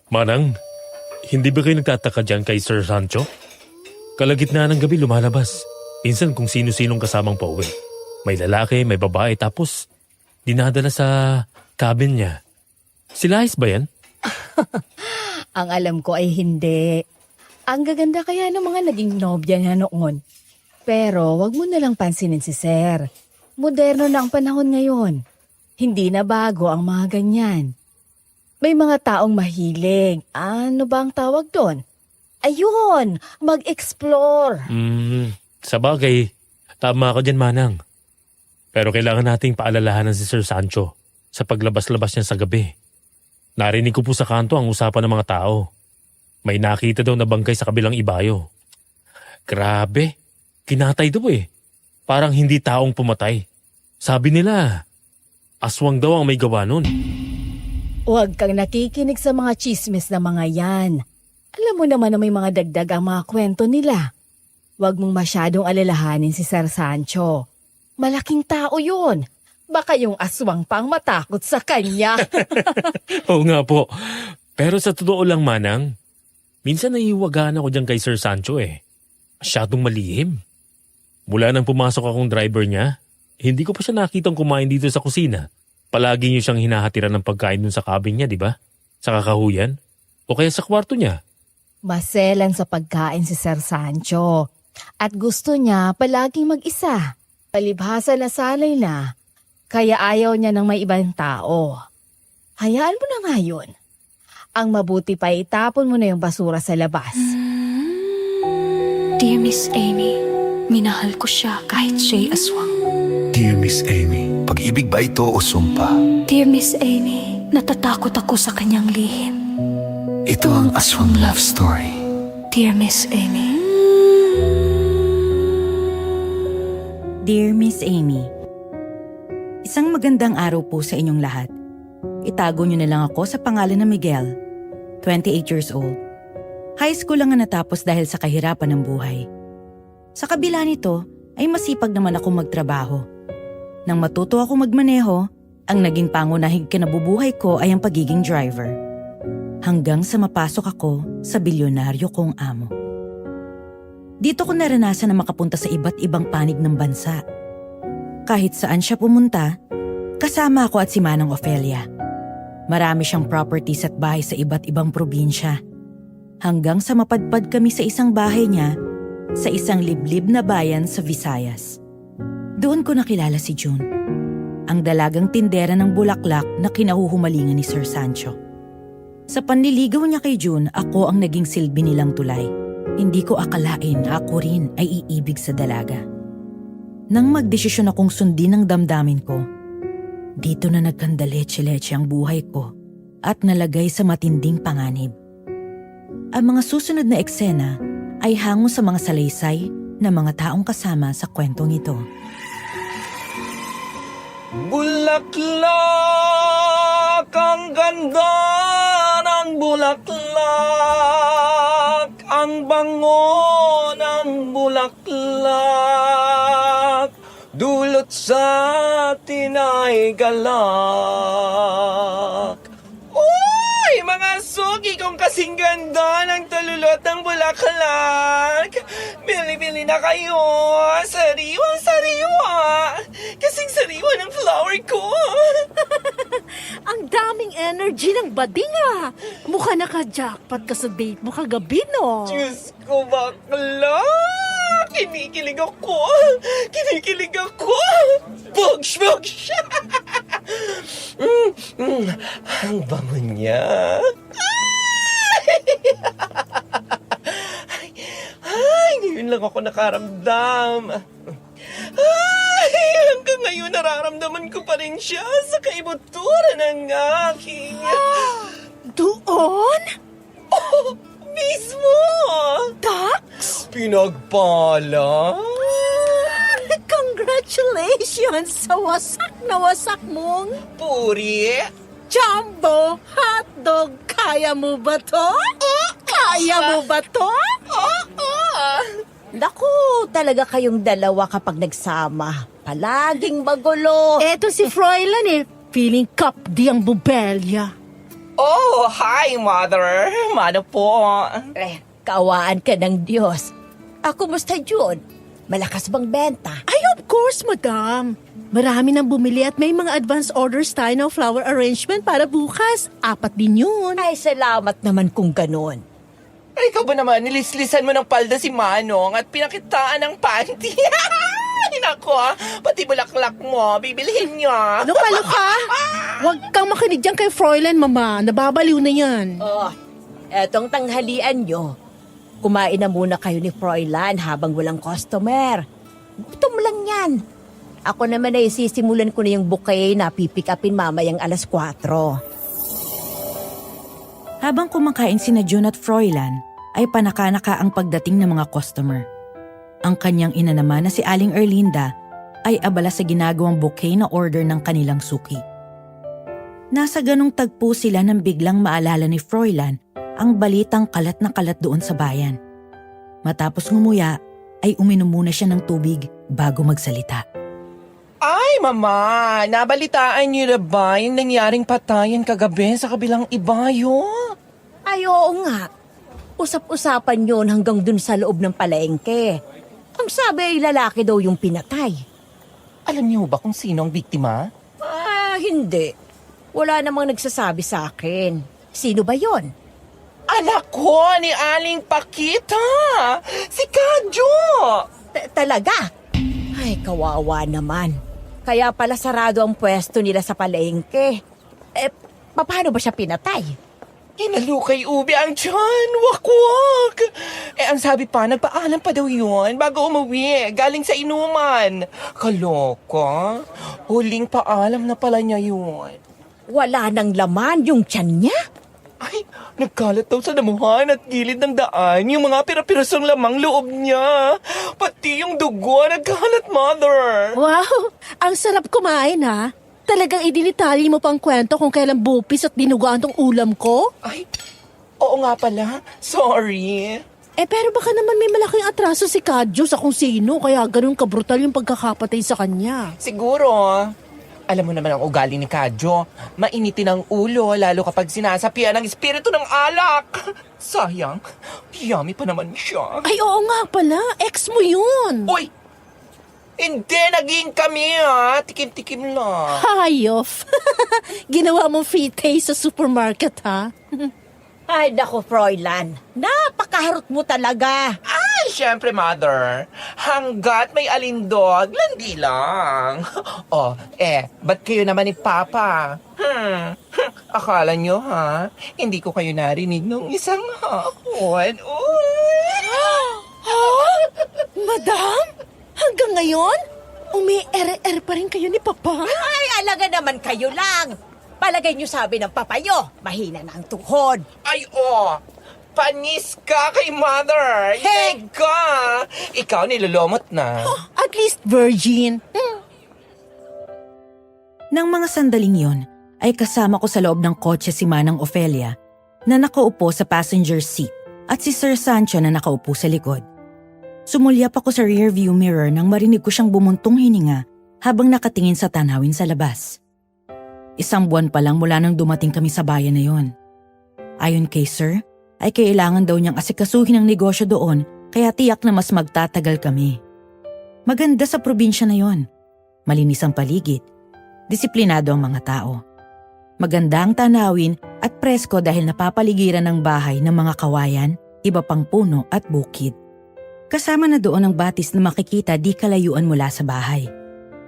Manang, hindi ba kayo nagtataka dyan kay Sir Sancho? Kalagitnaan ng gabi lumalabas. Minsan kung sino-sinong kasamang pauwi. May lalaki, may babae, tapos dinadala sa cabin niya. Sila ayos ba yan? Ang alam ko ay hindi. Ang gaganda kaya ng mga naging nobya niya noon. Pero wag mo nalang pansinin si Sir. Moderno na ang panahon ngayon. Hindi na bago ang mga ganyan. May mga taong mahilig. Ano ba ang tawag doon? Ayun, mag-explore. Sa bagay, tama ka dyan, Manang. Pero kailangan nating paalalahanan si Sir Sancho sa paglabas-labas niya sa gabi. Narinig ko po sa kanto ang usapan ng mga tao. May nakita daw na bangkay sa kabilang ibayo. Grabe, kinatay daw eh. Parang hindi taong pumatay. Sabi nila, aswang daw ang may gawa nun. Huwag kang nakikinig sa mga chismis na mga yan. Alam mo naman na may mga dagdag ang mga kwento nila. Huwag mong masyadong alalahanin si Sir Sancho. Malaking tao yun. Baka yung aswang pang matakot sa kanya. Oo nga po. Pero sa totoo lang, Manang, minsan naiiwagaan ako dyan kay Sir Sancho eh. Masyadong malihim. Mula nang pumasok akong driver niya, hindi ko pa siya nakitang kumain dito sa kusina. Palagi niyo siyang hinahatiran ng pagkain dun sa cabin niya, di ba? Sa kakahuyan? O kaya sa kwarto niya? Maselan sa pagkain si Sir Sancho. At gusto niya palaging mag-isa. Palibhasa na sanay na. Kaya ayaw niya ng may ibang tao. Hayaan mo na nga yun. Ang mabuti pa itapon mo na yung basura sa labas. Dear Miss Amy, minahal ko siya kahit siya'y aswang. Dear Miss Amy, pag-ibig ba ito o sumpa? Dear Miss Amy, natatakot ako sa kanyang lihim. Ito ang aswang love story. Dear Miss Amy. Dear Miss Amy, isang magandang araw po sa inyong lahat. Itago niyo na lang ako sa pangalan na Miguel, 28 years old. High school lang ang natapos dahil sa kahirapan ng buhay. Sa kabila nito, ay masipag naman ako magtrabaho. Nang matuto ako magmaneho, ang naging pangunahing kinabubuhay ko ay ang pagiging driver. Hanggang sa mapasok ako sa bilyonaryo kong amo. Dito ko naranasan na makapunta sa iba't ibang panig ng bansa. Kahit saan siya pumunta, kasama ako at si Manang Ofelia. Marami siyang properties at bahay sa iba't ibang probinsya. Hanggang sa mapadpad kami sa isang bahay niya sa isang liblib na bayan sa Visayas. Doon ko nakilala si June, ang dalagang tindera ng bulaklak na kinahuhumalingan ni Sir Sancho. Sa panliligaw niya kay June, ako ang naging silbi nilang tulay. Hindi ko akalain ako rin ay iibig sa dalaga. Nang magdesisyon akong sundin ang damdamin ko, dito na nagkandaletse-letse ang buhay ko at nalagay sa matinding panganib. Ang mga susunod na eksena ay hango sa mga salaysay na mga taong kasama sa kwentong ito. Bulaklak, ang ganda ng bulaklak, ang bango ng bulaklak, dulot sa atin ay galak. Uy, mga sugi kong kasing ganda ng tululot ng bulaklak. Bili-bili na kayo, sariwang-sariwa. Kasing sariwa ng flower ko. Ang daming energy ng bading ah. Mukha naka-jackpot ka sa date mo kagabi, no? Diyos ko, bakla. Kinikilig ako. Kinikilig ako. Bugs, bugs. Ang bango niya. Ay, ngayon lang ako nakaramdam. Ay, hanggang ngayon nararamdaman ko pa rin siya sa kaibuturan ng aking... Doon? Oh, mismo! Tax? Pinagpala? Congratulations sa wasak na wasak mong Puri? jumbo hotdog. Kaya mo ba to? Kaya mo ba to? Naku, talaga kayong dalawa kapag nagsama. Palaging magulo. Eto si Froilan eh. Feeling cup di ang bubelya. Oh, hi, Mother. Mano po. Kaawaan ka ng Diyos. Kumusta yun? Malakas bang benta? Ay, of course, madam. Marami nang bumili at may mga advance orders tayo ng flower arrangement para bukas. 4 din yun. Ay, salamat naman kung ganun. Ay, ikaw ba naman, nilislisan mo ng palda si Manong at pinakitaan ng panty? Nako, pati bulaklak mo, bibilhin niya. Ano ka? Huwag kang makinig dyan kay Fräulein, Mama. Nababaliw na yan. Oh, etong tanghalian nyo. Kumain na muna kayo ni Fräulein habang walang customer. Gutom lang yan. Ako naman ay sisimulan ko na yung bouquet na pipick upin mamayang 4:00. Habang kumakain sina June at Fräulein, ay panaka-naka ang pagdating ng mga customer. Ang kanyang ina naman na si Aling Erlinda ay abala sa ginagawang bouquet na order ng kanilang suki. Nasa ganong tagpo sila nang biglang maalala ni Fräulein ang balitang kalat na kalat doon sa bayan. Matapos ngumuya, ay uminom muna siya ng tubig bago magsalita. Ay, Mama, nabalitaan niyo na ba yung nangyaring patayan kagabi sa kabilang ibayo? Ay, oo nga. Usap-usapan yun hanggang dun sa loob ng palengke. Ang sabi ay lalaki daw yung pinatay. Alam niyo ba kung sino ang biktima? Hindi. Wala namang nagsasabi sa akin. Sino ba yon? Anak ko ni Aling Pakita! Si Kadyo! Talaga? Ay, kawawa naman. Kaya pala sarado ang pwesto nila sa palengke. Paano ba siya pinatay? Hinalukay ubi ang tiyan, wakwak! Ang sabi pa, nagpaalam pa daw yun bago umuwi, galing sa inuman. Kaloka, huling paalam na pala niya yun. Wala nang laman yung tiyan niya? Ay, nagkalat daw sa damuhan at gilid ng daan yung mga pira-pirasong lamang loob niya. Pati yung dugo nagkalat, Mother. Wow, ang sarap kumain, ha? Talagang idinitali mo pang kwento kung kailan bupis at dinugaan tong ulam ko? Ay, oo nga pala. Sorry. Pero baka naman may malaking atraso si Kadyo sa kung sino, kaya ganun kabrutal yung pagkakapatay sa kanya. Siguro. Alam mo naman ang ugali ni Kadyo. Mainitin ang ulo, lalo kapag sinasapian ng espiritu ng alak. Sayang, yummy pa naman siya. Ay, oo nga pala. Ex mo yun. Uy! Hindi, naging kami Tikim-tikim lang. Hayof. Ginawa mong free taste sa supermarket, ha? Ay, naku, Fräulein. Napakaharot mo talaga. Ay, syempre, Mother. Hanggat may alindog, landi lang. Ba't kayo naman ni Papa? Akala nyo, hindi ko kayo narinig nung isang hapon. Madam? Hanggang ngayon? Umi-ere-ere pa rin kayo ni Papa? Ay, alaga naman kayo lang. Palagay niyo sabi ng papayo, mahina na ang tuhod. Ay, panis ka kay Mother. Hey ka! Ikaw nilulomot na. At least virgin. Nang mga sandaling yon, ay kasama ko sa loob ng kotse si Manang Ofelia na nakaupo sa passenger seat at si Sir Sancho na nakaupo sa likod. Sumulyap ako sa rearview mirror nang marinig ko siyang bumuntong hininga habang nakatingin sa tanawin sa labas. 1 buwan pa lang mula nang dumating kami sa bayan na yon. Ayon kay Sir, ay kailangan daw niyang asikasuhin ang negosyo doon kaya tiyak na mas magtatagal kami. Maganda sa probinsya na yon. Malinis ang paligid. Disiplinado ang mga tao. Maganda ang tanawin at presko dahil napapaligiran ng bahay ng mga kawayan, iba pang puno at bukid. Kasama na doon ang batis na makikita di kalayuan mula sa bahay.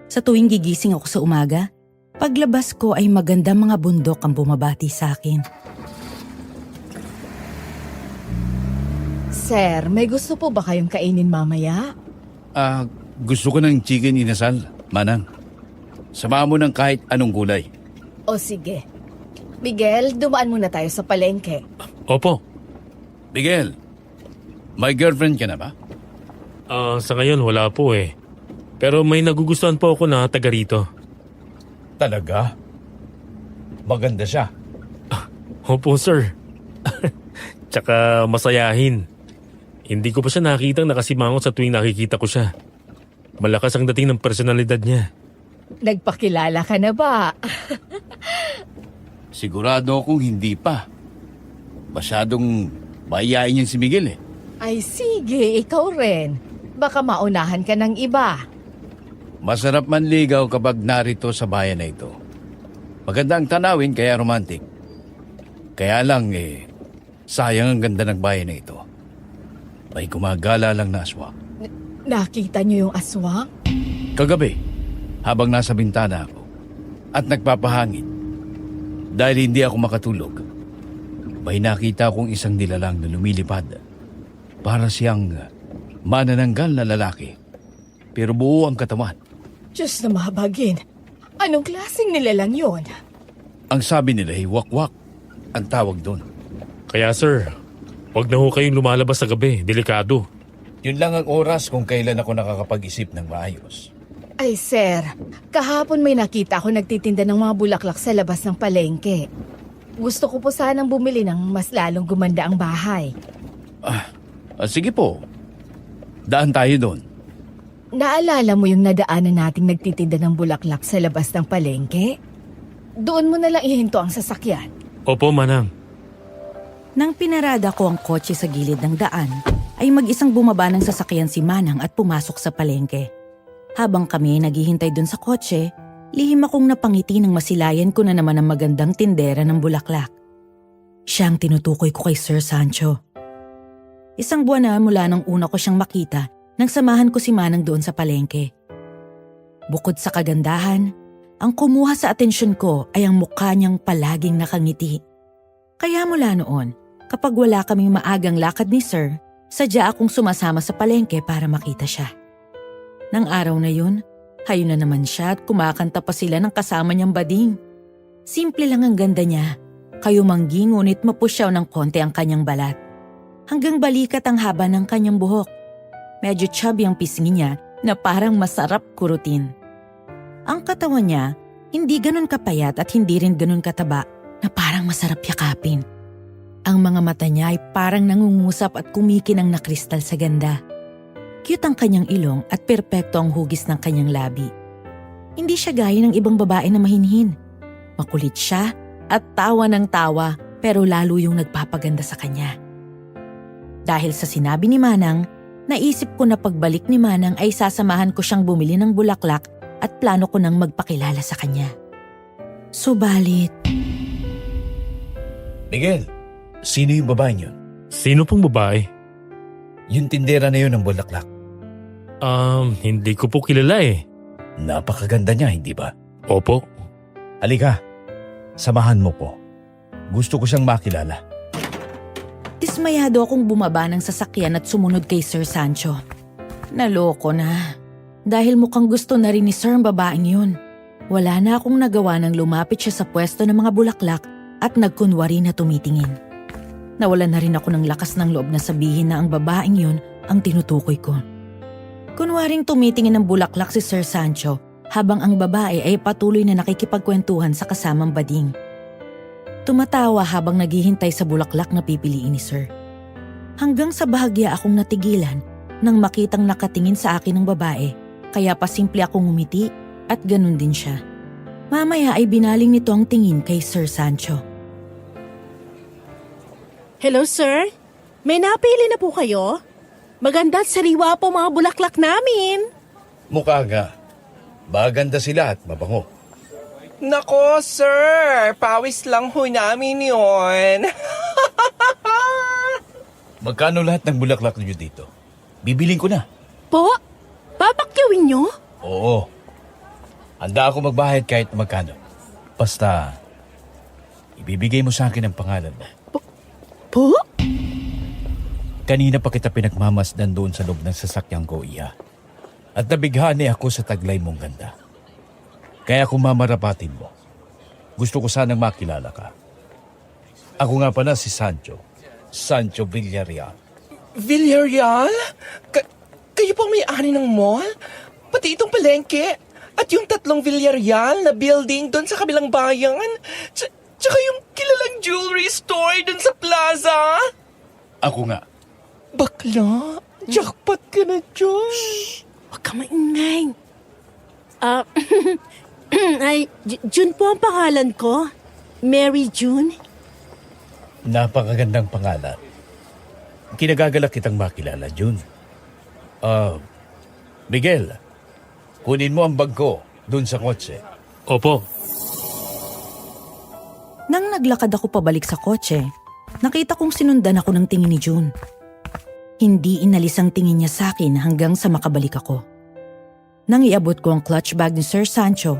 Sa tuwing gigising ako sa umaga, paglabas ko ay magandang mga bundok ang bumabati sa akin. Sir, may gusto po ba kayong kainin mamaya? Gusto ko ng chicken inasal, Manang. Samahan mo ng kahit anong gulay. O sige. Miguel, dumaan muna tayo sa palengke. Opo. Miguel, may girlfriend ka na ba? Sa ngayon wala po eh. Pero may nagugustuhan po ako na taga rito. Talaga? Maganda siya. Opo, sir. Tsaka masayahin. Hindi ko pa siya nakitang nakasimangot sa tuwing nakikita ko siya. Malakas ang dating ng personalidad niya. Nagpakilala ka na ba? Sigurado akong hindi pa. Masyadong mayayain yan si Miguel eh. Ay sige, ikaw rin. Baka maunahan ka ng iba. Masarap manligaw kapag narito sa bayan na ito. Magandang tanawin kaya romantic. Kaya lang sayang ang ganda ng bayan na ito. May gumagala lang na aswang. Nakita niyo yung aswang? Kagabi, habang nasa bintana ako at nagpapahangin, dahil hindi ako makatulog, may nakita akong isang nilalang na lumilipad. Para siyang manananggal na lalaki, pero buo ang katawan. Diyos na mahabagin. Anong klaseng nilalang yun? Ang sabi nila ay wakwak ang tawag doon. Kaya sir, wag na ho kayong lumalabas sa gabi. Delikado. Yun lang ang oras kung kailan ako nakakapag-isip ng maayos. Ay sir, kahapon may nakita ako nagtitinda ng mga bulaklak sa labas ng palengke. Gusto ko po sanang bumili ng mas lalong gumanda ang bahay. Sige po, daan tayo doon. Naalala mo yung nadaanan nating nagtitinda ng bulaklak sa labas ng palengke? Doon mo na lang ihinto ang sasakyan. Opo, Manang. Nang pinarada ko ang kotse sa gilid ng daan, ay mag-isang bumaba ng sasakyan si Manang at pumasok sa palengke. Habang kami ay naghihintay dun sa kotse, lihim akong napangiti nang masilayan ko na naman ang magandang tindera ng bulaklak. Siya ang tinutukoy ko kay Sir Sancho. Isang buwan na mula nang una ko siyang makita nang samahan ko si Manang doon sa palengke. Bukod sa kagandahan, ang kumuha sa atensyon ko ay ang mukha niyang palaging nakangiti. Kaya mula noon, kapag wala kaming maagang lakad ni Sir, sadya akong sumasama sa palengke para makita siya. Nang araw na yun, hayo na naman siya at kumakanta pa sila ng kasama niyang bading. Simple lang ang ganda niya, kayumanggi ngunit mapusyaw ng konti ang kanyang balat. Hanggang balikat ang haba ng kanyang buhok. Medyo chubby ang pisngi niya na parang masarap kurutin. Ang katawan niya, hindi ganun kapayat at hindi rin ganun kataba na parang masarap yakapin. Ang mga mata niya ay parang nangungusap at kumikinang na kristal sa ganda. Cute ang kanyang ilong at perpekto ang hugis ng kanyang labi. Hindi siya gaya ng ibang babae na mahinhin. Makulit siya at tawa ng tawa pero lalo yung nagpapaganda sa kanya. Dahil sa sinabi ni Manang, naisip ko na pagbalik ni Manang ay sasamahan ko siyang bumili ng bulaklak at plano ko nang magpakilala sa kanya. Subalit... Miguel, sino yung babaeng yun? Sino pong babae? Yung tindera na yun ng bulaklak. Hindi ko po kilala eh. Napakaganda niya, hindi ba? Opo. Halika, samahan mo ko. Gusto ko siyang makilala. Dismayado akong bumaba ng sasakyan at sumunod kay Sir Sancho. Naloko na. Dahil mukhang gusto na rin ni Sir ang babaeng yun. Wala na akong nagawa nang lumapit siya sa pwesto ng mga bulaklak at nagkunwari na tumitingin. Nawalan na rin ako ng lakas ng loob na sabihin na ang babaeng yun ang tinutukoy ko. Kunwaring tumitingin ng bulaklak si Sir Sancho habang ang babae ay patuloy na nakikipagkwentuhan sa kasamang bading. Tumatawa habang naghihintay sa bulaklak na pipiliin ni Sir. Hanggang sa bahagya akong natigilan nang makitang nakatingin sa akin ng babae, kaya pasimple akong umiti at ganun din siya. Mamaya ay binaling nito ang tingin kay Sir Sancho. Hello, sir. May napili na po kayo? Maganda at sariwa po mga bulaklak namin. Mukha nga. Maganda sila at mabango. Nako, sir. Pawis lang ho namin yun. Magkano lahat ng bulaklak niyo dito? Bibiling ko na. Po? Papakyawin nyo? Oo. Handa ako magbayad kahit magkano. Basta, ibibigay mo sa akin ang pangalan mo. Po? Kanina pa kita pinagmamasdan doon sa loob ng sasakyan ko, Iya. At nabighani ako sa taglay mong ganda. Kaya kung mamarapatin mo, gusto ko sanang makilala ka. Ako nga pala si Sancho. Sancho Villarreal. Villarreal? Kayo pong may-ari ng mall? Pati itong palengke? At yung 3 Villarreal na building doon sa kabilang bayan? Tsaka yung kilalang jewelry store doon sa plaza? Ako nga. Bakla, jackpot ka na dyan. Huwag ka maingay. Ay, Jun po ang pangalan ko. Mary June? Napakagandang pangalan. Kinagagalak kitang makilala, June. Miguel, kunin mo ang bag ko dun sa kotse. Opo. Nang naglakad ako pabalik sa kotse, nakita kong sinundan ako ng tingin ni June. Hindi inalis ang tingin niya sa akin hanggang sa makabalik ako. Nang iabot ko ang clutch bag ni Sir Sancho,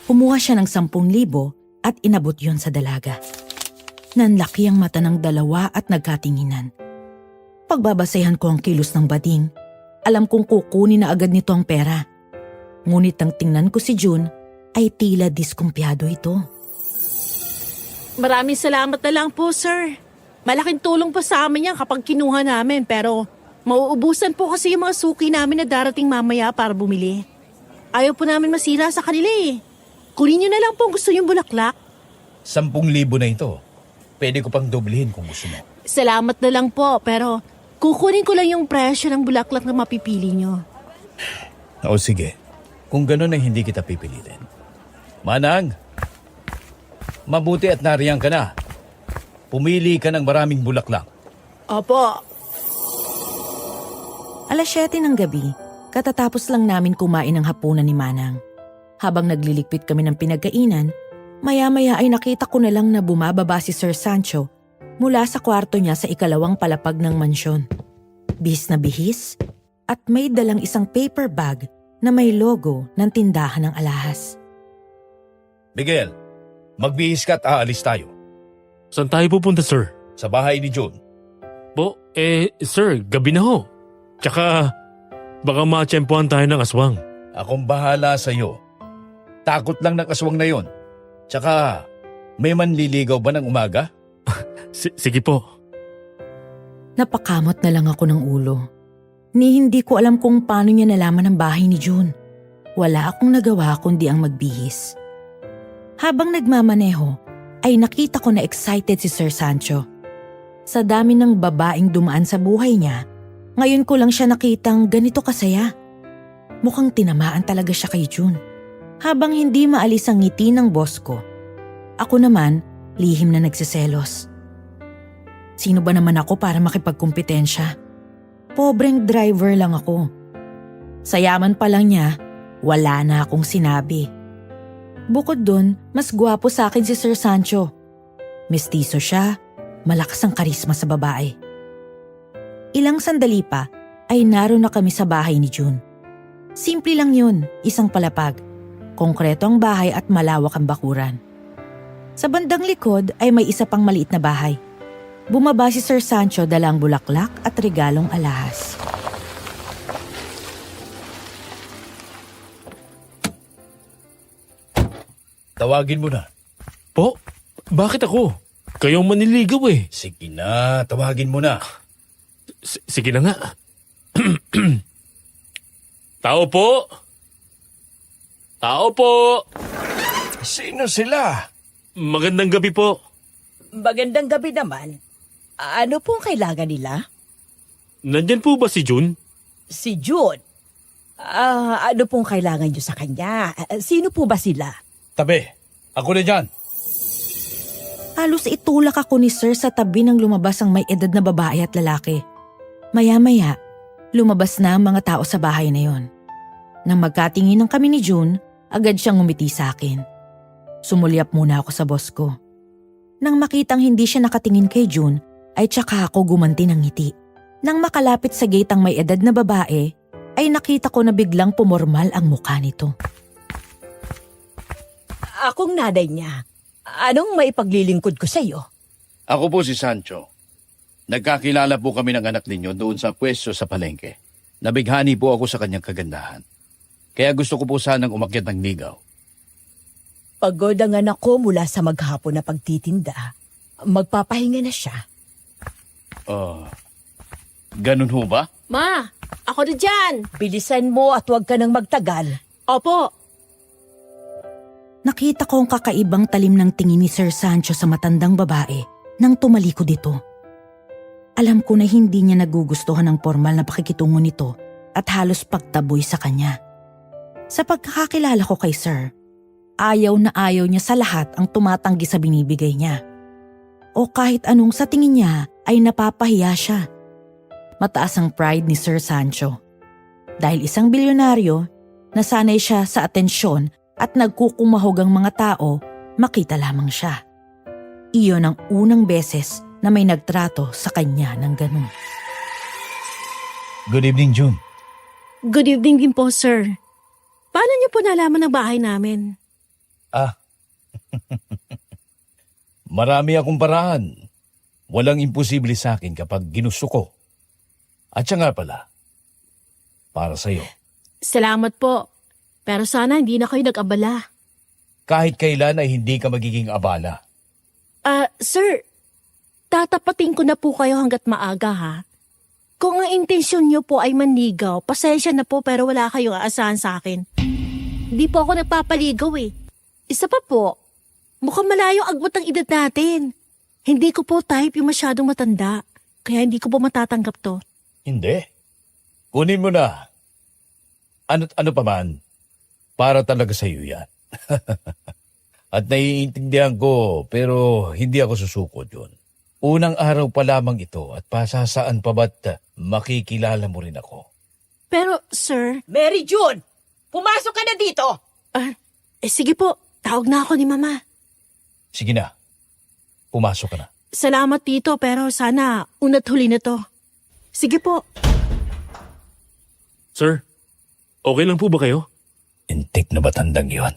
kumuha siya ng 10,000 at inabot yon sa dalaga. Nanlaki ang mata ng dalawa at nagkatinginan. Pagbabasehan ko ang kilos ng bading, alam kong kukunin na agad nito ang pera. Ngunit ang tingnan ko si June ay tila diskumpiyado ito. Maraming salamat na lang po, sir. Malaking tulong po sa amin yan kapag kinuha namin, pero mauubusan po kasi yung mga suki namin na darating mamaya para bumili. Ayaw po namin masira sa kanila eh. Kunin nyo na lang po gusto yung bulaklak. 10,000 na ito. Pwede ko pang doblehin kung gusto mo. Salamat na lang po, pero kukunin ko lang yung presyo ng bulaklak na mapipili nyo. O sige, kung gano'n ay hindi kita pipilitin. Manang, mabuti at nariyan ka na. Pumili ka ng maraming bulaklak. Opo. 7:00 ng gabi, katatapos lang namin kumain ng hapunan ni Manang. Habang nagliligpit kami ng pinagkainan, maya-maya ay nakita ko na lang na bumababa si Sir Sancho mula sa kwarto niya sa ikalawang palapag ng mansyon. Bihis na bihis at may dalang isang paper bag na may logo ng tindahan ng alahas. Miguel, magbihis ka at aalis tayo. Saan tayo pupunta, sir? Sa bahay ni June. Sir, gabi na ho. Tsaka, baka matsyempohan tayo ng aswang. Akong bahala sa'yo. Takot lang ng aswang na yon. Tsaka, may manliligaw ba ng umaga? Sige po. Napakamot na lang ako ng ulo. Hindi ko alam kung paano niya nalaman ang bahay ni June. Wala akong nagawa kundi ang magbihis. Habang nagmamaneho, ay nakita ko na excited si Sir Sancho. Sa dami ng babaeng dumaan sa buhay niya, ngayon ko lang siya nakitang ganito kasaya. Mukhang tinamaan talaga siya kay June. Habang hindi maalis ang ngiti ng boss ko, ako naman lihim na nagsiselos. Sino ba naman ako para makipagkumpetensya? Pobreng driver lang ako. Sa yaman pa lang niya, wala na akong sinabi. Bukod dun, mas gwapo sa akin si Sir Sancho. Mestizo siya, malakas ang karisma sa babae. Ilang sandali pa ay naroon na kami sa bahay ni June. Simple lang yun, isang palapag. Konkreto ang bahay at malawak ang bakuran. Sa bandang likod ay may isa pang maliit na bahay. Bumaba si Sir Sancho dala ang bulaklak at regalong alahas. Tawagin mo na. Po? Bakit ako? Kayong maniligaw eh. Sige na, tawagin mo na. Sige na nga. Tao po? Tao po? Sino sila? Magandang gabi po. Magandang gabi naman. Ano pong kailangan nila? Nandyan po ba si June? Si June. Ano pong kailangan niyo sa kanya? Sino po ba sila? Tabi, ako na dyan. Halos itulak ako ni Sir sa tabi ng lumabas ang may edad na babae at lalaki. Maya-maya, lumabas na ang mga tao sa bahay na yon. Nang magkatinginan kami ni June, agad siyang ngumiti sa akin. Sumulyap muna ako sa boss ko. Nang makitang hindi siya nakatingin kay June, ay tsaka ako gumanti ng ngiti. Nang makalapit sa gate ang may edad na babae, ay nakita ko na biglang pumormal ang mukha nito. Akong nanay niya. Anong maipaglilingkod ko sa iyo? Ako po si Sancho. Nagkakilala po kami ng anak ninyo doon sa pwesto sa palengke. Nabighani po ako sa kanyang kagandahan. Kaya gusto ko po sanang umakyat ng ligaw. Pagod ang anak ko mula sa maghapon na pagtitinda. Magpapahinga na siya. Ganun ho ba? Ma, ako na dyan. Bilisan mo at huwag ka nang magtagal. Opo. Nakita ko ang kakaibang talim ng tingin ni Sir Sancho sa matandang babae nang tumalikod ito. Alam ko na hindi niya nagugustuhan ang formal na pakikitungo nito at halos pagtaboy sa kanya. Sa pagkakakilala ko kay Sir, ayaw na ayaw niya sa lahat ang tumatanggi sa binibigay niya. O kahit anong sa tingin niya ay napapahiya siya. Mataas ang pride ni Sir Sancho. Dahil isang bilyonaryo, nasanay siya sa atensyon at nagkukumahog ang mga tao, makita lamang siya. Iyon ang unang beses na may nagtrato sa kanya ng ganun. Good evening, June. Good evening din po, sir. Paano niyo po nalaman ang bahay namin? Marami akong paraan. Walang imposible sa akin kapag ginusto ko. At siya nga pala, para sa'yo. Salamat po. Pero sana hindi na kayo nag-abala. Kahit kailan ay hindi ka magiging abala. Sir, tatapatin ko na po kayo hanggat maaga ha. Kung ang intensyon niyo po ay manligaw, pasensya na po pero wala kayong aasahan sa akin. Hindi po ako nagpapaligaw eh. Isa pa po, mukhang malayo agwat ang edad natin. Hindi ko po type yung masyadong matanda, kaya hindi ko po matatanggap to. Hindi. Kunin mo na. Ano pa man, para talaga sa'yo yan. At naiintindihan ko, pero hindi ako susukot yun. Unang araw pa lamang ito at pasasaan pa ba't makikilala mo rin ako. Pero, sir, Mary June! Pumasok ka na dito! sige po, tawag na ako ni Mama. Sige na, pumasok ka na. Salamat tito, pero sana una't huli na to. Sige po. Sir, okay lang po ba kayo? Intik na batandang yun.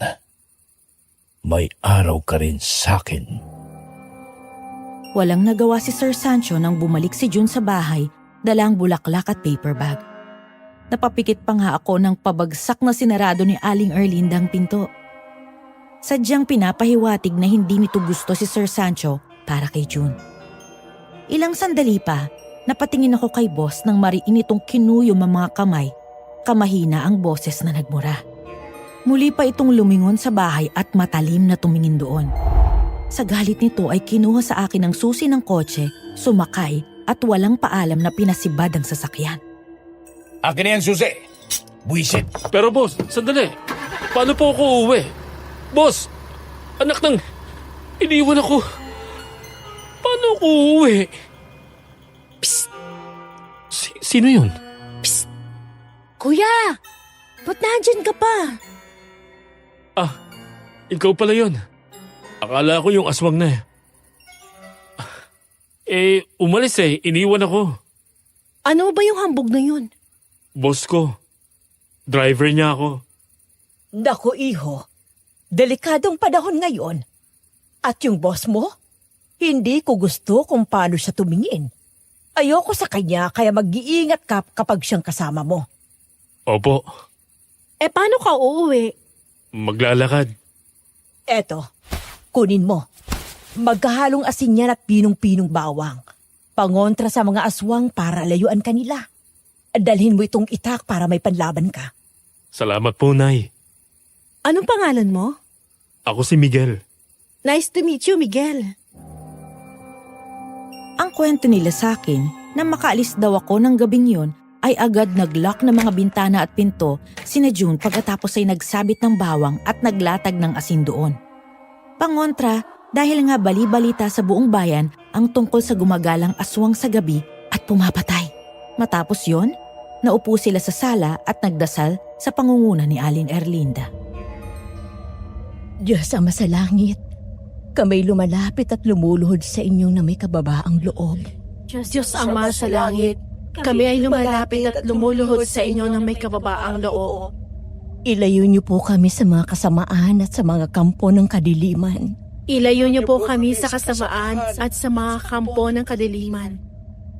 May araw ka rin sa'kin. Walang nagawa si Sir Sancho nang bumalik si June sa bahay, dalang bulaklak at paper bag. Napapikit pa nga ako ng pabagsak na sinarado ni Aling Erlinda ang pinto. Sadyang pinapahiwatig na hindi nito gusto si Sir Sancho para kay June. Ilang sandali pa, napatingin ako kay boss nang mariin itong kinuyom ang mga kamay. Kamahina ang boses na nagmura. Muli pa itong lumingon sa bahay at matalim na tumingin doon. Sa galit nito ay kinuha sa akin ang susi ng kotse, sumakay at walang paalam na pinasibad ang sasakyan. Akin na yan, susi! Buisit! Pero boss, sandali. Paano po ako uuwi? Boss, anak ng... Iniwan ako. Paano ako uuwi? Psst! Sino yun? Psst! Kuya! Ba't nandyan ka pa? Ikaw pala yun. Akala ko yung aswang na. Umalis iniwan ako. Ano ba yung hambog na yun? Boss ko. Driver niya ako. Naku, iho. Delikadong panahon ngayon. At yung boss mo? Hindi ko gusto kung paano siya tumingin. Ayoko sa kanya kaya mag-iingat ka kapag siyang kasama mo. Opo. Paano ka uuwi? Maglalakad. Eto, kunin mo. Magkahalong asin yan at pinong-pinong bawang. Pangontra sa mga aswang para layuan kanila. Dalhin mo itong itak para may panlaban ka. Salamat po, Nay. Anong pangalan mo? Ako si Miguel. Nice to meet you, Miguel. Ang kwento nila sa akin na makaalis daw ako ng gabing yun ay agad nag-lock ng mga bintana at pinto sina June pagkatapos ay nagsabit ng bawang at naglatag ng asin doon. Pangontra, dahil nga bali-balita sa buong bayan ang tungkol sa gumagalang aswang sa gabi at pumapatay. Matapos yon, naupo sila sa sala at nagdasal sa pangunguna ni Aling Erlinda. Diyos Ama sa langit, kamay lumalapit at lumuluhod sa inyong na may kababaang loob. Diyos Ama sa langit, kami ay lumalapit at lumuluhod sa inyo ng may kababaang loob. Ilayo niyo po kami sa mga kasamaan at sa mga kampo ng kadiliman. Ilayo niyo po kami sa kasamaan at sa mga kampo ng kadiliman.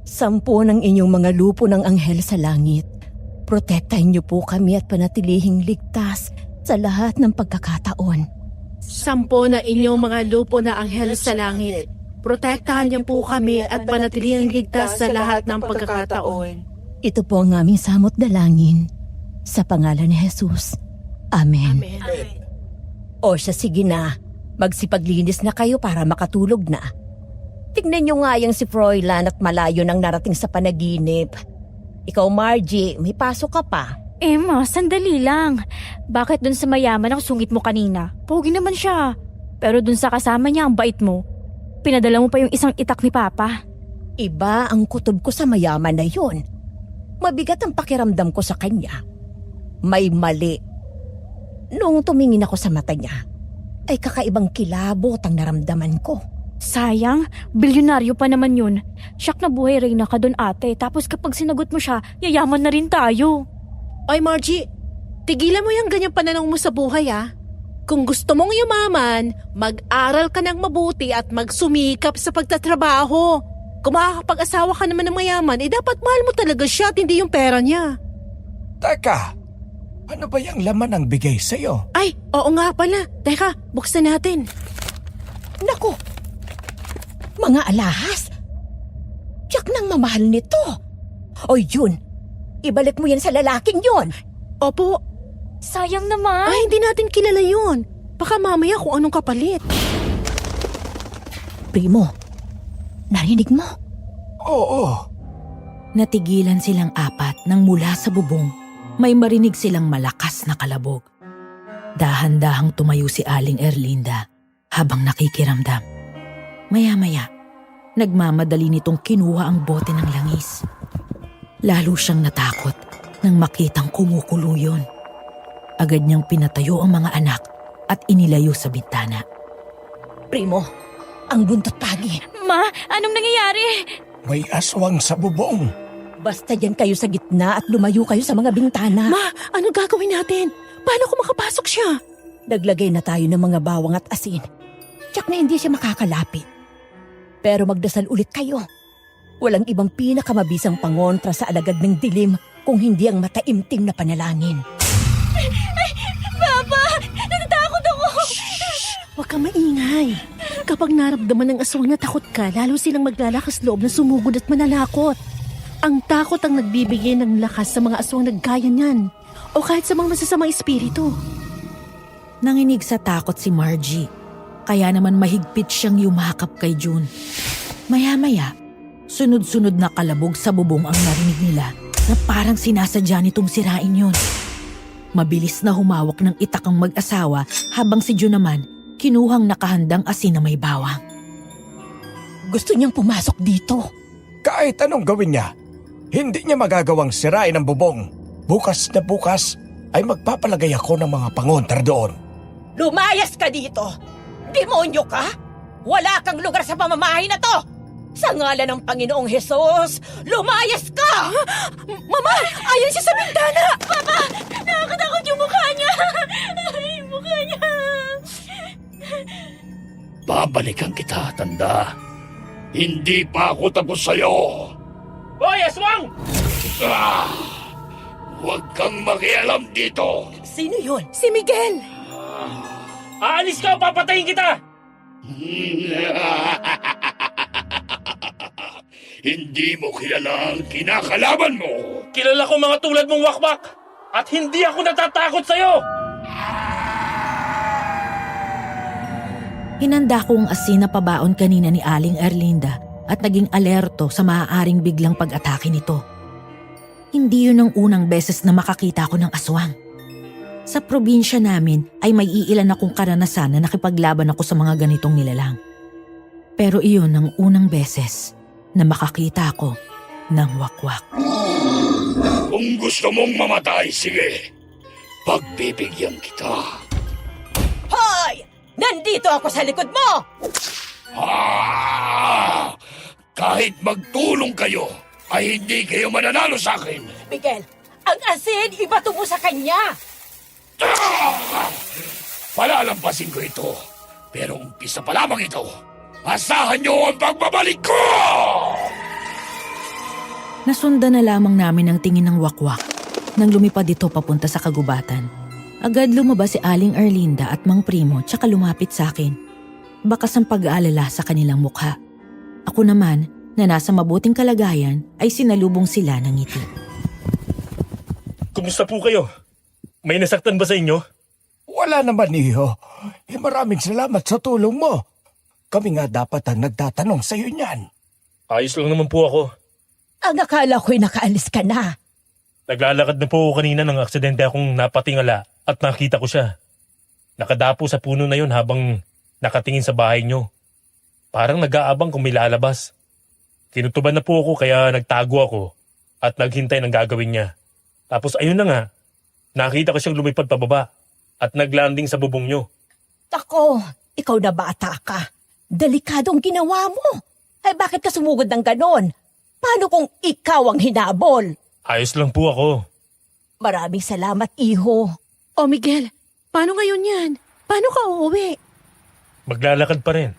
Sampo ng inyong mga lupo ng anghel sa langit. Protektahin niyo po kami at panatilihing ligtas sa lahat ng pagkakataon. Sampo na inyong mga lupo na anghel sa langit. Protektahan niyo po kami at panatilihing ligtas sa lahat ng pagkakataon. Ito po ang aming samot dalangin. Sa pangalan ni Jesus. Amen. O siya, sige na. Magsipaglinis na kayo para makatulog na. Tignan niyo nga yung si Froilan at malayo nang narating sa panaginip. Ikaw, Margie, may pasok ka pa. Emma, sandali lang. Bakit dun sa mayaman ang sungit mo kanina? Pogi naman siya. Pero dun sa kasama niya ang bait mo. Pinadala mo pa yung isang itak ni Papa. Iba ang kutob ko sa mayaman na yun. Mabigat ang pakiramdam ko sa kanya. May mali. Nung tumingin ako sa mata niya, ay kakaibang kilabot ang naramdaman ko. Sayang, bilyonaryo pa naman yun. Siyak na buhay Reyna ka dun ate. Tapos kapag sinagot mo siya, yayaman na rin tayo. Ay Margie, tigilan mo yung ganyang pananaw mo sa buhay ah. Kung gusto mong yumaman, mag-aral ka ng mabuti at magsumikap sa pagtatrabaho. Kung makakapag-asawa ka naman ng mayaman, dapat mahal mo talaga siya at hindi yung pera niya. Teka, ano ba yung laman ang bigay sa'yo? Ay, oo nga pala. Teka, buksan natin. Naku! Mga alahas! Tiyak nang mamahal nito. O yun, ibalik mo yan sa lalaking yun. Opo. Sayang naman. Ay, hindi natin kilala yun. Baka mamaya kung anong kapalit. Primo, narinig mo? Oo. Natigilan silang apat nang mula sa bubong, may marinig silang malakas na kalabog. Dahan-dahang tumayo si Aling Erlinda habang nakikiramdam. Maya-maya, nagmamadali nitong kinuha ang bote ng langis. Lalo siyang natakot nang makitang kumukulo yun. Agad niyang pinatayo ang mga anak at inilayo sa bintana. Primo, ang buntot pagi. Ma, anong nangyayari? May aswang sa bubong. Basta dyan kayo sa gitna at lumayo kayo sa mga bintana. Ma, ano gagawin natin? Paano kung makapasok siya? Naglagay na tayo ng mga bawang at asin. Tiyak na hindi siya makakalapit. Pero magdasal ulit kayo. Walang ibang pinakamabisang pangontra sa alagad ng dilim kung hindi ang mataimtim na panalangin. Papa, natatakot ako. Huwag kang maingay. Kapag naramdaman ng aswang na takot ka, lalo silang maglalakas loob na sumugod at manalakot. Ang takot ang nagbibigay ng lakas sa mga aswang naggaya niyan o kahit sa mga masasamang espiritu. Nanginig sa takot si Margie, kaya naman mahigpit siyang yumakap kay June. Maya-maya, sunod-sunod na kalabog sa bubong ang narinig nila na parang sinasadya nitong sirain yun. Mabilis na humawak ng itak ang mag-asawa habang si June naman kinuhang nakahandang asin na may bawang. Gusto niyang pumasok dito. Kahit anong gawin niya, hindi niya magagawang sirain ang bubong. Bukas na bukas ay magpapalagay ako ng mga pangontra doon. Lumayas ka dito! Demonyo ka? Wala kang lugar sa pamamahay na to! Sa ngalan ng Panginoong Hesus, lumayas ka! Mama! Ayan siya sa bintana! Papa, nakakatakot yung mukha niya. Yung mukha niya. Babalikan kita, tanda. Hindi pa ako tapos sa'yo. Hoy, aswang! Huwag kang makialam dito. Sino yun? Si Miguel! Aalis ka o papatayin kita! Hindi mo kilala ang kinakalaban mo. Kilala ko mga tulad mong wakbak at hindi ako natatakot sa'yo! Hinanda ko ang asin na pabaon kanina ni Aling Erlinda at naging alerto sa maaaring biglang pag-atake nito. Hindi yun ang unang beses na makakita ko ng aswang. Sa probinsya namin ay may iilan akong karanasan na nakipaglaban ako sa mga ganitong nilalang. Pero iyon ang unang beses na makakita ako ng wakwak. Kung gusto mong mamatay, sige. Pagbibigyan kita. Hoy! Nandito ako sa likod mo! Kahit magtulong kayo, ay hindi kayo mananalo sa akin. Miguel, ang asin ibato mo sa kanya! Palalampasin ko ito. Pero umpisa pa lamang ito. Asahan niyo ang pagbabalik ko! Nasundan na lamang namin ang tingin ng wakwak nang lumipad ito papunta sa kagubatan. Agad lumabas si Aling Erlinda at Mang Primo tsaka lumapit sa akin. Bakas ang pag-aalala sa kanilang mukha. Ako naman, na nasa mabuting kalagayan, ay sinalubong sila ng ngiti. Kumusta po kayo? May nasaktan ba sa inyo? Wala naman, Iho. Maraming salamat sa tulong mo. Kami nga dapat ang nagtatanong sa iyo niyan. Ayos lang naman po ako. Ang akala ko'y nakaalis ka na. Naglalakad na po ako kanina nang aksidente akong napatingala at nakita ko siya. Nakadapo sa puno na yon habang nakatingin sa bahay nyo. Parang nag-aabang kung may lalabas. Kinutuban na po ako kaya nagtago ako at naghintay ng gagawin niya. Tapos ayun na nga, nakita ko siyang lumipad pababa at naglanding sa bubong nyo. Ako, ikaw na bata ka. Delikadong ginawa mo. Ay bakit ka sumugod ng ganon? Paano kung ikaw ang hinabol? Ayos lang po ako. Maraming salamat, iho. O Miguel, paano ngayon yan? Paano ka uuwi? Maglalakad pa rin.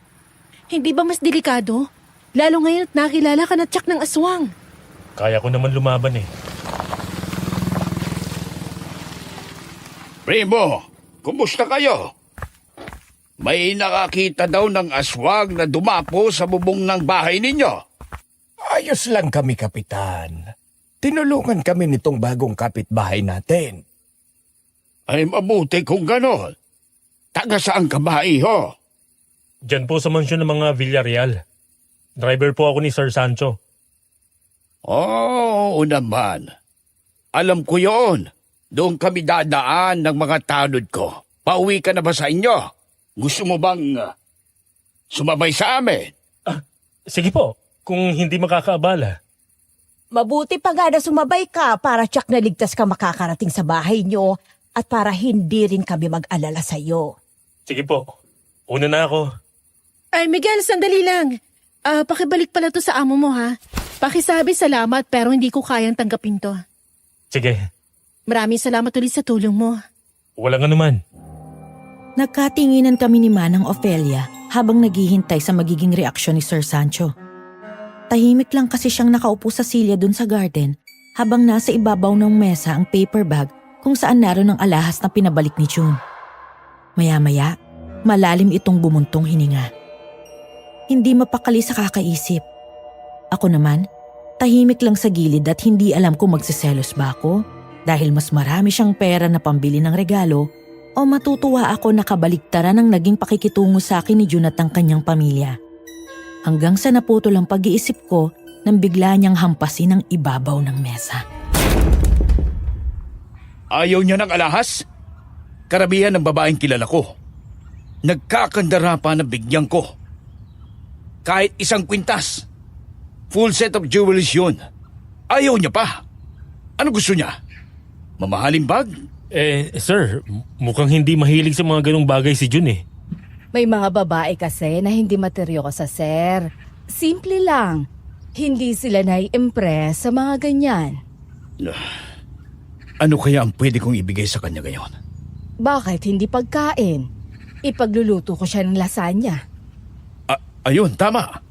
Hindi ba mas delikado? Lalo ngayon at nakilala ka na tiyak ng aswang. Kaya ko naman lumaban eh. Primo, kumusta kayo? May nakakita daw ng aswang na dumapo sa bubong ng bahay ninyo. Ayos lang kami, Kapitan. Tinulungan kami nitong bagong kapitbahay natin. Ay mabuti kung ganon. Taga saan ka ba, iho? Diyan po sa mansyon ng mga Villarreal. Driver po ako ni Sir Sancho. Oo naman. Alam ko yon. Doon kami dadaan ng mga tanod ko. Pauwi ka na ba sa inyo? Gusto mo bang sumabay sa amin? Sige po, kung hindi makakaabala. Mabuti pa nga na sumabay ka para tiyak na ligtas ka makakarating sa bahay nyo at para hindi rin kami mag-alala sa'yo. Sige po, una na ako. Ay Miguel, sandali lang. Pakibalik pala to sa amo mo ha. Pakisabi salamat pero hindi ko kayang tanggapin to. Sige, Maraming salamat ulit sa tulong mo. walang anuman. Nagkatinginan kami ni Manang Ofelia habang naghihintay sa magiging reaksyon ni Sir Sancho. Tahimik lang kasi siyang nakaupo sa silya dun sa garden habang nasa ibabaw ng mesa ang paper bag kung saan naroon ang alahas na pinabalik ni June. Maya-maya, malalim itong bumuntong hininga. Hindi mapakali sa kakaisip. Ako naman, tahimik lang sa gilid at hindi alam kung magsiselos ba ako dahil mas marami siyang pera na pambili ng regalo o matutuwa ako na kabaliktaran ang naging pakikitungo sa akin ni June at ang kanyang pamilya. Hanggang sa naputol ang pag-iisip ko nang bigla niyang hampasin ang ibabaw ng mesa. Ayaw niya ng alahas? Karamihan ng babaeng kilala ko. Nagkakandara pa na bigyan ko. Kahit isang kwintas. Full set of jewelries yun. Ayaw niya pa. Ano gusto niya? Mamahaling bag? Sir, mukhang hindi mahilig sa mga ganong bagay si June eh. May mga babae kasi na hindi materyosa, sir. Simple lang. Hindi sila nai-impress sa mga ganyan. Ano kaya ang pwede kong ibigay sa kanya ngayon? Bakit hindi pagkain? Ipagluluto ko siya ng lasagna. Ayun, tama.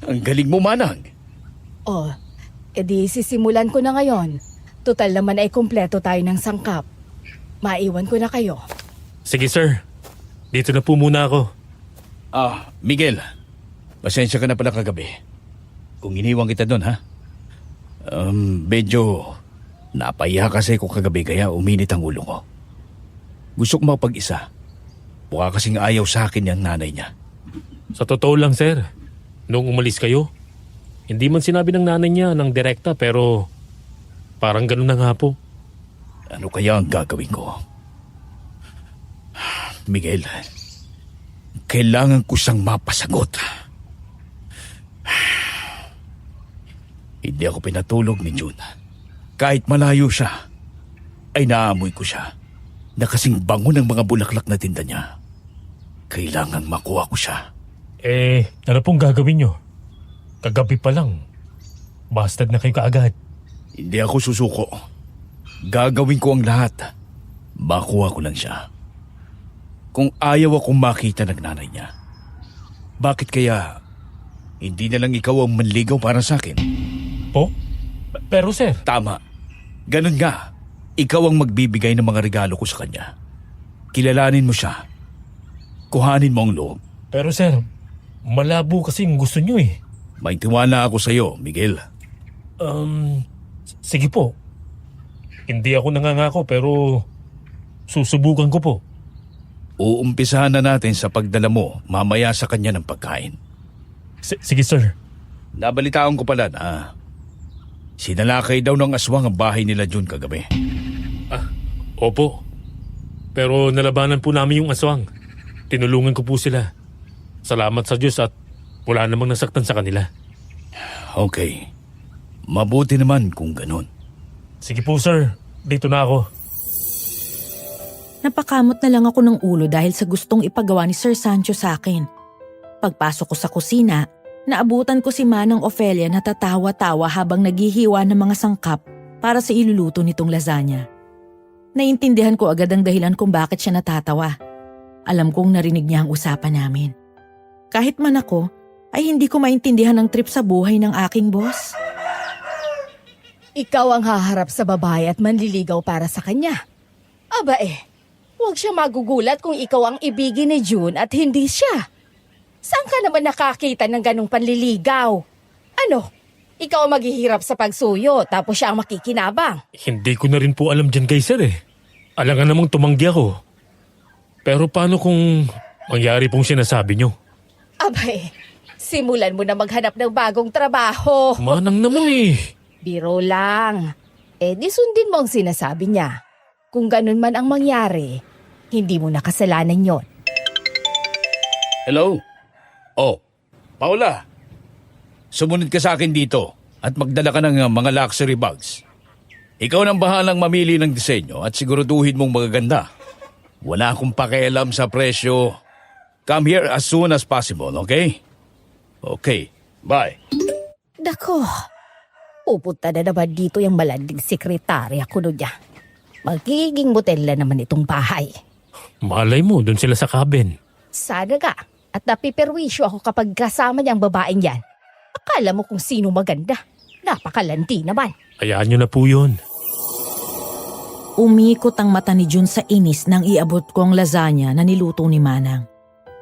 Ang galing mo, Manang. Oh, edi sisimulan ko na ngayon. Total naman ay kumpleto tayo ng sangkap. Maiwan ko na kayo. Sige sir, dito na po muna ako. Miguel. Pasensya ka na pala kagabi. Kung iniwan kita doon, ha? Medyo napahiya kasi ko kagabi kaya uminit ang ulo ko. Gusto ko makapag-isa. Mukha kasing ayaw sa akin yung nanay niya. Sa totoo lang sir, nung umalis kayo, hindi man sinabi ng nanay niya ng direkta pero parang ganun na nga po. Ano kaya ang gagawin ko? Miguel, kailangan ko siyang mapasagot. Hindi ako pinatulog ni June. Kahit malayo siya, ay naamoy ko siya na kasing bango ng mga bulaklak na tinda niya. Kailangan makuha ko siya. Ano pong gagawin nyo? Kagabi pa lang. Bastard na kayo kaagad. Hindi ako susuko. Gagawin ko ang lahat. Makuha ko lang siya. Kung ayaw akong makita ng nanay niya, bakit kaya hindi na lang ikaw ang manligaw para sa akin? Po? Pero sir... Tama. Ganun nga. Ikaw ang magbibigay ng mga regalo ko sa kanya. Kilalanin mo siya. Kuhanin mo ang loob. Pero sir, malabo kasi yung gusto nyo eh. May tiwala ako sa iyo, Miguel. Sige po. Hindi ako nangangako pero susubukan ko po. Uumpisahan na natin sa pagdala mo mamaya sa kanya ng pagkain. Sige sir. Nabalitaan ko pala na Sinalakay daw ng aswang ang bahay nila June kagabi. Opo. Pero nalabanan po namin yung aswang. Tinulungan ko po sila. Salamat sa Diyos at wala namang nasaktan sa kanila. Okay. Mabuti naman kung ganun. Sige po sir, dito na ako. Napakamot na lang ako ng ulo dahil sa gustong ipagawa ni Sir Sancho sa akin. Pagpasok ko sa kusina, naabutan ko si Manang Ofelia na tatawa-tawa habang naghihiwa ng mga sangkap para sa iluluto nitong lasagna. Naintindihan ko agad ang dahilan kung bakit siya natatawa. Alam kong narinig niya ang usapan namin. Kahit man ako, ay hindi ko maintindihan ang trip sa buhay ng aking boss. Ikaw ang haharap sa babae at manliligaw para sa kanya. Aba huwag siya magugulat kung ikaw ang ibigin ni June at hindi siya. Saan ka naman nakakita ng ganong panliligaw? Ano? Ikaw ang maghihirap sa pagsuyo tapos siya ang makikinabang. Hindi ko na rin po alam dyan kay sir Alangan namang tumanggi ako. Pero paano kung mangyari pong sinasabi nyo? Aba simulan mo na maghanap ng bagong trabaho. Manang naman Biro lang. Di sundin mo ang sinasabi niya. Kung ganun man ang mangyari, hindi mo na kasalanan yon. Hello? Oh, Paula. Sumunod ka sa akin dito at magdala ka ng mga luxury bags. Ikaw nang bahalang mamili ng disenyo at siguraduhin mong magaganda. Wala akong pakialam sa presyo. Come here as soon as possible, okay? Okay, bye. Dako, pupunta na naman dito yung malanding sekretarya ko niya. Magiging motel na naman itong bahay. Malay mo, dun sila sa cabin. Sana ka. At napiperwisyo ako kapag kasama niya ang babaeng yan. Akala mo kung sino maganda. Napakalandi naman. Hayaan nyo na po yun. Umikot ang mata ni June sa inis nang iabot ko ang lasagna na niluto ni Manang.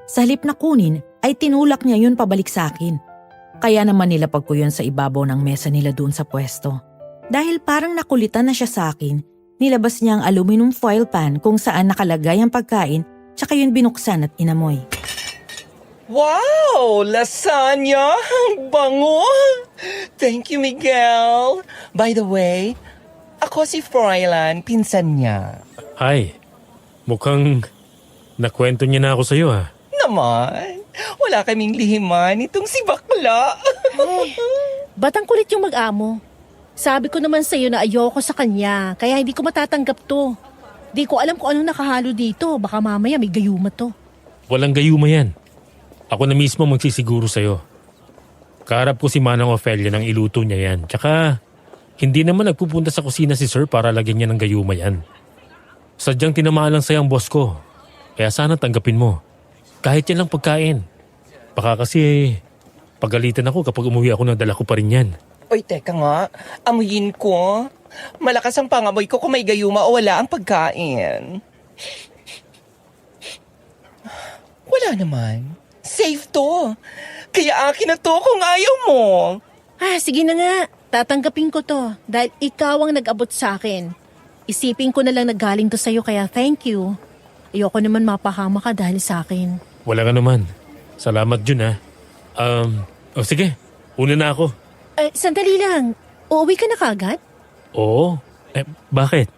Sa halip na kunin, ay tinulak niya yun pabalik sa akin. Kaya naman nilapag ko yun sa ibabaw ng mesa nila doon sa pwesto. Dahil parang nakulitan na siya sa akin, nilabas niya ang aluminum foil pan kung saan nakalagay ang pagkain tsaka yun binuksan at inamoy. Wow! Lasagna! Ang bango! Thank you, Miguel. By the way, ako si Froilan, pinsan niya. Hi. Mukhang nakwento niya na ako sa'yo Naman, wala kaming lihiman itong si Bakla. Batang kulit yung mag-amo. Sabi ko naman sa'yo na ayoko sa kanya, kaya hindi ko matatanggap to. Di ko alam kung anong nakahalo dito. Baka mamaya may gayuma to. Walang gayuma yan. Ako na mismo magsisiguro sa'yo. Kaharap ko si Manang Ofelia nang iluto niya yan. Tsaka, hindi naman nagpupunta sa kusina si Sir para lagyan niya ng gayuma yan. Sadyang tinamaan lang sa'yo ang boss ko. Kaya sana tanggapin mo. Kahit yan lang pagkain. Baka kasi pagalitan ako kapag umuwi ako na dala ko pa rin yan. Oy, teka nga. Amuyin ko. Malakas ang pangamoy ko kung may gayuma o wala ang pagkain. Wala naman. Safe to. Kaya akin na to kung ayaw mo. Sige na nga. Tatanggapin ko to dahil ikaw ang nag-abot sa akin. Isipin ko na lang nagaling to sa'yo kaya thank you. Ayoko naman mapahama ka dahil sa akin. Wala ka naman. Salamat Jun sige. Una na ako. Sandali lang. Uuwi ka na kagad? Oo. Bakit?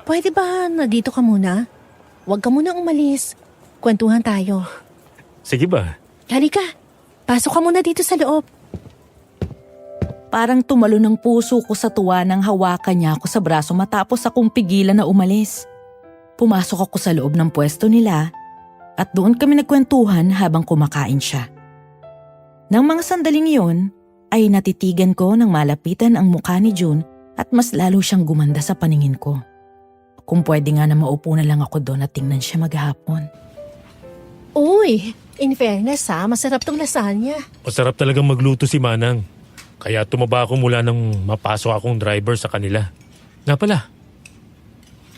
Pwede ba na dito ka muna? Huwag ka muna umalis. Kwentuhan tayo. Sige ba? Halika. Pasok ka muna dito sa loob. Parang tumalo ng puso ko sa tuwa nang hawakan niya ako sa braso matapos akong pigilan na umalis. Pumasok ako sa loob ng pwesto nila at doon kami nagkwentuhan habang kumakain siya. Nang mga sandaling yun, ay natitigan ko nang malapitan ang mukha ni June at mas lalo siyang gumanda sa paningin ko. Kung pwede nga na maupo na lang ako doon at tingnan siya maghapon. Uy, in fairness masarap tong lasagna. Masarap talagang magluto si Manang. Kaya tumaba ako mula nang mapasok akong driver sa kanila. Nga pala,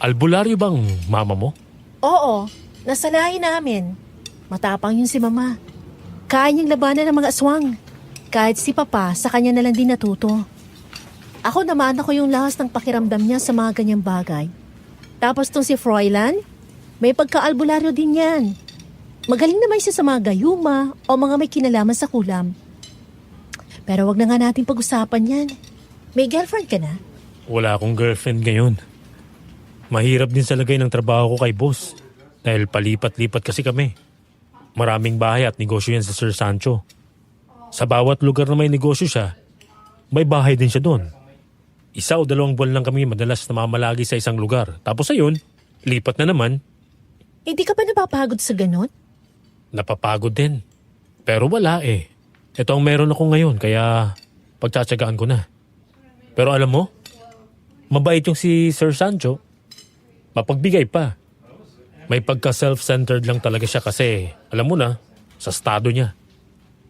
albularyo bang mama mo? Oo, nasa lahi namin. Matapang yun si mama. Kaya niyang labanan ng mga aswang. Kahit si papa, sa kanya na lang din natuto. Ako naman ako yung lahas ng pakiramdam niya sa mga ganyang bagay. Tapos tong si Froilan, may pagka-albularyo din yan. Magaling naman siya sa mga gayuma o mga may kinalaman sa kulam. Pero wag na nga natin pag-usapan yan. May girlfriend ka na? Wala akong girlfriend ngayon. Mahirap din sa lagay ng trabaho ko kay boss. Dahil palipat-lipat kasi kami. Maraming bahay at negosyo yan sa Sir Sancho. Sa bawat lugar na may negosyo siya, may bahay din siya doon. 1 o 2 buwan lang kami madalas namamalagi sa isang lugar. Tapos ayun, lipat na naman. Hindi ka ba napapagod sa ganon? Napapagod din. Pero wala eh. Ito ang meron ako ngayon kaya pagtsatsagaan ko na. Pero alam mo, mabait yung si Sir Sancho. Mapagbigay pa. May pagka-self-centered lang talaga siya kasi, alam mo na, sa estado niya.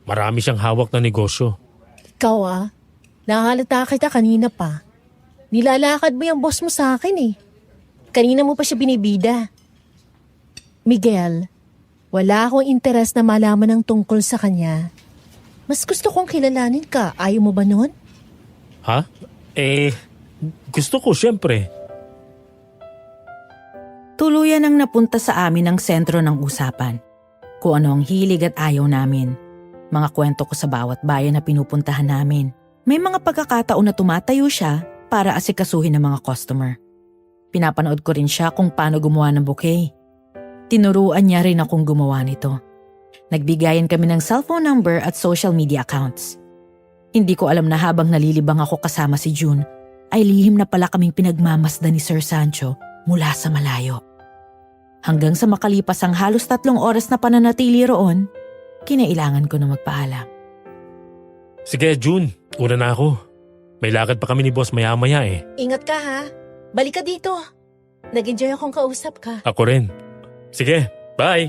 Marami siyang hawak na negosyo. Ikaw nakahalata kita kanina pa. Nilalakad mo yung boss mo sa akin eh. Kanina mo pa siya binibida. Miguel, wala akong interes na malaman ng tungkol sa kanya. Mas gusto kong kilalanin ka. Ayaw mo ba nun? Ha? Gusto ko siyempre. Tuluyan ang napunta sa amin ang sentro ng usapan. Kung ano ang hilig at ayaw namin. Mga kwento ko sa bawat bayan na pinupuntahan namin. May mga pagkakataon na tumatayo siya para asikasuhin ng mga customer. Pinapanood ko rin siya kung paano gumawa ng bouquet. Tinuruan niya rin akong gumawa nito. Nagbigayan kami ng cellphone number at social media accounts. Hindi ko alam na habang nalilibang ako kasama si June, ay lihim na pala kaming pinagmamasdan ni Sir Sancho mula sa malayo. Hanggang sa makalipas ang halos 3 oras na pananatili roon, kinailangan ko na magpaalam. Sige June, una na ako. May lakad pa kami ni boss maya-maya eh. Ingat ka ha. Balik ka dito. Nag-enjoy akong kausap ka. Ako rin. Sige, bye!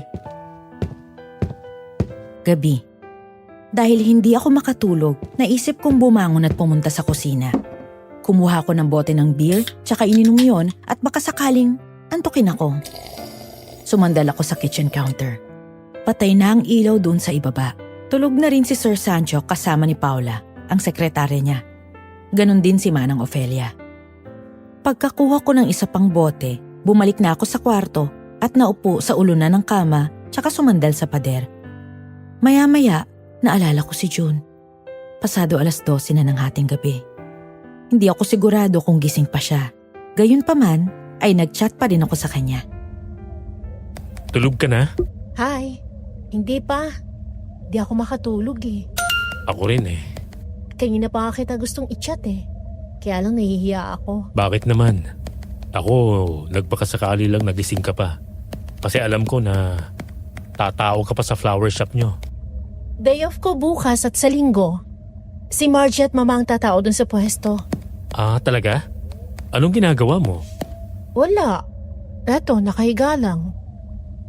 Gabi. Dahil hindi ako makatulog, naisip kong bumangon at pumunta sa kusina. Kumuha ko ng bote ng beer, tsaka ininom yon at baka sakaling antukin ako. Sumandal ako sa kitchen counter. Patay na ang ilaw dun sa ibaba. Tulog na rin si Sir Sancho kasama ni Paula, ang sekretarya niya. Ganon din si Manang Ofelia. Pagkakuha ko ng isa pang bote, bumalik na ako sa kwarto at naupo sa ulunan ng kama tsaka sumandal sa pader. Maya-maya, naalala ko si June. Pasado 12:00 na ng hating gabi. Hindi ako sigurado kung gising pa siya. Gayunpaman, ay nag-chat pa rin ako sa kanya. Tulog ka na? Hi. Hindi pa. Di ako makatulog eh. Ako rin eh. Kanina pa kita gustong i-chat eh. Kaya lang nahihiya ako. Bakit naman? Ako, nagpakasakali lang nagising ka pa. Kasi alam ko na tatao ka pa sa flower shop nyo. Day off ko bukas at sa linggo. Si Margie at mama ang tatao dun sa pwesto. Ah, talaga? Anong ginagawa mo? Wala. Eto, nakahiga lang.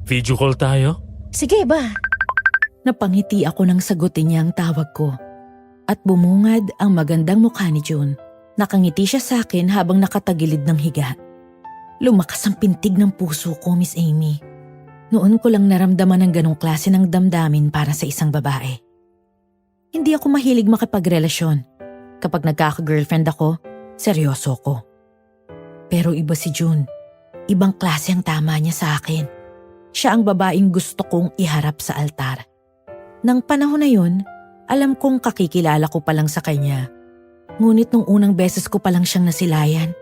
Video call tayo? Sige ba? Napangiti ako nang sagutin niya ang tawag ko. At bumungad ang magandang mukha ni June. Nakangiti siya sa akin habang nakatagilid ng higa. Lumakas ang pintig ng puso ko, Miss Amy. Noon ko lang naramdaman ang ganong klase ng damdamin para sa isang babae. Hindi ako mahilig makipagrelasyon. Kapag nagkaka-girlfriend ako, seryoso ko. Pero iba si June. Ibang klase ang tama niya sa akin. Siya ang babaeng gusto kong iharap sa altar. Nang panahon na yun, alam kong kakikilala ko pa lang sa kanya. Ngunit nung unang beses ko pa lang siyang nasilayan,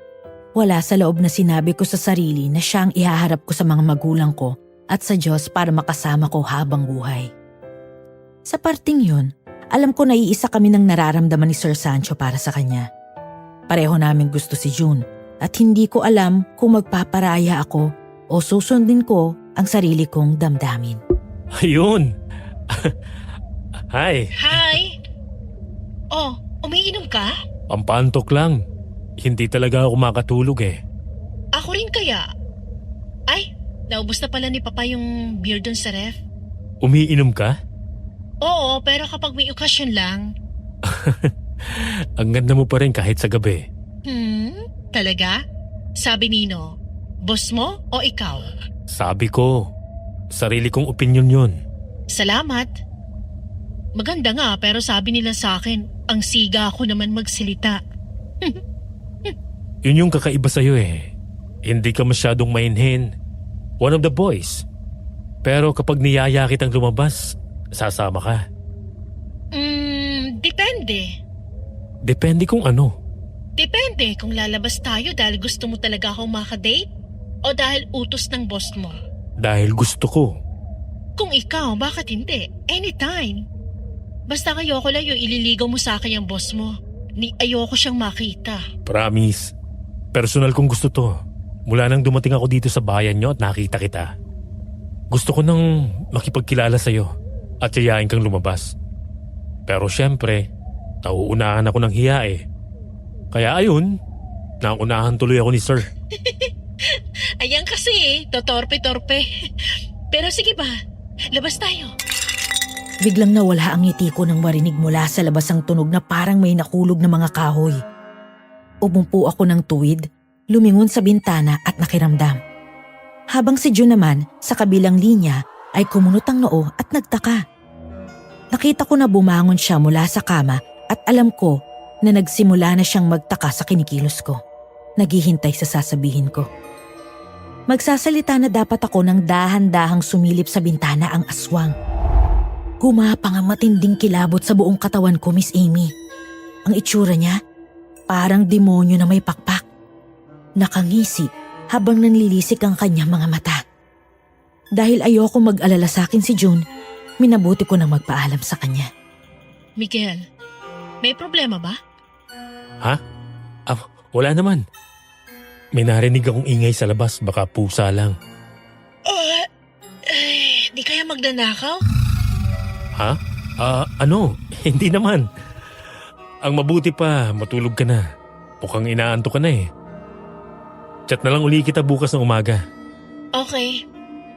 wala sa loob na sinabi ko sa sarili na siya ang ihaharap ko sa mga magulang ko at sa Diyos para makasama ko habang buhay. Sa parting yun, alam ko na iisa kami ng nararamdaman ni Sir Sancho para sa kanya. Pareho namin gusto si June at hindi ko alam kung magpaparaya ako o susundin ko ang sarili kong damdamin. Ayun! Hi! Hi! Oh, umiinom ka? Pampantok lang. Hindi talaga ako makatulog eh. Ako rin kaya. Ay, naubos na pala ni Papa yung beer dun sa ref. Umiinom ka? Oo, pero kapag may okasyon lang. Ang ganda mo pa rin kahit sa gabi. Talaga? Sabi Nino, boss mo o ikaw? Sabi ko, sarili kong opinyon yun. Salamat. Maganda nga pero sabi nila sa akin, ang siga ako naman magsilita. Yun yung kakaiba sa'yo eh. Hindi ka masyadong mainhin. One of the boys. Pero kapag niyaya kitang lumabas, sasama ka. Depende. Depende kung ano. Depende kung lalabas tayo dahil gusto mo talaga akong makadate o dahil utos ng boss mo. Dahil gusto ko. Kung ikaw, bakit hindi? Anytime. Basta ayoko lang yung ililigaw mo sa akin yung boss mo. Ayoko siyang makita. Promise. Personal kong gusto to. Mula nang dumating ako dito sa bayan nyo at nakita kita. Gusto ko nang makipagkilala sa'yo at yayain kang lumabas. Pero syempre, nauunahan ako ng hiya eh. Kaya ayun, nauunahan tuloy ako ni Sir. Ayan kasi, totorpe-torpe. Pero sige ba, labas tayo. Biglang nawala ang ngiti ko nang marinig mula sa labas ang tunog na parang may nakulog na mga kahoy. Umumpo ako ng tuwid, lumingon sa bintana at nakiramdam. Habang si June naman sa kabilang linya ay kumunot ang noo at nagtaka. Nakita ko na bumangon siya mula sa kama at alam ko na nagsimula na siyang magtaka sa kinikilos ko. Naghihintay sa sasabihin ko. Magsasalita na dapat ako nang dahan-dahang sumilip sa bintana ang aswang. Gumapang ang matinding kilabot sa buong katawan ko, Miss Amy. Ang itsura niya, parang demonyo na may pakpak. Nakangisi habang nanlilisik ang kanyang mga mata. Dahil ayoko mag-alala sa akin si June, minabuti ko na magpaalam sa kanya. Miguel, may problema ba? Ha? Wala naman. May narinig akong ingay sa labas, baka pusa lang. Di kaya magnanakaw? Ha? Hindi naman. Ang mabuti pa, matulog ka na. Mukhang inaanto ka na eh. Chat na lang uli kita bukas ng umaga. Okay.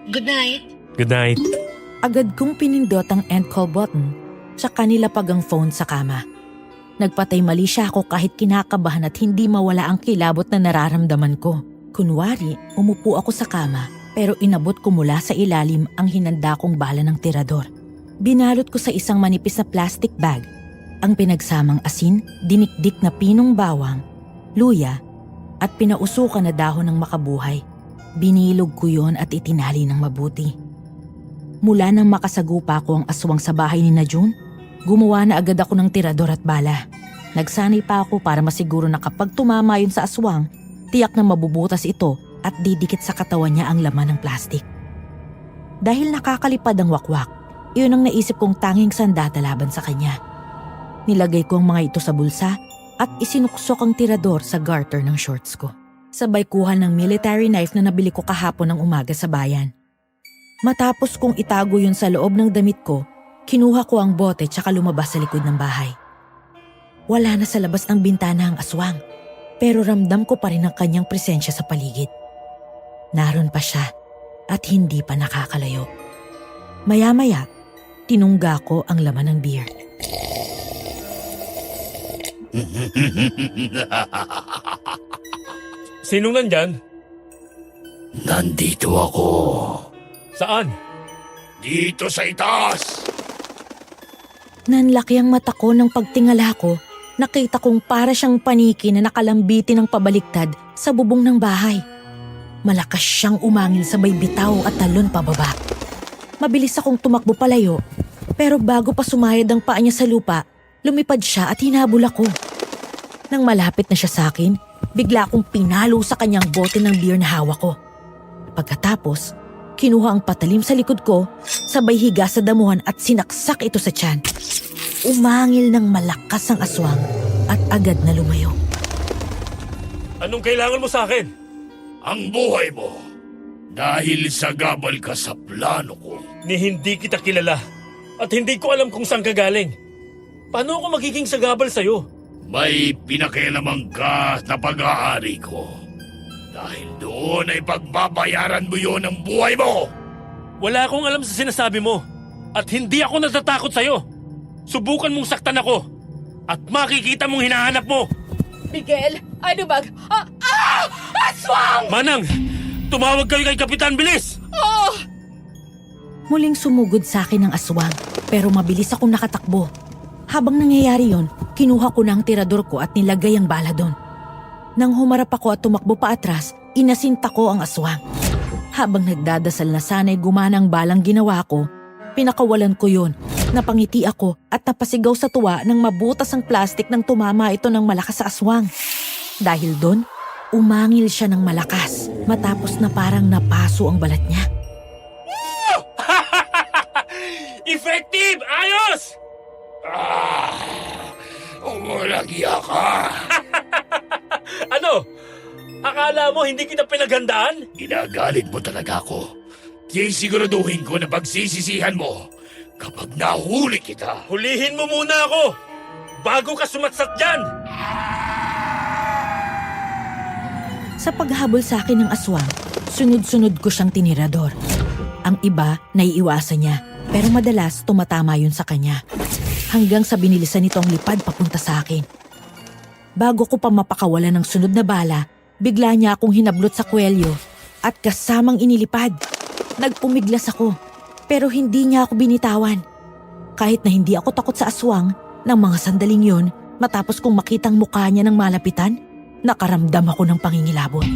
Good night. Good night. Agad kong pinindot ang end call button sa kanila pag ang phone sa kama. Nagpatay mali siya ako kahit kinakabahan at hindi mawala ang kilabot na nararamdaman ko. Kunwari, umupo ako sa kama pero inabot ko mula sa ilalim ang hinanda kong bala ng tirador. Binalot ko sa isang manipis na plastic bag ang pinagsamang asin, dinikdik na pinong bawang, luya at pinausukan na dahon ng makabuhay. Binilog ko yon at itinali ng mabuti. Mula nang makasagupa ko ang aswang sa bahay ni na June, gumawa na agad ako ng tirador at bala. Nagsanay pa ako para masiguro na kapag tumama yun sa aswang, tiyak na mabubutas ito at didikit sa katawan niya ang laman ng plastik. Dahil nakakalipad ang wakwak, iyon ang naisip kong tanging sandata laban sa kanya. Nilagay ko ang mga ito sa bulsa at isinuksok ang tirador sa garter ng shorts ko. Sabay kuha ng military knife na nabili ko kahapon ng umaga sa bayan. Matapos kong itago yun sa loob ng damit ko, kinuha ko ang bote tsaka lumabas sa likod ng bahay. Wala na sa labas ng bintana ang aswang, pero ramdam ko pa rin ang kanyang presensya sa paligid. Naroon pa siya at hindi pa nakakalayo. Maya-maya, tinungga ko ang laman ng beer. Sinong nandyan? Nandito ako. Saan? Dito sa itaas. Nanlaki ang mata ko nang pagtingala ko, nakita kong para siyang paniki na nakalambiti ng pabaliktad sa bubong ng bahay. Malakas siyang umangil sabay bitaw at talon pababa. Mabilis akong tumakbo palayo, pero bago pa sumayad ang paa niya sa lupa, lumipad siya at hinabol ako. Nang malapit na siya sa akin, bigla akong pinalo sa kanyang bote ng beer na hawak ko. Pagkatapos, kinuha ang patalim sa likod ko, sabay higa sa damuhan at sinaksak ito sa tiyan. Umangil ng malakas ang aswang at agad na lumayo. Anong kailangan mo sa akin? Ang buhay mo. Dahil sagabal ka sa plano ko. Ni hindi kita kilala at hindi ko alam kung saan ka galing. Paano ako magiging sagabal sa'yo? May pinakialaman ka na pag-aari ko. Dahil doon ay pagbabayaran mo yon ng buhay mo. Wala akong alam sa sinasabi mo at hindi ako natatakot sa'yo. Subukan mong saktan ako at makikita mong hinahanap mo. Miguel, ano ba? Aswang! Manang, tumawag kayo kay Kapitan, bilis! Muling sumugod sa akin ang aswang, pero mabilis akong nakatakbo. Habang nangyayari yon, kinuha ko na ang tirador ko at nilagay ang bala doon. Nang humarap ako at tumakbo pa atras, inasinta ko ang aswang. Habang nagdadasal na sana'y gumana ang balang ginawa ko, pinakawalan ko yon. Napangiti ako at napasigaw sa tuwa nang mabutas ang plastik nang tumama ito ng malakas sa aswang. Dahil doon, umangil siya ng malakas matapos na parang napaso ang balat niya. Effective! Ayos! Walang iya ka. Ano? Akala mo hindi kita pinaghandaan? Ginagalit mo talaga ako. Sisiguraduhin ko na pagsisisihan mo kapag nahuli kita. Hulihin mo muna ako bago ka sumatsat dyan! Sa paghabol sa akin ng aswang, sunod-sunod ko siyang tinirador. Ang iba, naiiwasan niya, pero madalas tumatama yun sa kanya. Hanggang sa binilisan nito ang lipad papunta sa akin. Bago ko pa mapakawalan ng sunod na bala, bigla niya akong hinablot sa kwelyo at kasamang inilipad. Nagpumiglas ako, pero hindi niya ako binitawan. Kahit na hindi ako takot sa aswang, ng mga sandaling yon, matapos kong makitang mukha niya ng malapitan, nakaramdam ako ng pangingilabot.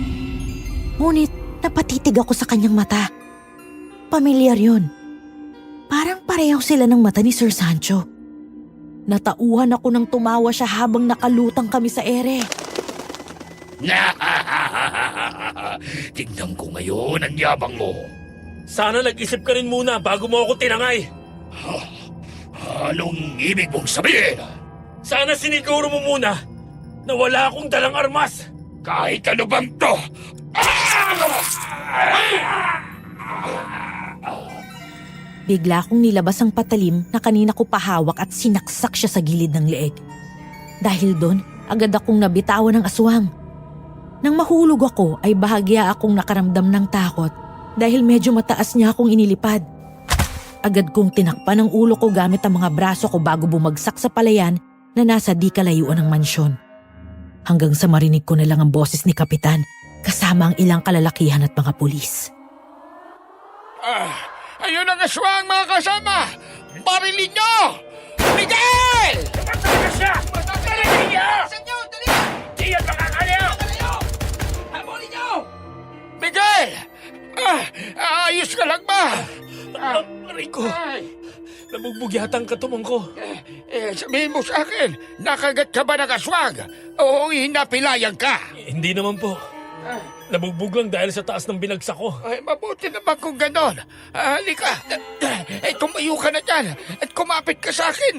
Ngunit napatitig ako sa kanyang mata. Pamilyar yun. Parang pareho sila ng mata ni Sir Sancho. Natauhan ako nang tumawa siya habang nakalutang kami sa ere. Tignan ko ngayon ang yabang mo. Sana nag-isip ka rin muna bago mo ako tinangay. Anong ibig mong sabihin? Sana siniguro mo muna na wala akong dalang armas. Kahit ano bang to? Bigla akong nilabas ang patalim na kanina ko pahawak at sinaksak siya sa gilid ng leeg. Dahil doon, agad akong nabitawan ng aswang. Nang mahulog ako ay bahagya akong nakaramdam ng takot dahil medyo mataas niya akong inilipad. Agad kong tinakpan ang ulo ko gamit ang mga braso ko bago bumagsak sa palayan na nasa di kalayuan ng mansyon. Hanggang sa marinig ko na lang ang boses ni Kapitan kasama ang ilang kalalakihan at mga pulis. Ayun ang aswang, mga kasama! Barilin nyo! Miguel! Matalaga siya! Matalaga niya! Senyor, dali! Di yan makakalayo! Habulin nyo! Miguel! Ayos ka lang ba? Aray ko! Nabugbog yata ang katumang ko. Sabihin mo sa akin, nakagat ka ba ng aswang? O hinapilayan ka? Hindi naman po. Nabugbog lang dahil sa taas ng binagsak ko. Ay, mabuti naman kung ganon. Halika. Tumayo ka na dyan at kumapit ka sa akin.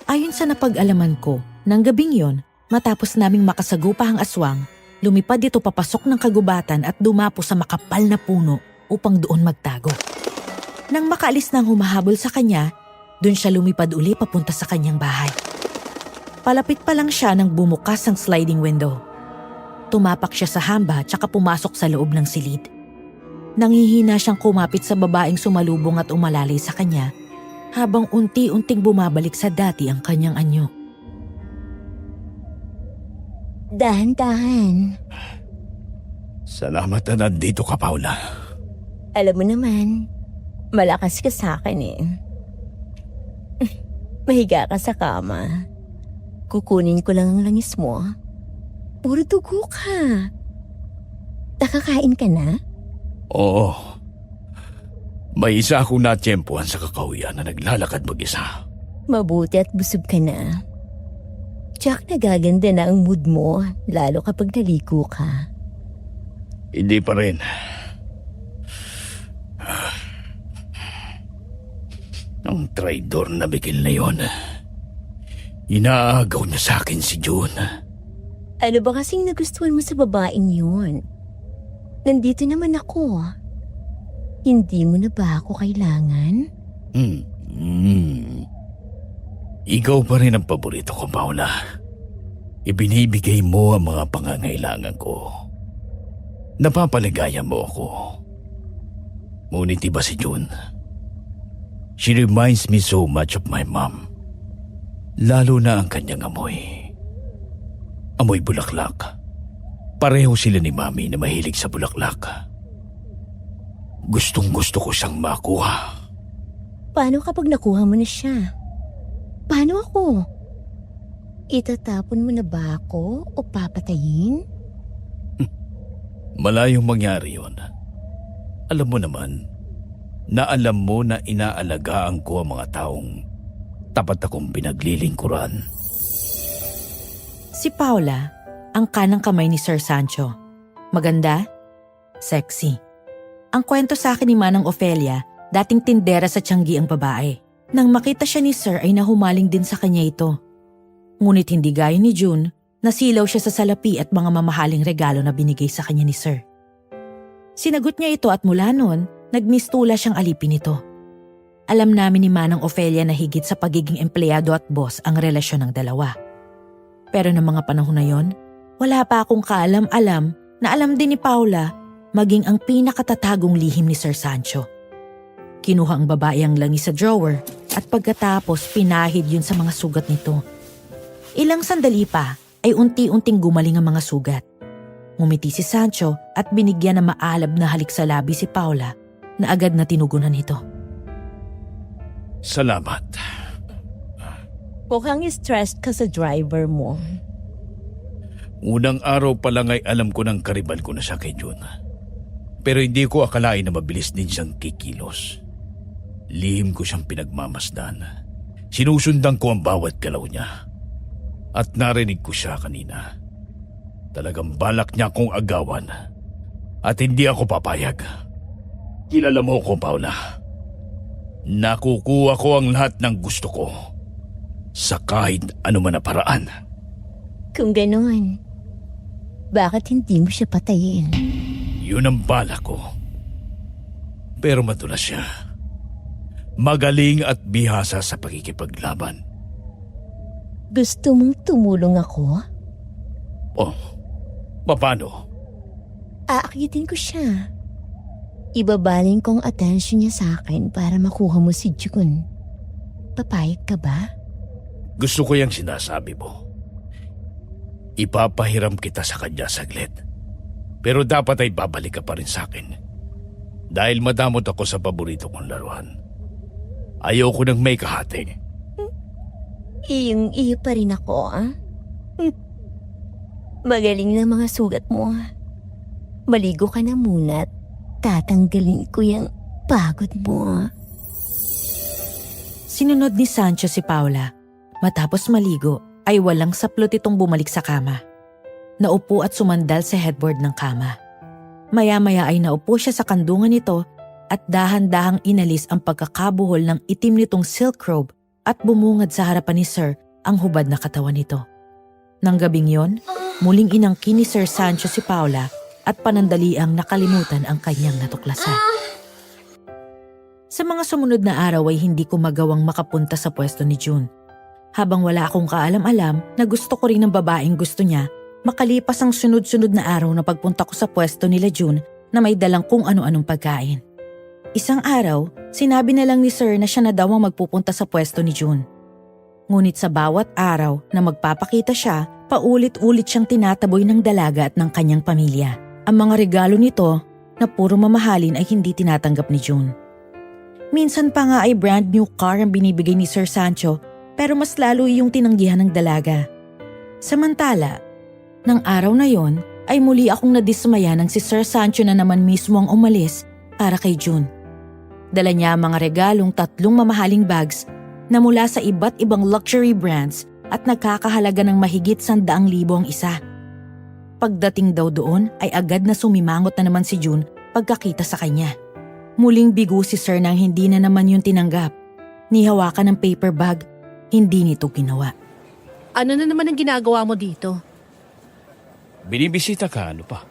Ayon sa napag-alaman ko, nang gabing yon, matapos naming makasagupa ang aswang, lumipad ito papasok ng kagubatan at dumapo sa makapal na puno upang doon magtago. Nang makaalis nang humahabol sa kanya, doon siya lumipad uli papunta sa kanyang bahay. Palapit pa lang siya nang bumukas ang sliding window. Tumapak siya sa hamba tsaka pumasok sa loob ng silid. Nangihina siyang kumapit sa babaeng sumalubong at umalalay sa kanya habang unti-unting bumabalik sa dati ang kanyang anyo. Dahan-dahan. Salamat na nandito ka, Paula. Alam mo naman, malakas ka sa akin eh. Mahiga ka sa kama. Kukunin ko lang ang langis mo. Puro dugo ka. Nakakain ka na? Oo. May isa akong natsyempohan sa kakahuyan na naglalakad mag-isa. Mabuti at busog ka na. Jack, nagaganda na ang mood mo, lalo kapag naligo ka. Hindi pa rin. Ang traidor na Miguel na yon. Inaagaw niya sa akin si June. Ano ba kasing nagustuhan mo sa babaeng yun? Nandito naman ako. Hindi mo na ba ako kailangan? Ikaw pa rin ang paborito ko, Paula. Ibinibigay mo ang mga pangangailangan ko. Napapaligaya mo ako. Ngunit iba si June. She reminds me so much of my mom. Lalo na ang kanyang amoy. Amoy bulaklak. Pareho sila ni Mami na mahilig sa bulaklak. Gustong-gusto ko siyang makuha. Paano kapag nakuha mo na siya? Paano ako? Itatapon mo na ba ako o papatayin? Malayong mangyari yun. Alam mo naman, na alam mo na inaalagaan ko ang mga taong tapat akong pinaglilingkuran. Si Paula, ang kanang kamay ni Sir Sancho. Maganda, sexy. Ang kwento sa akin ni Manang Ofelia, dating tindera sa Tianggi ang babae. Nang makita siya ni Sir ay nahumaling din sa kanya ito. Ngunit hindi gaya ni June, nasilaw siya sa salapi at mga mamahaling regalo na binigay sa kanya ni Sir. Sinagot niya ito at mula noon, nagmistula siyang alipin ito. Alam namin ni Manang Ofelia na higit sa pagiging empleyado at boss ang relasyon ng dalawa. Pero ng mga panahon na yon, wala pa akong kaalam-alam na alam din ni Paula maging ang pinakatatagong lihim ni Sir Sancho. Kinuha ang babae ang langis sa drawer at pagkatapos pinahid yun sa mga sugat nito. Ilang sandali pa ay unti-unting gumaling ang mga sugat. Ngumiti si Sancho at binigyan ng maalab na halik sa labi si Paula na agad na tinugunan ito. Salamat. Mukhang stressed ka sa driver mo. Unang araw pa lang ay alam ko ng karibal ko na siya kay June. Pero hindi ko akalain na mabilis din siyang kikilos. Lihim ko siyang pinagmamasdan. Sinusundan ko ang bawat galaw niya. At narinig ko siya kanina. Talagang balak niya akong agawan. At hindi ako papayag. Kilala mo ko, Paula. Nakukuha ko ang lahat ng gusto ko. Sa kahit anuman na paraan. Kung gano'n, bakit hindi mo siya patayin? Yun ang balak ko. Pero madulas siya. Magaling at bihasa sa pakikipaglaban. Gusto mong tumulong ako? Oh, paano? Aakitin ko siya. Ibabaling ko ang atensyon niya sa akin para makuha mo si June. Papayag ka ba? Gusto ko yung sinasabi mo. Ipapahiram kita sa kanya saglit. Pero dapat ay babalik ka pa rin sa akin. Dahil madamot ako sa paborito kong laruan. Ayoko nang may kahati. Iyong-iyo pa rin ako, ah? Magaling na mga sugat mo. Maligo ka na muna at tatanggalin ko yung pagod mo. Sinunod ni Sancho si Paula. Matapos maligo ay walang saplot itong bumalik sa kama. Naupo at sumandal sa headboard ng kama. Maya-maya ay naupo siya sa kandungan nito at dahan-dahang inalis ang pagkakabuhol ng itim nitong silk robe at bumungad sa harapan ni Sir ang hubad na katawan nito. Nang gabing yon, muling inangkin ni Sir Sancho si Paula at panandaliang nakalimutan ang kanyang natuklasan. Sa mga sumunod na araw ay hindi ko magawang makapunta sa pwesto ni June. Habang wala akong kaalam-alam na gusto ko rin ng babaeng gusto niya, makalipas ang sunod-sunod na araw na pagpunta ko sa pwesto nila June na may dalang kung ano-anong pagkain. Isang araw, sinabi na lang ni Sir na siya na daw ang magpupunta sa pwesto ni June. Ngunit sa bawat araw na magpapakita siya, paulit-ulit siyang tinataboy ng dalaga at ng kanyang pamilya. Ang mga regalo nito na puro mamahalin ay hindi tinatanggap ni June. Minsan pa nga ay brand new car ang binibigay ni Sir Sancho pero mas lalo yung tinanggihan ng dalaga. Samantala, ng araw na yon ay muli akong nadismaya nang si Sir Sancho na naman mismo ang umalis para kay June. Dala niya ang mga regalong 3 mamahaling bags na mula sa iba't ibang luxury brands at nagkakahalaga ng mahigit 100,000 ang isa. Pagdating daw doon ay agad na sumimangot na naman si June pagkakita sa kanya. Muling bigo si Sir nang hindi na naman yun tinanggap. Nihawakan ng paper bag, hindi nito ginawa. Ano na naman ang ginagawa mo dito? Binibisita ka, ano pa?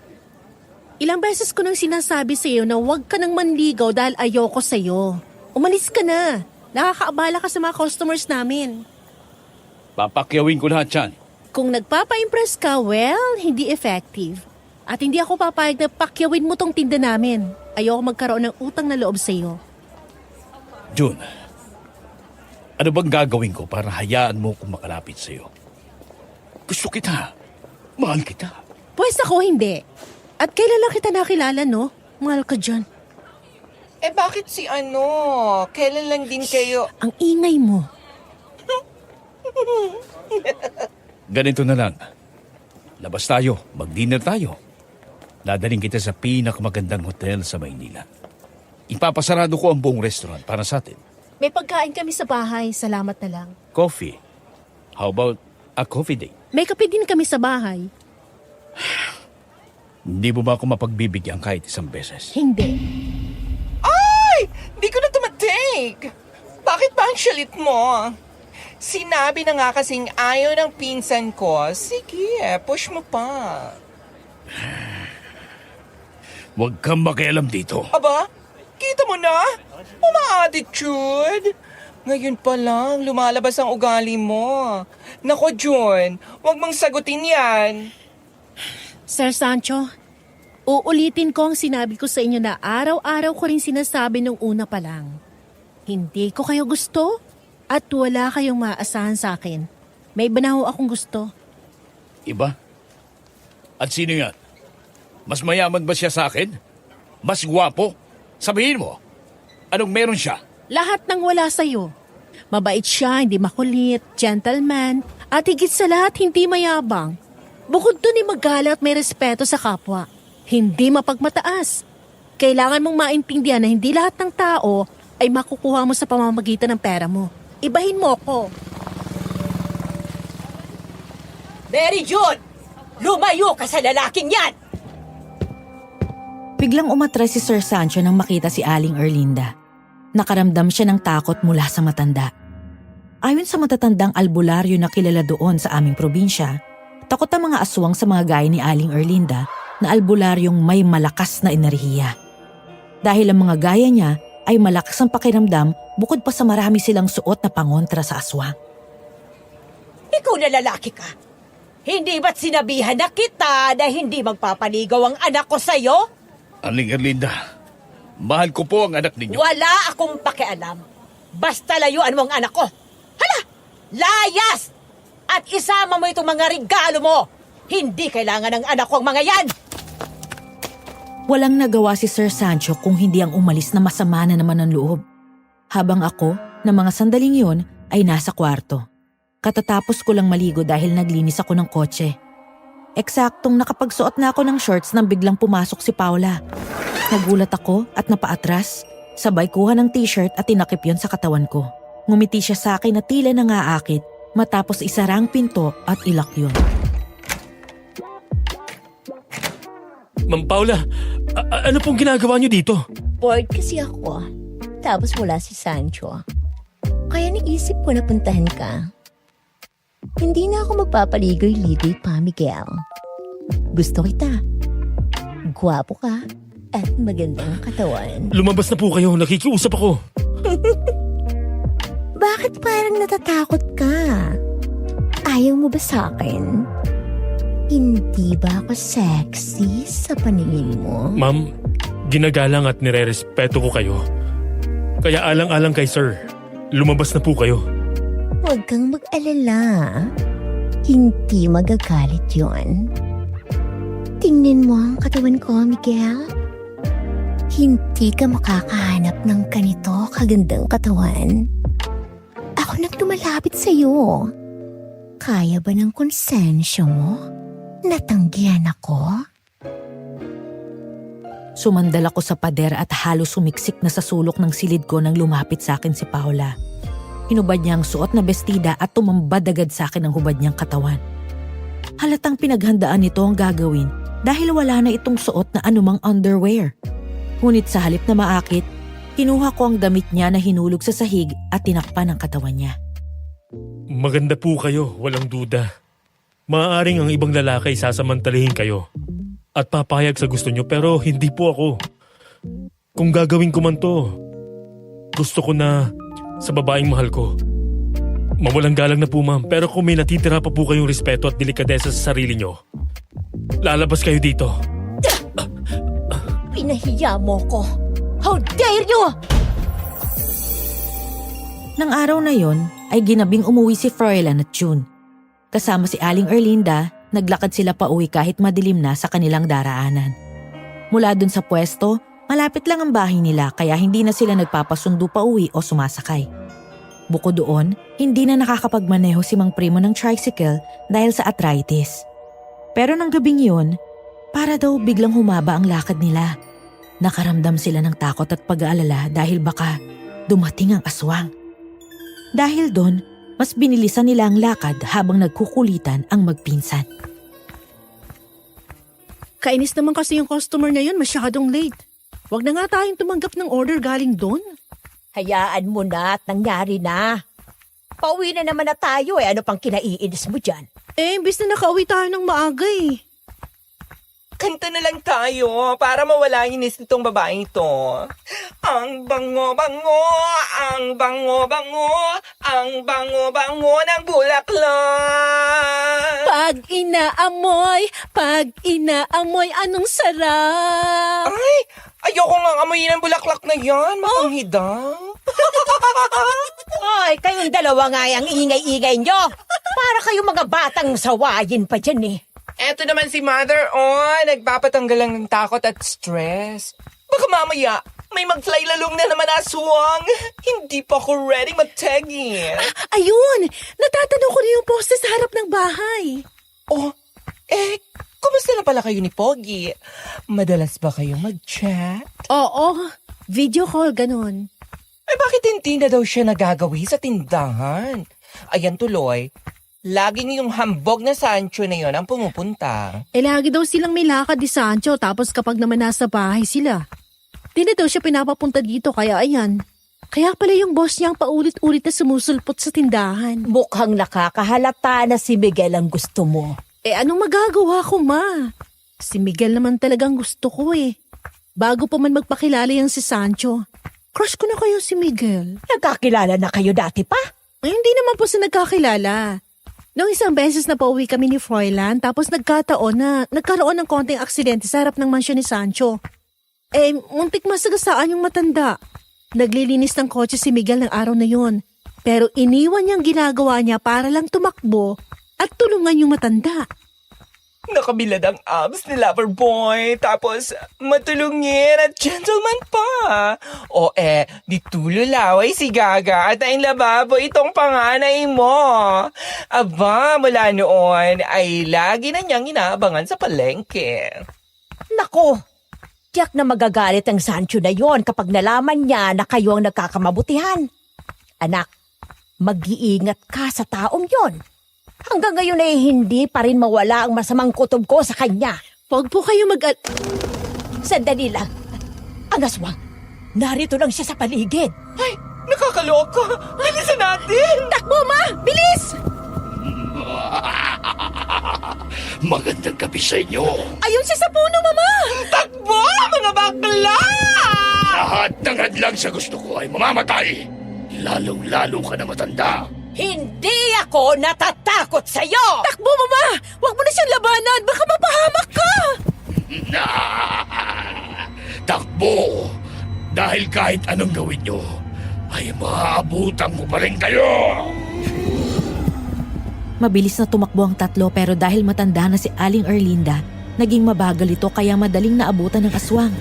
Ilang beses ko nang sinasabi sa iyo na huwag ka nang manligaw dahil ayoko sa iyo. Umalis ka na. Nakakaabala ka sa mga customers namin. Papakyawin ko lahat yan. Kung nagpapa-impress ka, well, hindi effective. At hindi ako papayag na pakyawin mo tong tinda namin. Ayoko magkaroon ng utang na loob sa iyo. June, ano bang gagawin ko para hayaan mo kung makalapit sa iyo? Gusto kita. Mahal kita. Pwes ako hindi. At kailan lang kita nakilala, no? Mahal ka dyan. Eh bakit si ano? Kailan lang din kayo? Ang ingay mo. Ganito na lang. Labas tayo, mag-dinner tayo. Dadaling kita sa pinakamagandang hotel sa Maynila. Ipapasarado ko ang buong restaurant para sa atin. May pagkain kami sa bahay. Salamat na lang. Coffee. How about A coffee date? May kape din kami sa bahay. Hindi mo ba ako mapagbibigyan kahit isang beses? Hindi. Ay! Di ko na tumatake! Bakit ba ang shalit mo? Sinabi na nga kasing ayaw ng pinsan ko. Sige, push mo pa. Huwag kang makialam dito. Aba, kita mo na? Uma-attitude. Ngayon pa lang, lumalabas ang ugali mo. Nako, Jun, huwag mong sagutin yan. Sir Sancho, uulitin ko ang sinabi ko sa inyo na araw-araw ko rin sinasabi nung una pa lang. Hindi ko kayo gusto at wala kayong maaasahan sa akin. May iba na ho akong gusto. Iba? At sino yan? Mas mayaman ba siya sa akin? Mas gwapo? Sabihin mo, anong meron siya? Lahat ng wala sa'yo. Mabait siya, hindi makulit, gentleman, at higit sa lahat hindi mayabang. Bukod dun ay magalang at may respeto sa kapwa. Hindi mapagmataas. Kailangan mong maintindihan na hindi lahat ng tao ay makukuha mo sa pamamagitan ng pera mo. Ibahin mo ko. Mary June! Lumayo ka sa lalaking yan! Biglang umatras si Sir Sancho nang makita si Aling Erlinda. Nakaramdam siya ng takot mula sa matanda. Ayon sa matatandang albularyo na kilala doon sa aming probinsya, takot ang mga aswang sa mga gaya ni Aling Erlinda na albularyong may malakas na enerhiya. Dahil ang mga gaya niya ay malakas ang pakiramdam bukod pa sa marami silang suot na pangontra sa aswang. Ikaw na lalaki ka. Hindi ba't sinabihan na kita na hindi magpapaligaw ang anak ko sa'yo? Aling Erlinda, mahal ko po ang anak ninyo. Wala akong pakialam. Basta layuan mo ang anak ko. Hala! Layas! At isama mo itong mga regalo mo. Hindi kailangan ng anak ko ang mga yan. Walang nagawa si Sir Sancho kung hindi ang umalis na masama na naman ang loob. Habang ako, na mga sandaling yun, ay nasa kwarto. Katatapos ko lang maligo dahil naglinis ako ng kotse. Eksaktong nakapagsuot na ako ng shorts nang biglang pumasok si Paula. Nagulat ako at napaatras. Sabay kuha ng t-shirt at tinakip yon sa katawan ko. Ngumiti siya sa akin na tila nangaakit matapos isara ang pinto at ilak yun. Ma'am Paula, ano pong ginagawa niyo dito? Bored kasi ako. Tapos wala si Sancho. Kaya naisip ko na puntahan ka. Hindi na ako magpapaligoy-ligoy pa, Miguel. Gusto kita. Gwapo ka at magandang katawan. Lumabas na po kayo, nakikiusap ako. Bakit parang natatakot ka? Ayaw mo ba sa akin? Hindi ba ako sexy sa paningin mo? Ma'am, ginagalang at nire-respeto ko kayo. Kaya alang-alang kay sir, lumabas na po kayo. Huwag kang mag-alala. Hindi magagalit yon. Tingnan mo ang katawan ko, Miguel. Hindi ka makakahanap ng ganito kagandang katawan. Ako nang lumalapit sa'yo. Kaya ba ng konsensya mo? Natanggihan ako? Sumandal ako sa pader at halos sumiksik na sa sulok ng silid ko nang lumapit sa akin si Paula. Hinubad niya ang suot na bestida at tumambad agad sa akin ang hubad niyang katawan. Halatang pinaghandaan nito ang gagawin dahil wala na itong suot na anumang underwear. Ngunit sa halip na maakit, kinuha ko ang damit niya na hinulog sa sahig at tinakpan ang katawan niya. Maganda po kayo, walang duda. Maaaring ang ibang lalaki sasamantalahin kayo at papayag sa gusto nyo pero hindi po ako. Kung gagawin ko man to, gusto ko na sa babaeng mahal ko. Mawalang galang na po ma'am pero kung may natitira pa po kayong respeto at delikadesa sa sarili nyo, lalabas kayo dito. Pinahiya mo ko. How dare you! Nang araw na yon ay ginabing umuwi si Froilan at June. Kasama si Aling Erlinda, naglakad sila pa uwi kahit madilim na sa kanilang daraanan. Mula dun sa pwesto, malapit lang ang bahay nila kaya hindi na sila nagpapasundo pa uwi o sumasakay. Bukod doon, hindi na nakakapagmaneho si Mang Primo ng tricycle dahil sa arthritis. Pero nang gabing yun, para daw biglang humaba ang lakad nila. Nakaramdam sila ng takot at pag-aalala dahil baka dumating ang aswang. Dahil doon, Mas binilisan nila ang lakad habang nagkukulitan ang magpinsan. Kainis naman kasi yung customer ngayon, masyadong late. Huwag na nga tayong tumanggap ng order galing doon. Hayaan mo na at nangyari na. Pauwi na naman na tayo ano pang kinaiinis mo dyan? Imbis na nakauwi tayo ng maaga eh. Kanta na lang tayo para mawala yung inis nitong babaeng ito. Ang bango-bango, ang bango-bango, ang bango-bango ng bulaklak. Pag inaamoy, anong sarap. Ay, ayoko nga amoyin ang bulaklak na yan. Matanghi daw. Ay, kayong dalawa nga ang ingay-ingay nyo. Para kayong mga batang sawayin pa dyan eh. Eto naman si Mother, nagpapatanggal lang ng takot at stress. Baka mamaya, may mag-fly lalong na naman aswang. Hindi pa ako ready mag-taggy. Ayun! Natatanong ko na yung poste sa harap ng bahay. Kumusta na pala kayo ni Pogi? Madalas ba kayo mag-chat? Oo, video call, ganun. Bakit hindi na daw siya nagagawi sa tindahan? Ayan tuloy, laging yung hambog na Sancho na yon ang pumupunta. Lagi daw silang may lakad ni Sancho tapos kapag naman nasa bahay sila. Di na daw siya pinapapunta dito kaya ayan. Kaya pala yung boss niya ang paulit-ulit na sumusulpot sa tindahan. Mukhang nakakahalata na si Miguel ang gusto mo. Anong magagawa ko, ma? Si Miguel naman talagang gusto ko eh. Bago pa man magpakilala yung si Sancho. Crush ko na kayo si Miguel. Nagkakilala na kayo dati pa? Hindi naman po sa nagkakilala. Noong isang beses na pauwi kami ni Froilan tapos nagkataon na nagkaroon ng konting aksidente sa harap ng mansyon ni Sancho. Muntik masagasaan yung matanda. Naglilinis ng kotse si Miguel ng araw na yon. Pero iniwan niyang ginagawa niya para lang tumakbo at tulungan yung matanda. Nakabilad ang abs ni Loverboy, tapos matulungin at gentleman pa. Di tululaway si Gaga at ang lababo itong panganay mo. Aba, mula noon ay lagi na niyang inaabangan sa palengke. Nako, tiyak na magagalit ang Sancho na yon kapag nalaman niya na kayo ang nagkakamabutihan. Anak, mag-iingat ka sa taong yon. Hanggang ngayon ay hindi pa rin mawala ang masamang kutob ko sa kanya. Huwag po kayo Sandali lang. Ang aswang, narito lang siya sa paligid. Ay, nakakaloka. Bilisan natin. Takbo, ma! Bilis! Magandang gabi sa inyo. Ayun siya sa puno, mama! Takbo, mga bakla! Lahat ng hadlang sa gusto ko ay mamamatay. Lalong-lalo ka na matanda. Hindi ako natatakot sa'yo! Takbo, mama! Huwag mo na siyang labanan! Baka mapahamak ka! Takbo! Dahil kahit anong gawin nyo, ay maabutan ko pa rin kayo! Mabilis na tumakbo ang tatlo pero dahil matanda na si Aling Erlinda, naging mabagal ito kaya madaling naabutan ng aswang.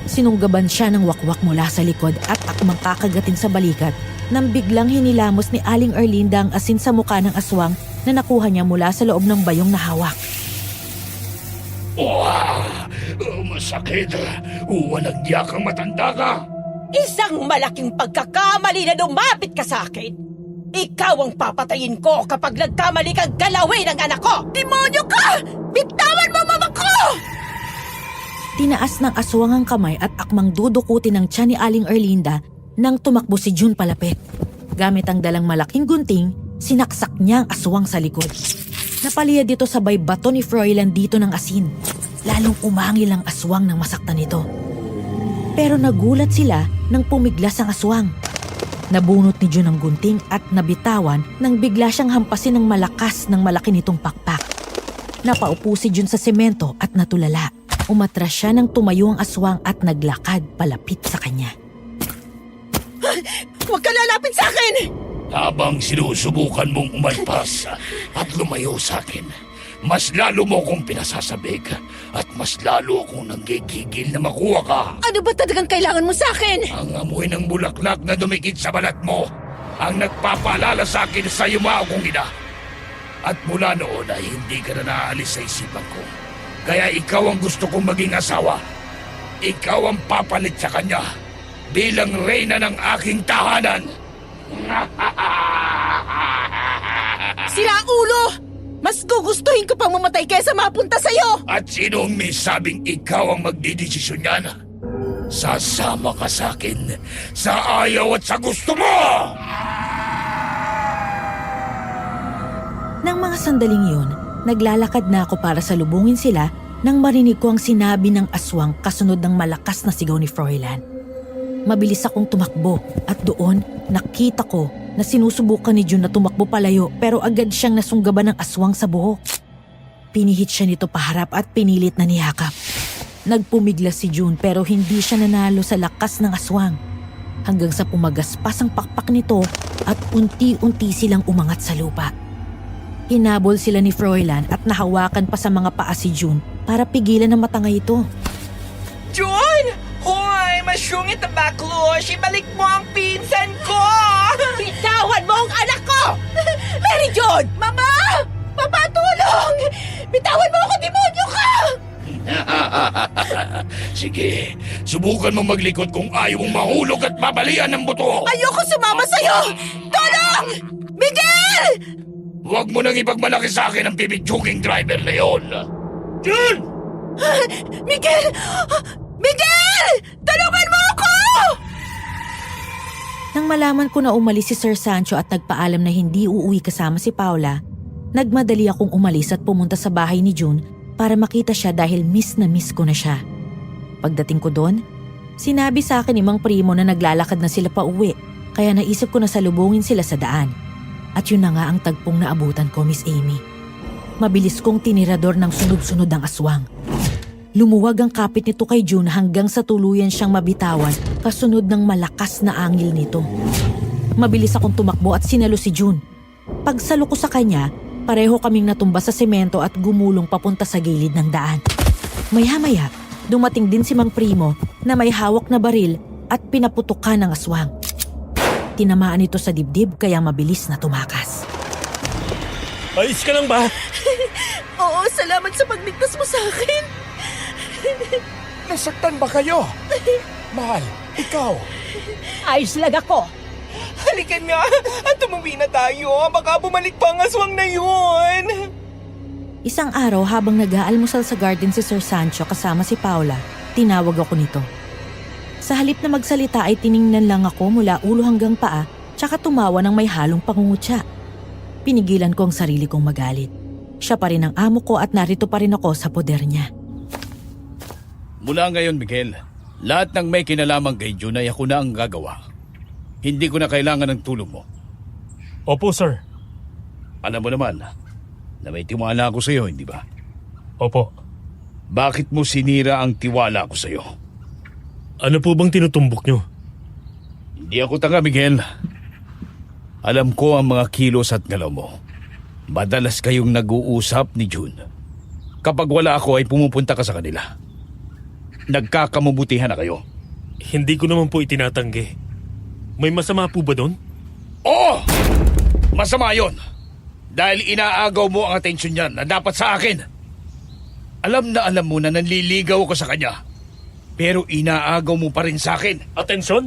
Sinunggaban siya ng wakwak mula sa likod at akmang kakagatin sa balikat nang biglang hinilamos ni Aling Erlinda ang asin sa mukha ng aswang na nakuha niya mula sa loob ng bayong na hawak. Masakit. Walang diya kang matanda ka. Isang malaking pagkakamali na lumapit ka sa akin. Ikaw ang papatayin ko kapag nagkamali kang galawin ang anak ko! Demonyo ka! Bitawan mo mama ko! Tinaas ng aswang ang kamay at akmang dudukutin ng tiyan ni Aling Erlinda nang tumakbo si June palapit. Gamit ang dalang malaking gunting, sinaksak niya ang aswang sa likod. Napaliyad dito sabay bato ni Froilan dito ng asin. Lalong umangil ang aswang nang masaktan ito. Pero nagulat sila nang pumiglas ang aswang. Nabunot ni June ang gunting at nabitawan nang bigla siyang hampasin ng malakas ng malaki nitong pakpak. Napaupo si June sa semento at natulala. Umatras siya nang tumayo ang aswang at naglakad palapit sa kanya. Huwag ka lalapit sa akin! Habang sinusubukan mong umalpas at lumayo sa akin, mas lalo mo akong pinasasabik at mas lalo akong nanggigigil na makuha ka. Ano ba talagang kailangan mo sa akin? Ang amoy ng bulaklak na dumikit sa balat mo ang nagpapaalala sa akin sa yumao kong ina. At mula noon ay hindi ka na naaalis sa isipan ko. Kaya ikaw ang gusto kong maging asawa. Ikaw ang papalit sa kanya bilang reyna ng aking tahanan. sira ulo! Mas gugustuhin ko pang mamatay kaysa mapunta sa'yo! At sinong may sabing ikaw ang magdidesisyon yan? Sasama ka sa akin sa ayaw at sa gusto mo! Nang mga sandaling yun, naglalakad na ako para salubungin sila nang marinig ko ang sinabi ng aswang kasunod ng malakas na sigaw ni Froilan. Mabilis akong tumakbo at doon nakita ko na sinusubukan ni June na tumakbo palayo pero agad siyang nasunggaban ng aswang sa buhok. Pinihit siya nito paharap at pinilit na niyakap. Nagpumiglas si June pero hindi siya nanalo sa lakas ng aswang hanggang sa pumagaspas ang pakpak nito at unti-unti silang umangat sa lupa. Hinabol sila ni Froilan at nahawakan pa sa mga paa si June para pigilan ang matangay ito. June! Hoy, masyungit na baklush! Ibalik mo ang pinsan ko! Bitawan mo ang anak ko! Mary June! Mama! Papa, tulong! Bitawan mo ako, demonyo ka! Sige, subukan mo maglikod kung ayaw mong mahulog at babalian ng buto! Ayoko sumama sa'yo! Tulong! Miguel! Huwag mo nang ipagmalaki sa akin ang bibigjuking driver na yun! Jun! Miguel! Miguel! Tulungan mo ako! Nang malaman ko na umalis si Sir Sancho at nagpaalam na hindi uuwi kasama si Paula, nagmadali akong umalis at pumunta sa bahay ni June para makita siya dahil miss na miss ko na siya. Pagdating ko doon, sinabi sa akin ni Mang Primo na naglalakad na sila pa uwi kaya naisip ko na salubungin sila sa daan. At yun na nga ang tagpong naabutan ko, Miss Amy. Mabilis kong tinirador ng sunod-sunod ang aswang. Lumuwag ang kapit nito kay June hanggang sa tuluyan siyang mabitawan kasunod ng malakas na angil nito. Mabilis akong tumakbo at sinalo si June. Pagsalo ko sa kanya, pareho kaming natumba sa semento at gumulong papunta sa gilid ng daan. Maya-maya, dumating din si Mang Primo na may hawak na baril at pinaputukan ng aswang. Tinamaan ito sa dibdib kaya mabilis na tumakas. Ayos ka lang ba? Oo, salamat sa pagligtas mo sa akin. Nasaktan ba kayo? Mahal, ikaw. Ayos lang ako. Halika na at umuwi na tayo. Baka bumalik pa ang aswang na yun. Isang araw habang nag-aalmusal sa garden si Sir Sancho kasama si Paula, tinawag ako nito. Sa halip na magsalita ay tiningnan lang ako mula ulo hanggang paa tsaka tumawa ng may halong pangungutya. Pinigilan ko ang sarili kong magalit. Siya pa rin ang amo ko at narito pa rin ako sa poder niya. Mula ngayon, Miguel, lahat ng may kinalaman kay June ay ako na ang gagawa. Hindi ko na kailangan ng tulong mo. Opo, sir. Alam mo naman na may tiwala ako sa iyo, hindi ba? Opo. Bakit mo sinira ang tiwala ko sa iyo? Ano po bang tinutumbok nyo? Hindi ako tanga, Miguel. Alam ko ang mga kilos at galaw mo. Madalas kayong nag-uusap ni June. Kapag wala ako ay pumupunta ka sa kanila. Nagkakamabutihan na kayo. Hindi ko naman po itinatanggi. May masama po ba doon? Oo! Masama yon. Dahil inaagaw mo ang atensyon niyan na dapat sa akin. Alam mo na nanliligaw ako sa kanya. Pero inaagaw mo pa rin sa akin. Atensyon?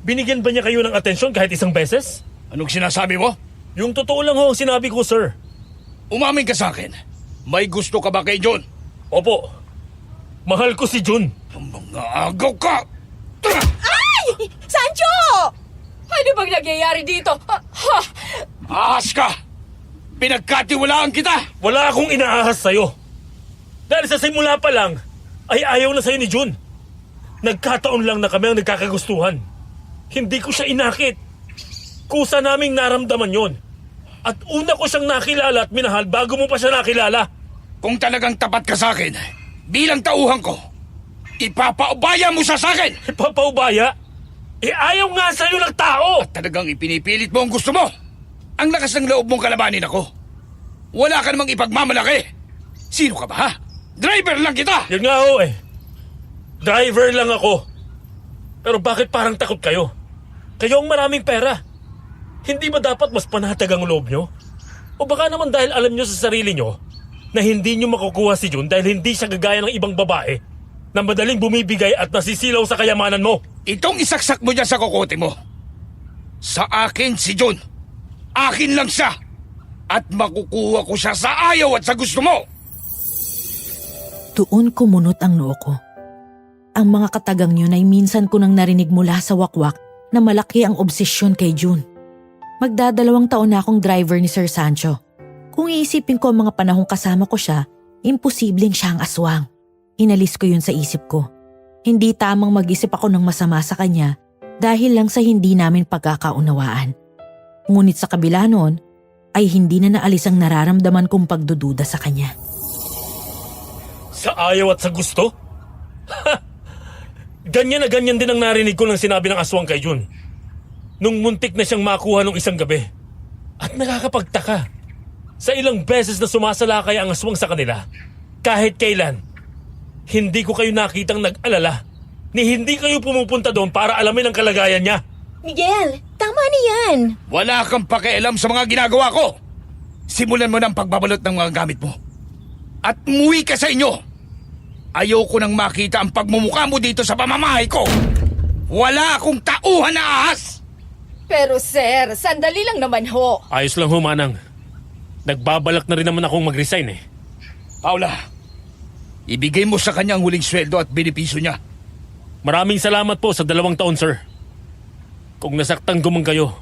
Binigyan ba niya kayo ng atensyon kahit isang beses? Anong sinasabi mo? Yung totoo lang ho ang sinabi ko, sir. Umamin ka sa akin. May gusto ka ba kay John? Opo. Mahal ko si June. Mga agaw ka! Ay! Sancho! Ano bang nangyayari dito? Ahas ka! Pinagkatiwalaan kita! Wala akong inaahas sa'yo. Dahil sa simula pa lang, ay ayaw na sa'yo ni June. Nagkataon lang na kami ang nagkakagustuhan. Hindi ko siya inakit. Kusa naming naramdaman yon. At una ko siyang nakilala at minahal bago mo pa siya nakilala. Kung talagang tapat ka sa akin, bilang tauhan ko, ipapaubaya mo siya sa akin! Ipapaubaya? Ayaw nga sa'yo ng tao! At talagang ipinipilit mo ang gusto mo! Ang lakas ng loob mong kalabanin ako! Wala ka namang ipagmamalaki! Sino ka ba, ha? Driver lang kita! Yan nga ho eh. Driver lang ako. Pero bakit parang takot kayo? Kayo ang maraming pera. Hindi ba dapat mas panatag ang loob nyo? O baka naman dahil alam nyo sa sarili nyo na hindi nyo makukuha si June dahil hindi siya gagaya ng ibang babae na madaling bumibigay at nasisilaw sa kayamanan mo. Itong isaksak mo dyan sa kokote mo. Sa akin si June. Akin lang siya. At makukuha ko siya sa ayaw at sa gusto mo! Tuon kumunot ang noo ko. Ang mga katagang yun ay minsan ko nang narinig mula sa wakwak na malaki ang obsesyon kay June. Magdadalawang taon na akong driver ni Sir Sancho. Kung iisipin ko ang mga panahong kasama ko siya, imposibleng siya ang aswang. Inalis ko yun sa isip ko. Hindi tamang mag-isip ako ng masama sa kanya dahil lang sa hindi namin pagkakaunawaan. Ngunit sa kabila noon, ay hindi na naalis ang nararamdaman kong pagdududa sa kanya. Sa ayaw at sa gusto? Ha! Ganyan na ganyan din ang narinig ko ng sinabi ng aswang kay Jun. Nung muntik na siyang makuha nung isang gabi. At nakakapagtaka. Sa ilang beses na sumasalakay ang aswang sa kanila, kahit kailan, hindi ko kayo nakitang nag-alala ni hindi kayo pumupunta doon para alamin ang kalagayan niya. Miguel, tama na yan. Wala kang pakialam sa mga ginagawa ko! Simulan mo ng pagbabalot ng mga gamit mo. At umuwi ka sa inyo! Ayoko nang makita ang pagmumukha mo dito sa pamamahay ko! Wala akong tauhan na ahas! Pero sir, sandali lang naman ho. Ayos lang ho, Manang. Nagbabalak na rin naman akong mag-resign eh. Paula, ibigay mo sa kanya ang huling sweldo at benepisyo niya. Maraming salamat po sa 2 taon, sir. Kung nasaktan ko man kayo,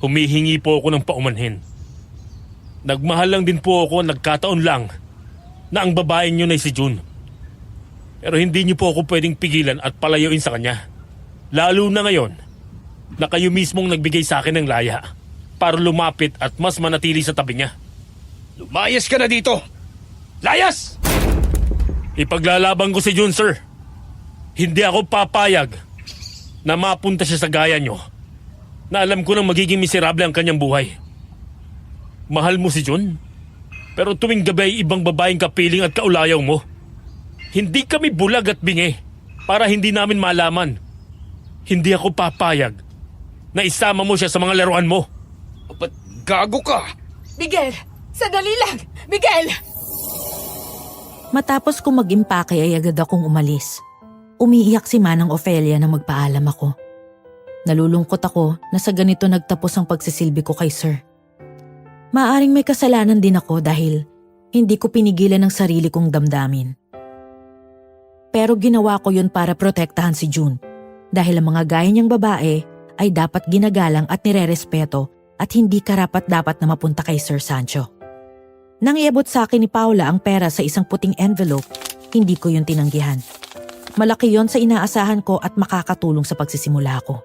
humihingi po ako ng paumanhin. Nagmahal lang din po ako, nagkataon lang na ang babaeng niyo na si June. Pero hindi niyo po ako pwedeng pigilan at palayuin sa kanya. Lalo na ngayon na kayo mismong nagbigay sa akin ng laya para lumapit at mas manatili sa tabi niya. Lumayas ka na dito! Layas! Ipaglalaban ko si June, sir. Hindi ako papayag na mapunta siya sa gaya niyo na alam ko nang magiging miserable ang kanyang buhay. Mahal mo si June, pero tuwing gabi ay ibang babaeng kapiling at kaulayaw mo. Hindi kami bulag at bingi para hindi namin malaman. Hindi ako papayag na isama mo siya sa mga laruan mo. Ba't gago ka? Miguel, sandali lang. Miguel! Matapos kong mag-impake ay agad akong umalis. Umiiyak si Manang Ofelia na magpaalam ako. Nalulungkot ako na sa ganito nagtapos ang pagsisilbi ko kay Sir. Maaring may kasalanan din ako dahil hindi ko pinigilan ang sarili kong damdamin. Pero ginawa ko yun para protektahan si June dahil ang mga gaya niyang babae ay dapat ginagalang at nirerespeto at hindi karapat-dapat na mapunta kay Sir Sancho. Nang iabot sa akin ni Paula ang pera sa isang puting envelope, hindi ko yun tinanggihan. Malaki yon sa inaasahan ko at makakatulong sa pagsisimula ko.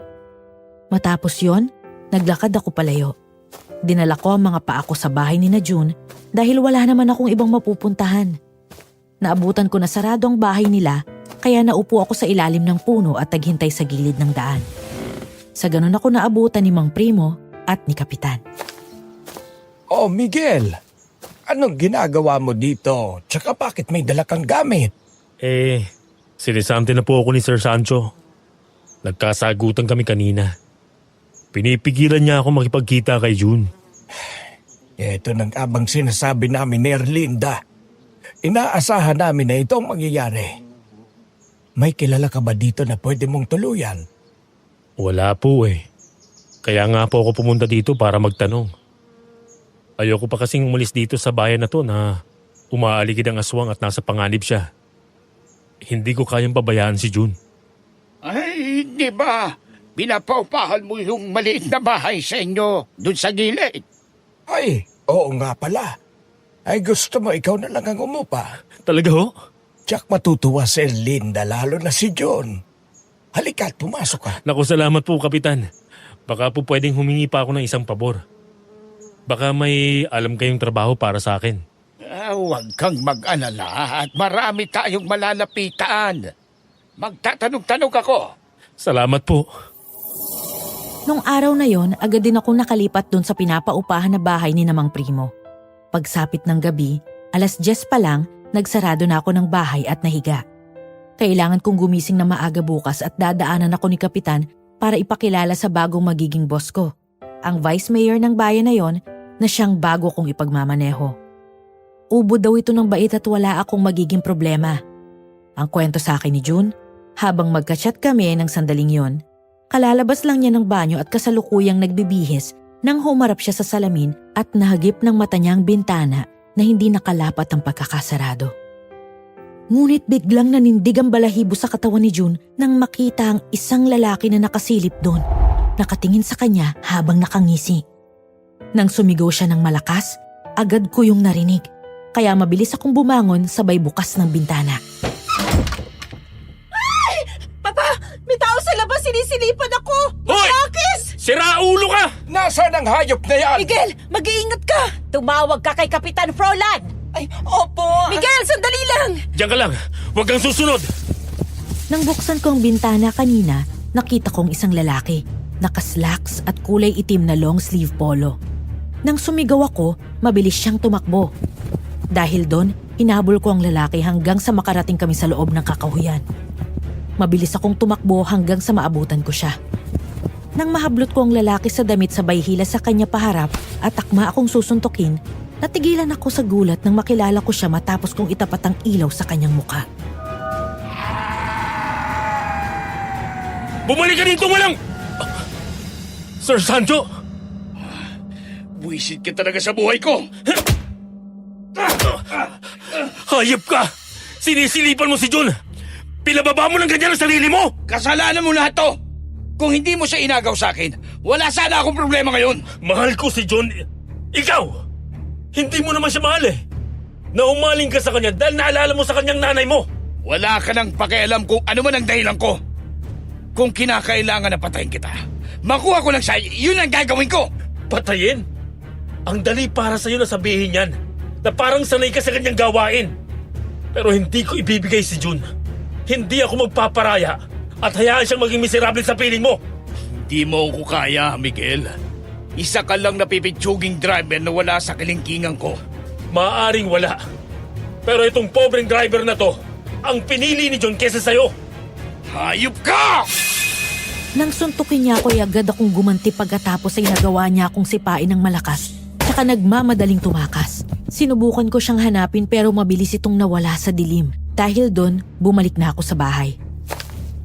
Matapos yon, naglakad ako palayo. Dinala ko ang mga paa ko sa bahay ni na June dahil wala naman akong ibang mapupuntahan. Naabutan ko na sarado ang bahay nila kaya naupo ako sa ilalim ng puno at naghintay sa gilid ng daan. Sa ganun ako naabutan ni Mang Primo at ni Kapitan. Oh, Miguel. Anong ginagawa mo dito? Tsaka bakit may dala kang gamit? Sinisante na po ako ni Sir Sancho. Nagkasagutan kami kanina. Pinipigilan niya ako makipagkita kay June. Ito nang abang sinasabi namin ni Erlinda. Inaasahan namin na ito ang mangyayari. May kilala ka ba dito na pwede mong tuluyan? Wala po eh. Kaya nga po ako pumunta dito para magtanong. Ayoko pa kasing umalis dito sa bayan na to na umaaligid ang aswang at nasa panganib siya. Hindi ko kayang pabayaan si June. Ay, di ba? Pinapaupahan mo yung maliit na bahay sa inyo dun sa gilid. Ay, oo nga pala. Ay gusto mo ikaw na lang ang umupa. Talaga ho? Tsak matutuwa si Erlinda lalo na si John. Halika at pumasok ka. Naku, salamat po, Kapitan. Baka po pwedeng humingi pa ako ng isang pabor. Baka may alam kayong trabaho para sa akin. Huwag kang mag-alala at marami tayong malalapitan. Magtatanong-tanong ako. Salamat po. Nung araw na yon, agad din akong nakalipat dun sa pinapaupahan na bahay ni Mang Primo. Pagsapit ng gabi, 10:00 pa lang, nagsarado na ako ng bahay at nahiga. Kailangan kong gumising na maaga bukas at dadaanan ako ni Kapitan para ipakilala sa bagong magiging boss ko, ang vice mayor ng bayan na yon na siyang bago kong ipagmamaneho. Ubod daw ito ng bait at wala akong magiging problema. Ang kwento sa akin ni June, habang magka-chat kami ng sandaling yon, kalalabas lang niya ng banyo at kasalukuyang nagbibihis Nang humarap siya sa salamin at nahagip ng mata niya ang bintana na hindi nakalapat ang pagkakasarado. Ngunit biglang nanindig ang balahibo sa katawan ni June nang makita ang isang lalaki na nakasilip doon, nakatingin sa kanya habang nakangisi. Nang sumigaw siya ng malakas, agad ko yung narinig, kaya mabilis akong bumangon sabay bukas ng bintana. Papa, may tao sa labas, sinisilipan ako! Hoy! Bakis! Sira ulo ka! Nasaan ang hayop na yan? Miguel, mag-iingat ka! Tumawag ka kay Kapitan Frolan! Ay, opo! Miguel, sandali lang! Diyan ka lang, huwag kang susunod! Nang buksan ko ang bintana kanina, nakita kong isang lalaki, nakaslacks at kulay itim na long sleeve polo. Nang sumigaw ako, mabilis siyang tumakbo. Dahil doon, hinabol ko ang lalaki hanggang sa makarating kami sa loob ng kakahuyan. Mabilis akong tumakbo hanggang sa maabutan ko siya. Nang mahablot ko ang lalaki sa damit sabay hila sa kanya paharap at akma akong susuntukin, natigilan ako sa gulat nang makilala ko siya matapos kong itapat ang ilaw sa kanyang muka. Bumalik ka dito, walang... Sir Sancho! Buisit ka talaga sa buhay ko! Hayop ka! Sinisilipan mo si June! Pinababa mo ng ganyan ang sarili mo! Kasalanan mo lahat to! Kung hindi mo siya inagaw sa akin, wala sana akong problema ngayon! Mahal ko si June. Ikaw! Hindi mo naman siya mahal eh. Naumaling ka sa kanya dahil naalala mo sa kanyang nanay mo. Wala ka nang pakialam kung ano man ang dahilan ko. Kung kinakailangan na patayin kita, makuha ko lang siya, yun ang gagawin ko! Patayin? Ang dali para sa'yo na sabihin yan, na parang sanay ka sa kanyang gawain. Pero hindi ko ibibigay si June. Hindi ako magpaparaya at hayaan siyang maging miserable sa piling mo. Hindi mo ko kaya, Miguel. Isa ka lang napipitsuging driver na wala sa kalingkingan ko. Maaaring wala. Pero itong pobreng driver na to, ang pinili ni June kesa sa'yo. Hayop ka! Nang suntukin niya ako ay agad akong gumanti pagkatapos ay nagawa niya akong sipain ng malakas. Tsaka nagmamadaling tumakas. Sinubukan ko siyang hanapin pero mabilis itong nawala sa dilim. Dahil doon, bumalik na ako sa bahay.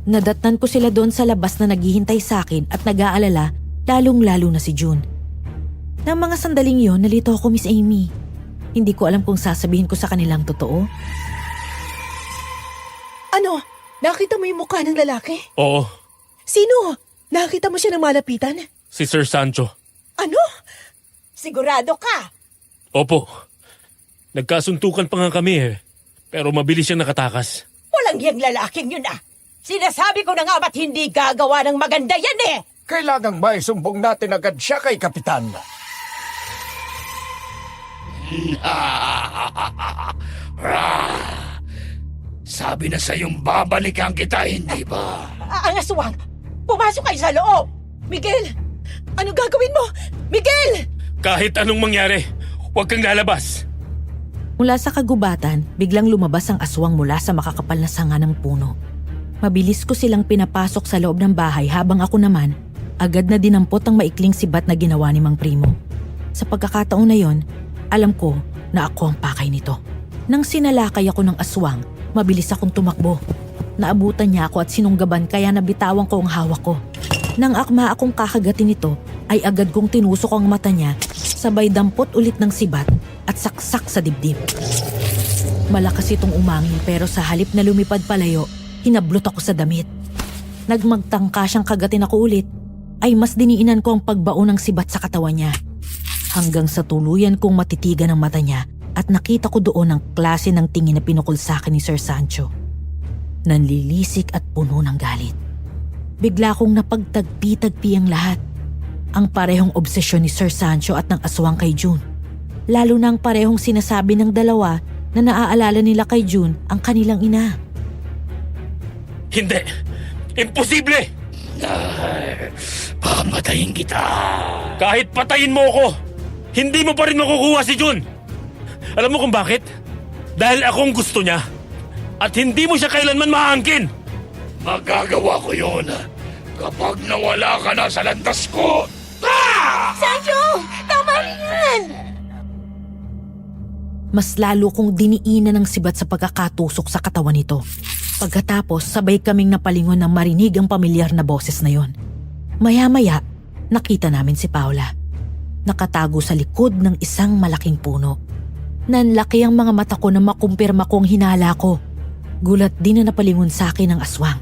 Nadatnan ko sila doon sa labas na naghihintay sa akin at nag-aalala, lalong-lalo na si June. Nang mga sandaling yon, nalito ako, Miss Amy. Hindi ko alam kung sasabihin ko sa kanilang totoo. Ano? Nakita mo yung mukha ng lalaki? Oo, Sino? Nakita mo siya ng malapitan? si Sir Sancho. Ano? Sigurado ka? Opo. Nagkasuntukan pa nga kami eh. Pero mabilis siyang nakatakas. Walang yang lalaking yun ah! Sinasabi ko na nga ba't hindi gagawa ng maganda yan eh! Kailangang maisumbong natin agad siya kay Kapitan. Sabi na sa'yong babalikan kita, hindi ba? Ang aswang! Pumasok kayo sa loob! Miguel! Ano gagawin mo? Miguel! Kahit anong mangyari, huwag kang lalabas. Mula sa kagubatan, biglang lumabas ang aswang mula sa makakapal na sanga ng puno. Mabilis ko silang pinapasok sa loob ng bahay habang ako naman, agad na dinampot ang maikling sibat na ginawa ni Mang Primo. Sa pagkakataon na yon, alam ko na ako ang pakay nito. Nang sinalakay ako ng aswang, mabilis akong tumakbo. Naabutan niya ako at sinunggaban kaya nabitawan ko ang hawak ko. Nang akma akong kakagatin nito, ay agad kong tinusok ang mata niya, sabay dampot ulit ng sibat at saksak sa dibdib. Malakas itong umangin pero sa halip na lumipad palayo, hinablot ako sa damit. Nagmagtangka siyang kagatin ako ulit, ay mas diniinan ko ang pagbaon ng sibat sa katawan niya. Hanggang sa tuluyan kong matitigan ang mata niya at nakita ko doon ang klase ng tingin na pinukol sa akin ni Sir Sancho. Nanlilisik at puno ng galit. Bigla kong napagtagpi-tagpi ang lahat. Ang parehong obsesyon ni Sir Sancho at ng aswang kay June. Lalo na ang parehong sinasabi ng dalawa na naaalala nila kay June ang kanilang ina. Hindi! Imposible! Pamatayin kita! Kahit patayin mo ako, hindi mo pa rin makukuha si June! Alam mo kung bakit? Dahil akong gusto niya. At hindi mo siya kailanman maangkin! Magagawa ko yun kapag nawala ka na sa landas ko! Sancho! Tama rin yan! Mas lalo kong diniinan ng sibat sa pagkakatusok sa katawan nito. Pagkatapos, sabay kaming napalingon nang marinig ang pamilyar na boses na yon. Maya-maya, nakita namin si Paula. Nakatago sa likod ng isang malaking puno. Nanlaki ang mga mata ko na makumpirma kong hinala ko. Gulat din na napalingon sa akin ang aswang.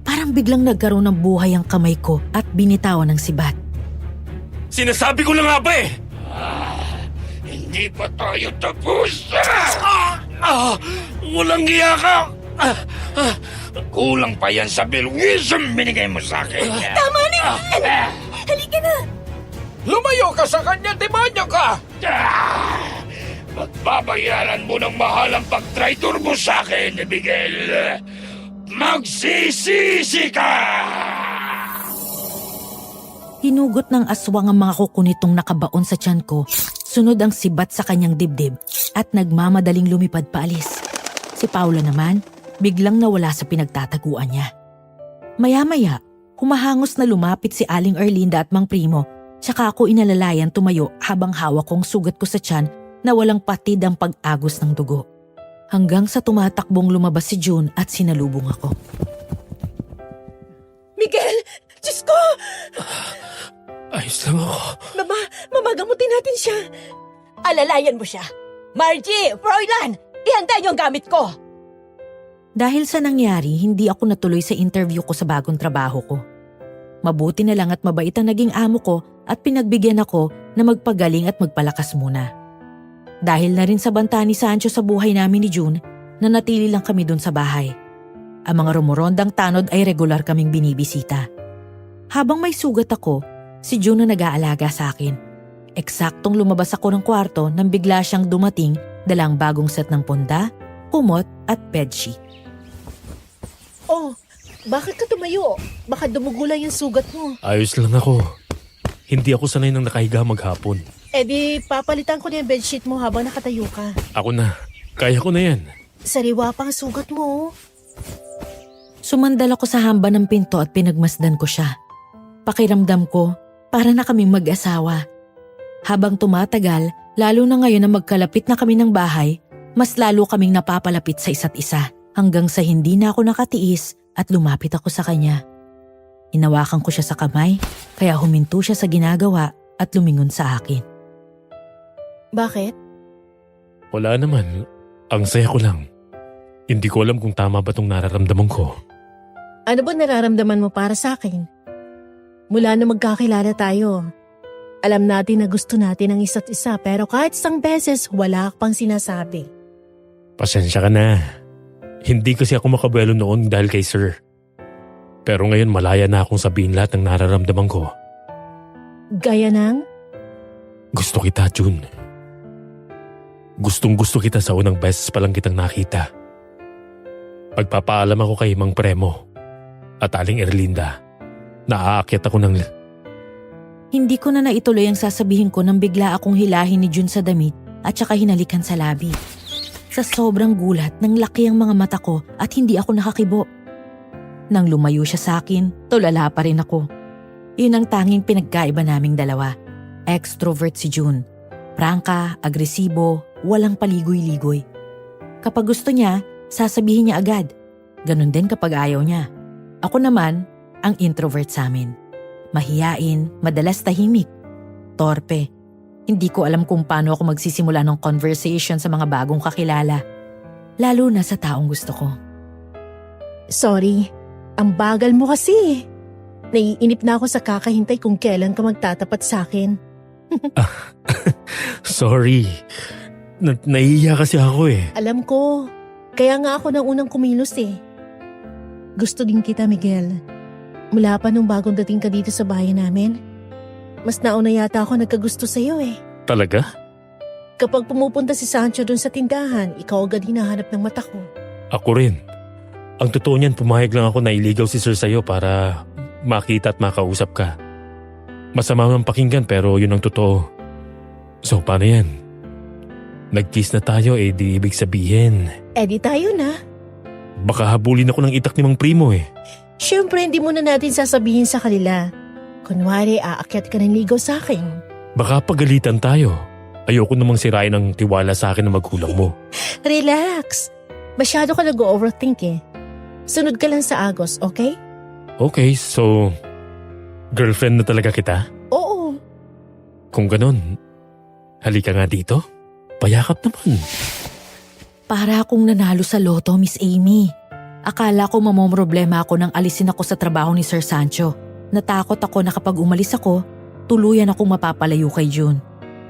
Parang biglang nagkaroon ng buhay ang kamay ko at binitawan ng sibat. Sinasabi ko lang nga ba eh! Hindi pa tayo tapos! Walang iya ka! Kulang pa yan sa bilwism binigay mo sa akin. Tama na! Halika na! Lumayo ka sa kanya, demonyo ka! Magbabayaran mo ng mahal ang pag-traitor mo sa akin, Miguel. Magsisisi ka! Hinugot ng aswang ang mga kuko nitong nakabaon sa tiyan ko. Sunod ang sibat sa kanyang dibdib at nagmamadaling lumipad paalis. Si Paula naman, biglang nawala sa pinagtataguan niya. Maya-maya, humahangos na lumapit si Aling Erlinda at Mang Primo, tsaka ako inalalayan tumayo habang hawak kong sugat ko sa tiyan na walang patid ang pag-agos ng dugo. Hanggang sa tumatakbong lumabas si June at sinalubong ako. Miguel! Diyos ko! Ayos lang ako. Mamagamutin natin siya. Alalayan mo siya. Margie! Froilan! Ihanda niyo ang gamit ko! Dahil sa nangyari, hindi ako natuloy sa interview ko sa bagong trabaho ko. Mabuti na lang at mabait ang naging amo ko at pinagbigyan ako na magpagaling at magpalakas muna. Dahil na rin sa banta ni Sancho sa buhay namin ni June, nanatili lang kami dun sa bahay. Ang mga rumorondang tanod ay regular kaming binibisita. Habang may sugat ako, si June na nag-aalaga sa akin. Eksaktong lumabas ako ng kwarto nang bigla siyang dumating dalang bagong set ng punda, kumot at bedsheet. Oh, bakit ka tumayo? Baka dumugo lang yung sugat mo. Ayos lang ako. Hindi ako sanay nang nakahiga maghapon. Eh di, papalitan ko na yung bedsheet mo habang nakatayo ka. Ako na. Kaya ko na yan. Sariwa pa ang sugat mo. Sumandal ako sa hamba ng pinto at pinagmasdan ko siya. Pakiramdam ko, para na kaming mag-asawa. Habang tumatagal, lalo na ngayon na magkalapit na kami ng bahay, mas lalo kaming napapalapit sa isa't isa hanggang sa hindi na ako nakatiis at lumapit ako sa kanya. Hinawakan ko siya sa kamay, kaya huminto siya sa ginagawa at lumingon sa akin. Bakit? Wala naman. Ang saya ko lang. Hindi ko alam kung tama ba itong nararamdaman ko. Ano ba nararamdaman mo para sa akin? Mula na magkakilala tayo, alam natin na gusto natin ang isa't isa pero kahit isang beses wala ka pang sinasabi. Pasensya ka na. Hindi kasi ako makabuelo noon dahil kay Sir. Pero ngayon malaya na akong sabihin lahat ng nararamdaman ko. Gaya ng? Gusto kita, June. Gustong gusto kita sa unang beses pa lang kitang nakita. Pagpapaalam ako kay Mang Premo at Aling Erlinda. Naaakyat ako ng... Hindi ko na naituloy ang sasabihin ko nang bigla akong hilahin ni June sa damit at saka hinalikan sa labi. Sa sobrang gulat, nang laki ang mga mata ko at hindi ako nakakibo. Nang lumayo siya sa akin, tulala pa rin ako. Yun ang tanging pinagkaiba naming dalawa. Extrovert si June. Prangka, agresibo, walang paligoy-ligoy. Kapag gusto niya, sasabihin niya agad. Ganon din kapag ayaw niya. Ako naman, ang introvert sa amin. Mahiyain, madalas tahimik. Torpe. Hindi ko alam kung paano ako magsisimula ng conversation sa mga bagong kakilala. Lalo na sa taong gusto ko. Sorry, ang bagal mo kasi. Naiinip na ako sa kakahintay kung kailan ka magtatapat sa akin. Sorry. Nahihiya kasi ako eh. Alam ko, kaya nga ako nang unang kumilos eh. Gusto din kita, Miguel. Mula pa nung bagong dating ka dito sa bahay namin, mas nauna yata ako nagkagusto sa'yo eh. Talaga? Kapag pumupunta si Sancho dun sa tindahan, ikaw agad hinahanap ng mata ko. Ako rin. Ang totoo niyan, pumayag lang ako na iligaw si Sir sa'yo para makita at makausap ka. Masama mang pakinggan pero yun ang totoo. So paano yan? Nag-kiss na tayo eh di ibig sabihin. Eh di tayo na. Baka habulin ako ng itak ni Mang Primo eh. Siyempre hindi muna natin sasabihin sa kanila. Kunwari aakyat ka ng ligaw sa akin. Baka pagalitan tayo. Ayoko namang sirain ang tiwala sa akin ng magulang mo. Relax. Masyado ka nag-overthink eh. Sunod ka lang sa Agos, okay? Okay, so girlfriend na talaga kita? Oo. Kung ganon, halika nga dito. Payakap naman. Para akong nanalo sa loto, Miss Amy. Akala ko mamomroblema ako nang alisin ako sa trabaho ni Sir Sancho. Natakot ako na kapag umalis ako, tuluyan akong mapapalayo kay June.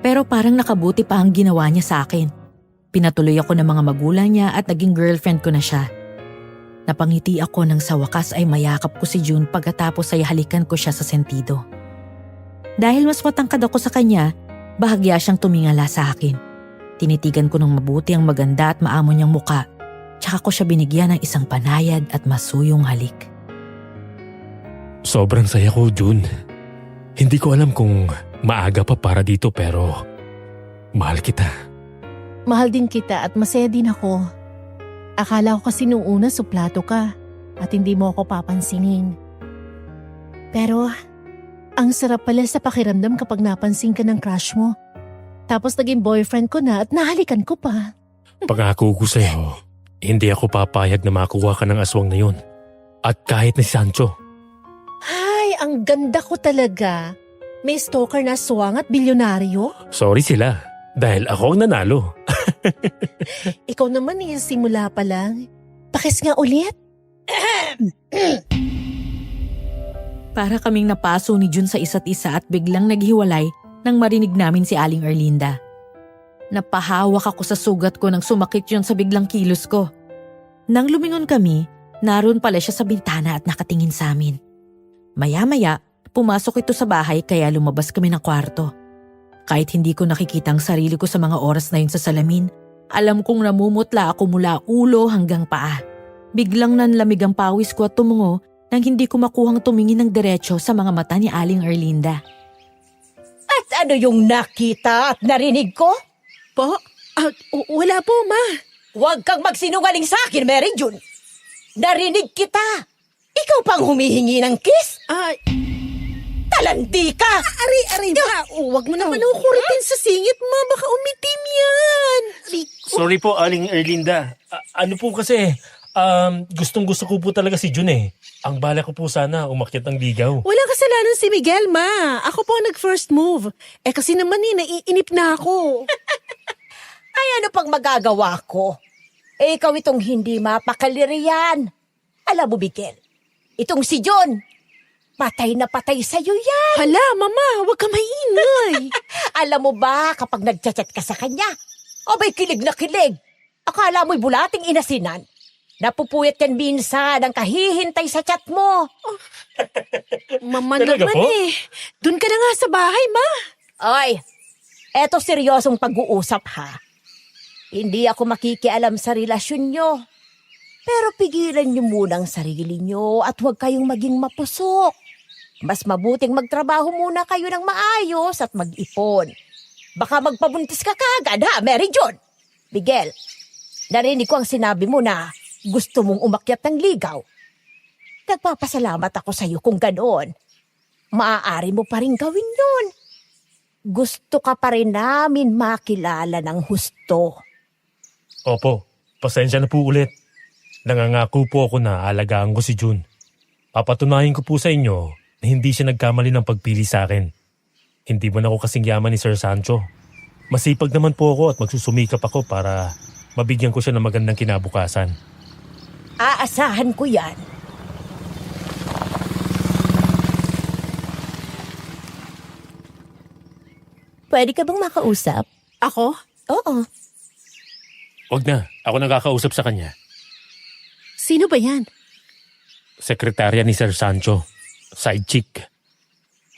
Pero parang nakabuti pa ang ginawa niya sa akin. Pinatuloy ako ng mga magulang niya at naging girlfriend ko na siya. Napangiti ako nang sa wakas ay mayakap ko si June pagkatapos ay halikan ko siya sa sentido. Dahil mas matangkad ako sa kanya, bahagya siyang tumingala sa akin. Tinitigan ko ng mabuti ang maganda at maamo niyang muka, tsaka ko siya binigyan ng isang panayad at masuyong halik. Sobrang saya ko, June. Hindi ko alam kung maaga pa para dito pero mahal kita. Mahal din kita at masaya din ako. Akala ko kasi nung una suplato ka at hindi mo ako papansinin. Pero ang sarap pala sa pakiramdam kapag napansin ka ng crush mo. Tapos naging boyfriend ko na at nahalikan ko pa. Pangako ko sa'yo, hindi ako papayag na makuha ka ng aswang na yun. At kahit ni Sancho. Ay, ang ganda ko talaga. May stalker na aswang at bilyonaryo? Sorry sila, dahil ako ang nanalo. Ikaw naman simula pa lang. Pakis nga ulit. Para kaming napaso ni June sa isa't isa at biglang naghiwalay nang marinig namin si Aling Erlinda. Napahawak ako sa sugat ko nang sumakit yun sa biglang kilos ko. Nang lumingon kami, naroon pala siya sa bintana at nakatingin sa amin. Maya-maya, pumasok ito sa bahay kaya lumabas kami ng kwarto. Kahit hindi ko nakikita ang sarili ko sa mga oras na yun sa salamin, alam kong namumutla ako mula ulo hanggang paa. Biglang nanlamig ang pawis ko at tumungo nang hindi ko makuhang tumingin ng diretsyo sa mga mata ni Aling Erlinda. At ano yung nakita at narinig ko? Po? Wala po, Ma. Huwag kang magsinungaling sa akin, Mary June. Narinig kita. Ikaw pang humihingi ng kiss? Talandi ka! Ari, Ma. Huwag mo naman ukuritin sa singit, Ma. Baka umitim yan. Sorry po, Aling Erlinda. Ano po kasi, gustong gusto ko po talaga si June eh. Ang bala ko po sana umakyat ng ligaw. Walang kasalanan si Miguel, Ma. Ako po ang nag-first move. Kasi naman naiinip na ako. Ay, ano pang magagawa ko? Ikaw itong hindi mapakaliriyan. Alam mo, Miguel, itong si John, patay na patay sa'yo yan. Hala, Mama, huwag ka maingay. Alam mo ba kapag nagchat-chat ka sa kanya, abay kilig na kilig. Akala mo'y bulating inasinan. Napupuyat yan minsan ang kahihintay sa chat mo. Mama Talaga naman po? Doon ka na nga sa bahay, Ma. Ay, eto seryosong pag-uusap ha. Hindi ako makikialam sa relasyon nyo. Pero pigilan nyo muna ang sarili nyo at huwag kayong maging mapusok. Mas mabuting magtrabaho muna kayo ng maayos at mag-ipon. Baka magpabuntis ka kagad ha, Mary June. Miguel, narinig ko ang sinabi mo na gusto mong umakyat ng ligaw. Nagpapasalamat ako sa iyo kung ganoon. Maaari mo pa rin gawin yun. Gusto ka pa rin namin makilala ng husto. Opo, pasensya na po ulit. Nangangako po ako na alagaan ko si June. Papatunayan ko po sa inyo na hindi siya nagkamali ng pagpili sa akin. Hindi man ako kasing yaman ni Sir Sancho. Masipag naman po ako at magsusumikap ako para mabigyan ko siya ng magandang kinabukasan. Aasahan ko yan. Pwede ka bang makausap? Ako? Oo. Wag na, ako nakakausap sa kanya. Sino ba yan? Sekretarya ni Sir Sancho, side chick.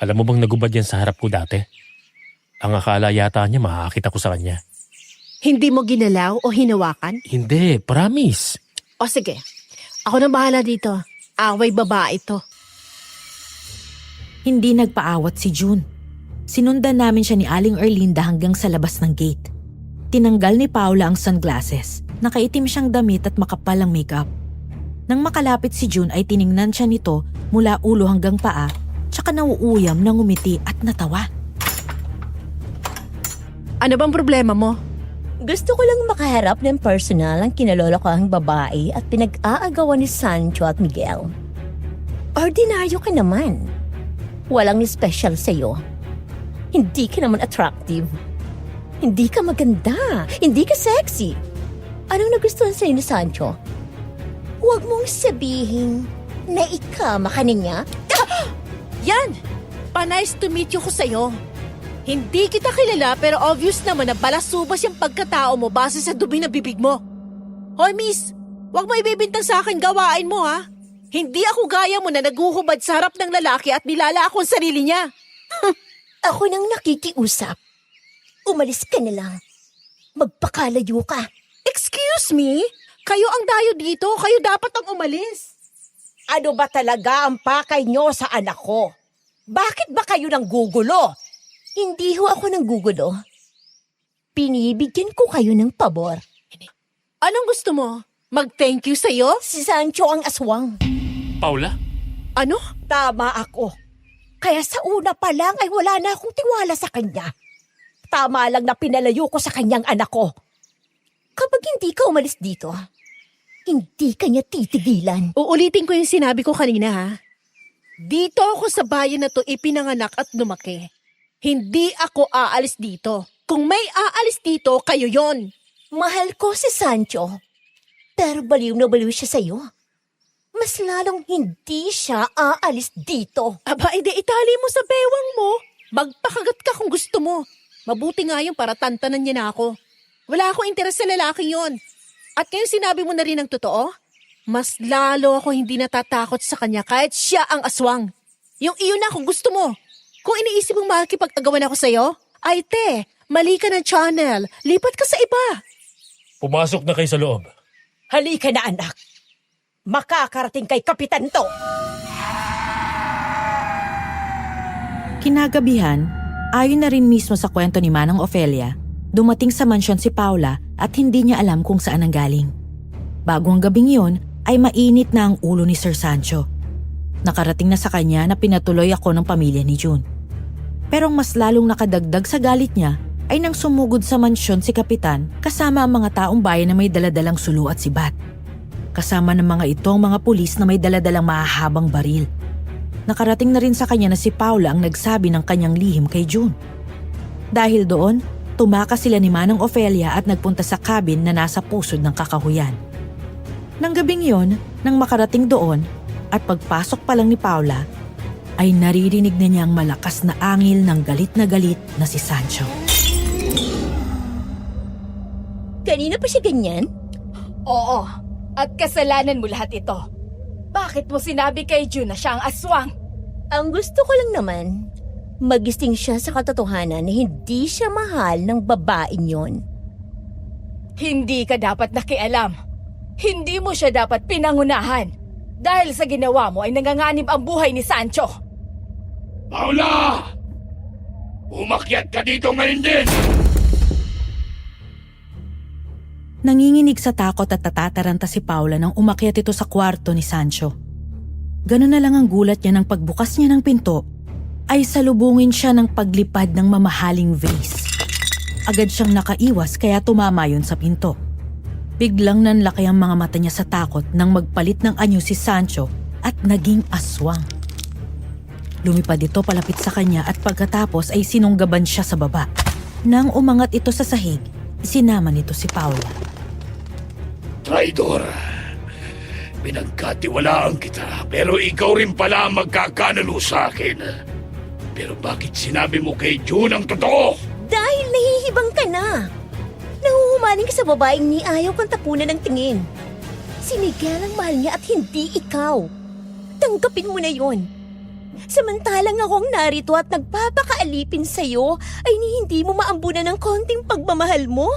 Alam mo bang nagubad yan sa harap ko dati? Ang akala yata niya makakita ko sa kanya. Hindi mo ginalaw o hinawakan? Hindi, promise. O sige, ako na bahala dito. Away babae to. Hindi nagpaawat si June. Sinundan namin siya ni Aling Erlinda hanggang sa labas ng gate. Tinanggal ni Paula ang sunglasses. Nakaitim siyang damit at makapal ang makeup. Nang makalapit si June ay tiningnan siya nito mula ulo hanggang paa, tsaka nauuyam na ngumiti at natawa. Ano bang problema mo? Gusto ko lang makaharap ng personal ang kinalolokohang babae at pinag-aagawan ni Sancho at Miguel. Ordinaryo ka naman. Walang special sa'yo. Hindi ka naman attractive. Hindi ka maganda. Hindi ka sexy. Anong nagustuhan sa'yo ni Sancho? Huwag mong sabihin na ikama ka niya. Yan! Pa-nice to meet you ko sa'yo. Hindi kita kilala pero obvious naman na balasubas yung pagkatao mo base sa dumi na bibig mo. Hoy miss, huwag mo ibibintang sa akin gawain mo ha. Hindi ako gaya mo na naguhubad sa harap ng lalaki at nilala ako ang sarili niya. Ako nang nakikiusap. Umalis ka na lang. Magpakalayo ka. Excuse me? Kayo ang dayo dito, kayo dapat ang umalis. Ano ba talaga ang pakay nyo sa anak ko? Bakit ba kayo nang gugulo? Hindi ho ako nang gugulo. Pinibigyan ko kayo ng pabor. Anong gusto mo? Mag-thank you sa'yo? Si Sancho ang aswang. Paula? Ano? Tama ako. Kaya sa una pa lang ay wala na akong tiwala sa kanya. Tama lang na pinalayo ko sa kanyang anak ko. Kapag hindi ka umalis dito, hindi ka niya titigilan. Uulitin ko yung sinabi ko kanina ha. Dito ako sa bayan na to ipinanganak at lumaki. Hindi ako aalis dito. Kung may aalis dito, kayo yon. Mahal ko si Sancho, pero baliw na baliw siya sa'yo. Mas lalong hindi siya aalis dito. Aba, edi itali mo sa bewang mo. Magpakagat ka kung gusto mo. Mabuti nga yun para tantanan niya na ako. Wala akong interes sa lalaking yon. At ngayon sinabi mo na rin ang totoo? Mas lalo ako hindi natatakot sa kanya kahit siya ang aswang. Yung iyon na kung gusto mo. Kung iniisip mong makikipag-agawan ako sa'yo, ay te, mali ka ng channel. Lipat ka sa iba. Pumasok na kayo sa loob. Halika na anak. Makakarating kay Kapitan to. Kinagabihan, ayon na rin mismo sa kwento ni Manang Ofelia, dumating sa mansyon si Paula at hindi niya alam kung saan ang galing. Bago ang gabing iyon, ay mainit na ang ulo ni Sir Sancho. Nakarating na sa kanya na pinatuloy ako ng pamilya ni June. Pero ang mas lalong nakadagdag sa galit niya ay nang sumugod sa mansyon si Kapitan kasama ang mga taong bayan na may daladalang sulo at sibat. Kasama ng mga ito ang mga pulis na may daladalang mahahabang baril. Nakarating na rin sa kanya na si Paula ang nagsabi ng kanyang lihim kay June. Dahil doon, tumakas sila ni Manang Ofelia at nagpunta sa cabin na nasa pusod ng kakahuyan. Nang gabing yon, nang makarating doon at pagpasok pa lang ni Paula, ay naririnig na niya ang malakas na angil ng galit na si Sancho. Kanina pa siya ganyan? Oo, at kasalanan mo lahat ito. Bakit mo sinabi kay June na siya ang aswang? Ang gusto ko lang naman, magising siya sa katotohanan na hindi siya mahal ng babaeng yon. Hindi ka dapat nakialam. Hindi mo siya dapat pinangunahan. Dahil sa ginawa mo ay nanganganib ang buhay ni Sancho. Paula! Umakyat ka dito ngayon din! Nanginginig sa takot at natataranta si Paula nang umakyat ito sa kwarto ni Sancho. Ganun na lang ang gulat niya nang pagbukas niya ng pinto, ay salubungin siya ng paglipad ng mamahaling vase. Agad siyang nakaiwas kaya tumama yun sa pinto. Biglang nanlaki ang mga mata niya sa takot nang magpalit ng anyo si Sancho at naging aswang. Lumipad ito palapit sa kanya at pagkatapos ay sinunggaban siya sa baba. Nang umangat ito sa sahig, sinama nito si Paula. Traidor! Pinagkatiwalaan kita pero ikaw rin pala ang magkakanalo sa akin. Pero bakit sinabi mo kay June ang totoo? Dahil nahihibang ka na. Nahuhumaling ka sa babaeng ni ayaw kang tapunan ng tingin. Si Miguel ang mahal niya at hindi ikaw. Tanggapin mo na yon. Samantalang akong narito at nagpapakaalipin sa'yo ay hindi mo maambunan ng konting pagmamahal mo.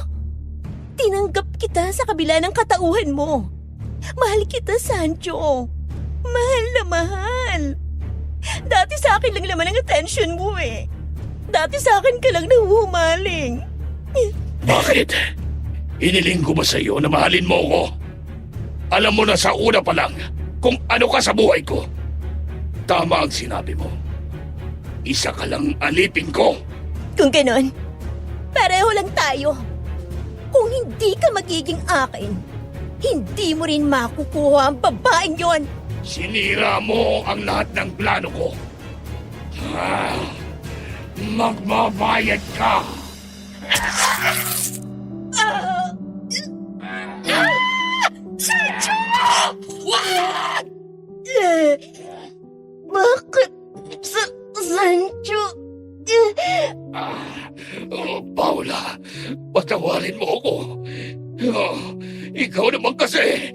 Tinanggap kita sa kabila ng katauhan mo. Mahal kita, Sancho. Mahal na mahal. Dati sa akin lang naman ang attention mo eh. Dati sa akin ka lang nahuhumaling. Bakit? Iniling ko ba sa iyo na mahalin mo ako? Alam mo na sa una pa lang kung ano ka sa buhay ko. Tama ang sinabi mo. Isa ka lang alipin ko. Kung ganon, pareho lang tayo. Kung hindi ka magiging akin, hindi mo rin makukuha ang babaeng yon. Sinira mo ang lahat ng plano ko. magbabayad ka! Bakit? Sancho? Paula, patawarin mo ako. Ikaw naman kasi,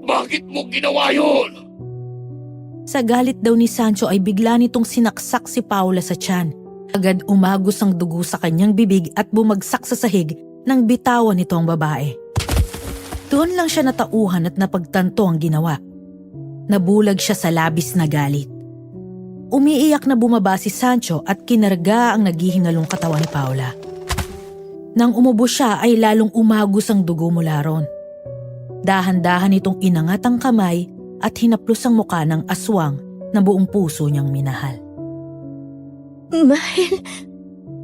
bakit mo ginawa yun? Sa galit daw ni Sancho ay bigla nitong sinaksak si Paula sa tiyan. Agad umagos ang dugo sa kanyang bibig at bumagsak sa sahig nang bitawan nito ang babae. Doon lang siya natauhan at napagtanto ang ginawa. Nabulag siya sa labis na galit. Umiiyak na bumaba si Sancho at kinarga ang naghihingalong katawan ni Paula. Nang umubo siya ay lalong umagos ang dugo mula ron. Dahan-dahan itong inangat ang kamay at hinaplos ang muka ng aswang na buong puso niyang minahal.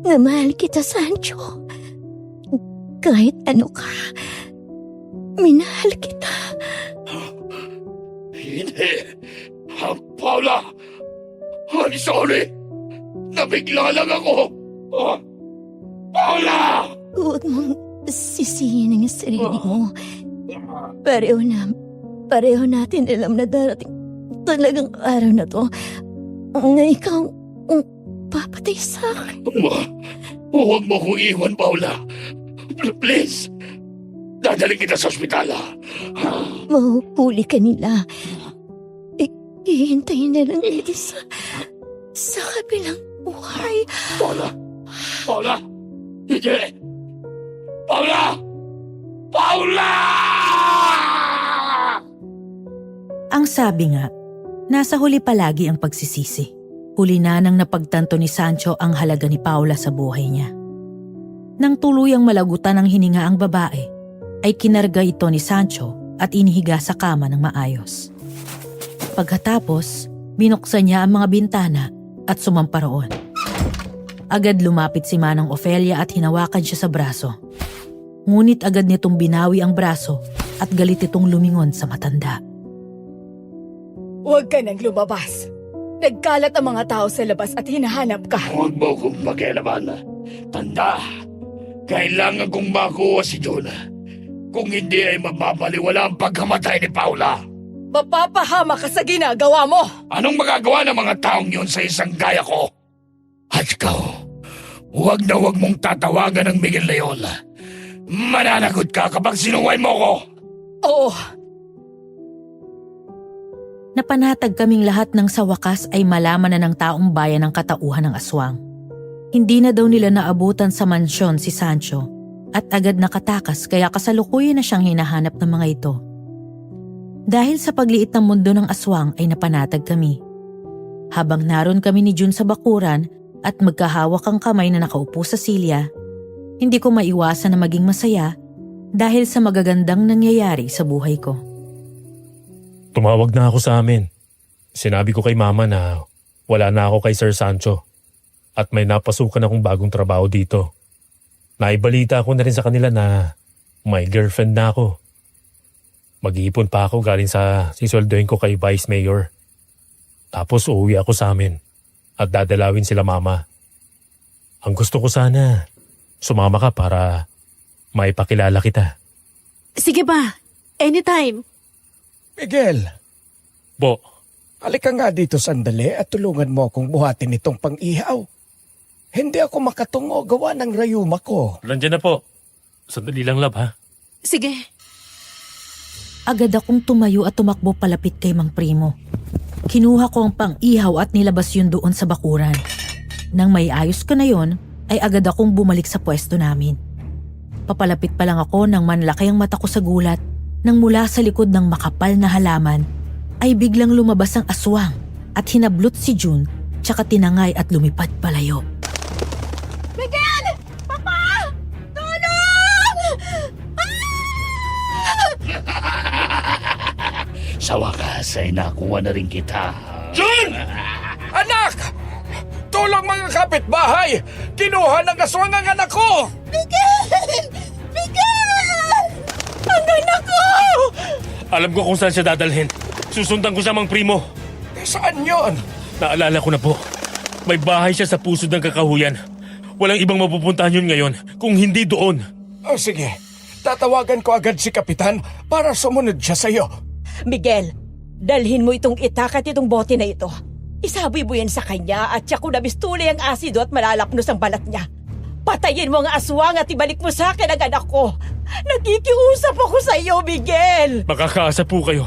Mahal kita, Sancho. Kahit ano ka, minahal kita. Hindi. Paula! I'm sorry! Nabigla lang ako! Paula! Huwag mong sisihin ang sarili mo. Pareho natin alam na darating talagang araw na to na ikaw ang papatay sa akin. Huwag mo kong iwan, Paula. Please! Dadaling kita sa ospital. Mahuhuli ka nila. Hihintayin na lang kita sa kabilang buhay. Paula! Paula! Hindi! Paula! Paula! Ang sabi nga, nasa huli palagi ang pagsisisi. Huli na nang napagtanto ni Sancho ang halaga ni Paula sa buhay niya. Nang tuluyang malagutan ng hininga ang babae, ay kinarga ito ni Sancho at inihiga sa kama ng maayos. Pagkatapos, binuksan niya ang mga bintana at sumampa roon. Agad lumapit si Manang Ofelia at hinawakan siya sa braso. Ngunit agad nitong binawi ang braso at galit itong lumingon sa matanda. Huwag ka nang lumabas. Nagkalat ang mga tao sa labas at hinahanap ka. Huwag mo kong pakialaman. Tanda, kailangan kong makuha si John. Kung hindi ay mapapaliwala ang pagkamatay ni Paula. Mapapahama ka sa ginagawa mo! Anong magagawa ng mga taong yun sa isang gaya ko? At ikaw, huwag na huwag mong tatawagan ng Miguel Leon. Mananagot ka kapag sinuway mo ko! Oo! Napanatag kaming lahat ng sa wakas ay malaman na ng taong bayan ang katauhan ng aswang. Hindi na daw nila naabutan sa mansyon si Sancho at agad nakatakas kaya kasalukuyan na siyang hinahanap ng mga ito. Dahil sa pagliit ng mundo ng aswang ay napanatag kami. Habang naroon kami ni Jun sa bakuran at magkahawak ang kamay na nakaupo sa silya, hindi ko maiwasan na maging masaya dahil sa magagandang nangyayari sa buhay ko. Tumawag na ako sa amin. Sinabi ko kay mama na wala na ako kay Sir Sancho at may napasukan akong bagong trabaho dito. Naibalita ko na rin sa kanila na may girlfriend na ako. Mag-iipon pa ako galing sa sisweldohin ko kay Vice Mayor. Tapos uuwi ako sa amin at dadalawin sila mama. Ang gusto ko sana, sumama ka para maipakilala kita. Sige ba? Anytime. Miguel, Bo, halika nga dito sandali at tulungan mo akong buhatin itong pang-ihaw. Hindi ako makatungo gawa ng rayuma ko. nandiyan na po. Sandali lang, love, ha? Sige. Agad akong tumayo at tumakbo palapit kay Mang Primo. Kinuha ko ang pang-ihaw at nilabas yun doon sa bakuran. Nang may ayos ko na yon, ay agad akong bumalik sa pwesto namin. Papalapit pa lang ako nang manlaki ang mata ko sa gulat nang mula sa likod ng makapal na halaman ay biglang lumabas ang aswang at hinablot si Jun tsaka tinangay at lumipad palayo. Miguel! Papa! Tulong! Sa wakas ay nakuha na rin kita. Jun! Anak! Tulong mga kapitbahay! Kinuha ng aswang ang anak ko! Miguel! Miguel! Ang anak ko! Alam ko kung saan siya dadalhin. Susundan ko siya, Mang Primo. Saan yon? Naalala ko na po. May bahay siya sa pusod ng kakahuyan. Walang ibang mapupuntahan yun ngayon kung hindi doon. O sige, tatawagan ko agad si Kapitan para sumunod siya sa'yo. Miguel, dalhin mo itong itak at itong bote na ito. Isabi mo yan sa kanya at siya kung nabistuli ang asido at malalapnos ang balat niya. Patayin mo ang aswang at ibalik mo sa akin ang anak ko. Nakikiusap ako sa iyo, Miguel! Makakaasa po kayo.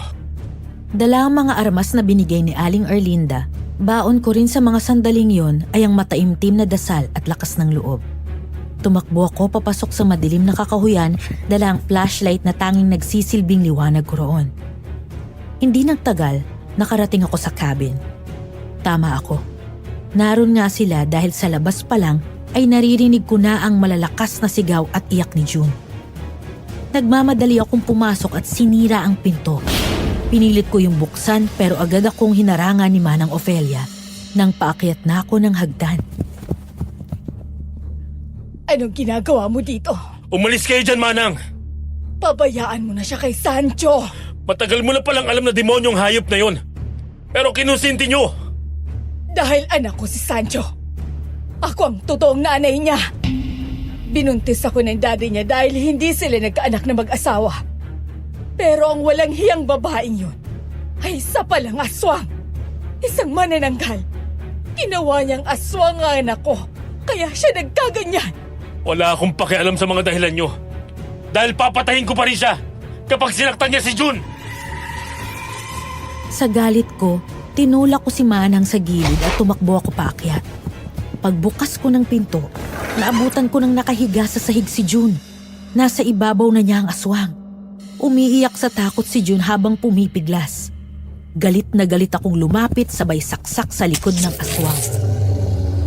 Dala ang mga armas na binigay ni Aling Erlinda. Baon ko rin sa mga sandaling yon ay ang mataimtim na dasal at lakas ng loob. Tumakbo ako papasok sa madilim na kakahuyan, dala ang flashlight na tanging nagsisilbing liwanag ko roon. Hindi nagtagal, nakarating ako sa cabin. Tama ako. Naroon nga sila dahil sa labas pa lang ay naririnig ko na ang malalakas na sigaw at iyak ni June. Nagmamadali akong pumasok at sinira ang pinto. Pinilit ko yung buksan pero agad akong hinarangan ni Manang Ofelia nang paakyat na ako ng hagdan. Anong ginagawa mo dito? Umalis kayo dyan, Manang! Pabayaan mo na siya kay Sancho! Matagal mo na palang alam na demonyong hayop na yon. Pero kinusinti nyo! Dahil anak ko si Sancho. Ako ang totoong nanay niya. Binuntis ako ng daddy niya dahil hindi sila nagkaanak na mag-asawa. Pero ang walang hiyang babaeng yun ay isa palang aswang. Isang manananggal. Ginawa niyang aswang ang anak ko, kaya siya nagkaganyan. Wala akong pakialam sa mga dahilan nyo. Dahil papatayin ko pa rin siya kapag sinaktan niya si June. Sa galit ko, tinulak ko si Manang sa gilid at tumakbo ako paakyat. Pagbukas ko ng pinto, naabutan ko ng nakahiga sa sahig si June. Nasa ibabaw na niya ang aswang. Umiiyak sa takot si June habang pumipiglas. Galit na galit akong lumapit sabay saksak sa likod ng aswang.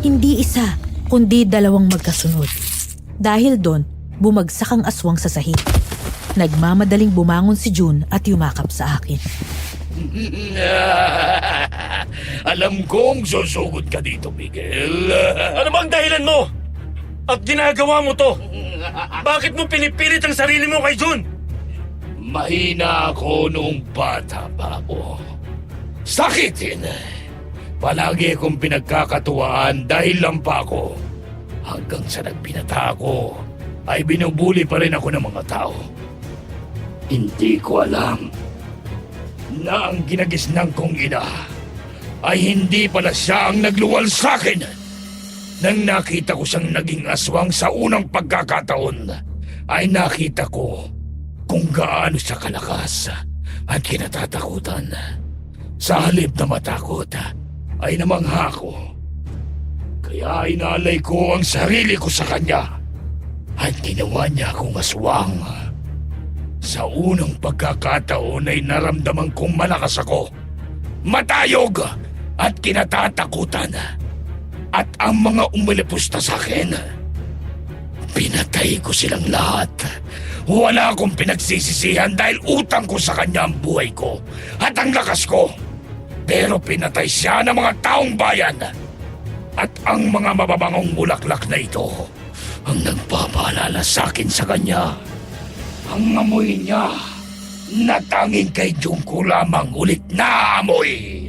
Hindi isa, kundi dalawang magkasunod. Dahil doon, bumagsak ang aswang sa sahig. Nagmamadaling bumangon si June at yumakap sa akin. Alam kong susugod ka dito, Miguel. Ano bang dahilan mo? At ginagawa mo to? Bakit mo pinipilit ang sarili mo kay June? Mahina ako noong bata pa ako. Sakitin! Palagi akong pinagkakatuwaan dahil lang pa ako. Hanggang sa nagbinata ako, ay binubuli pa rin ako ng mga tao. Hindi ko alam na ang ginagisnang kong ina ay hindi pala siya ang nagluwal sa akin. Nang nakita ko siyang naging aswang sa unang pagkakataon, ay nakita ko kung gaano siya kalakas at kinatatakutan. Sa halip na matakot, ay namangha ko. Kaya inalay ko ang sarili ko sa kanya at ginawa niya akong aswang. Sa unang pagkakataon ay naramdaman kong malakas ako, matayog at kinatatakutan. At ang mga umilipusta sa akin, pinatay ko silang lahat. Wala akong pinagsisisihan dahil utang ko sa kanya ang buhay ko at ang lakas ko. Pero pinatay siya ng mga taong bayan. At ang mga mababangong bulaklak na ito ang nagpapaalala sa akin sa kanya. Ang amoy niya na tanging kay Junko lamang ulit na amoy.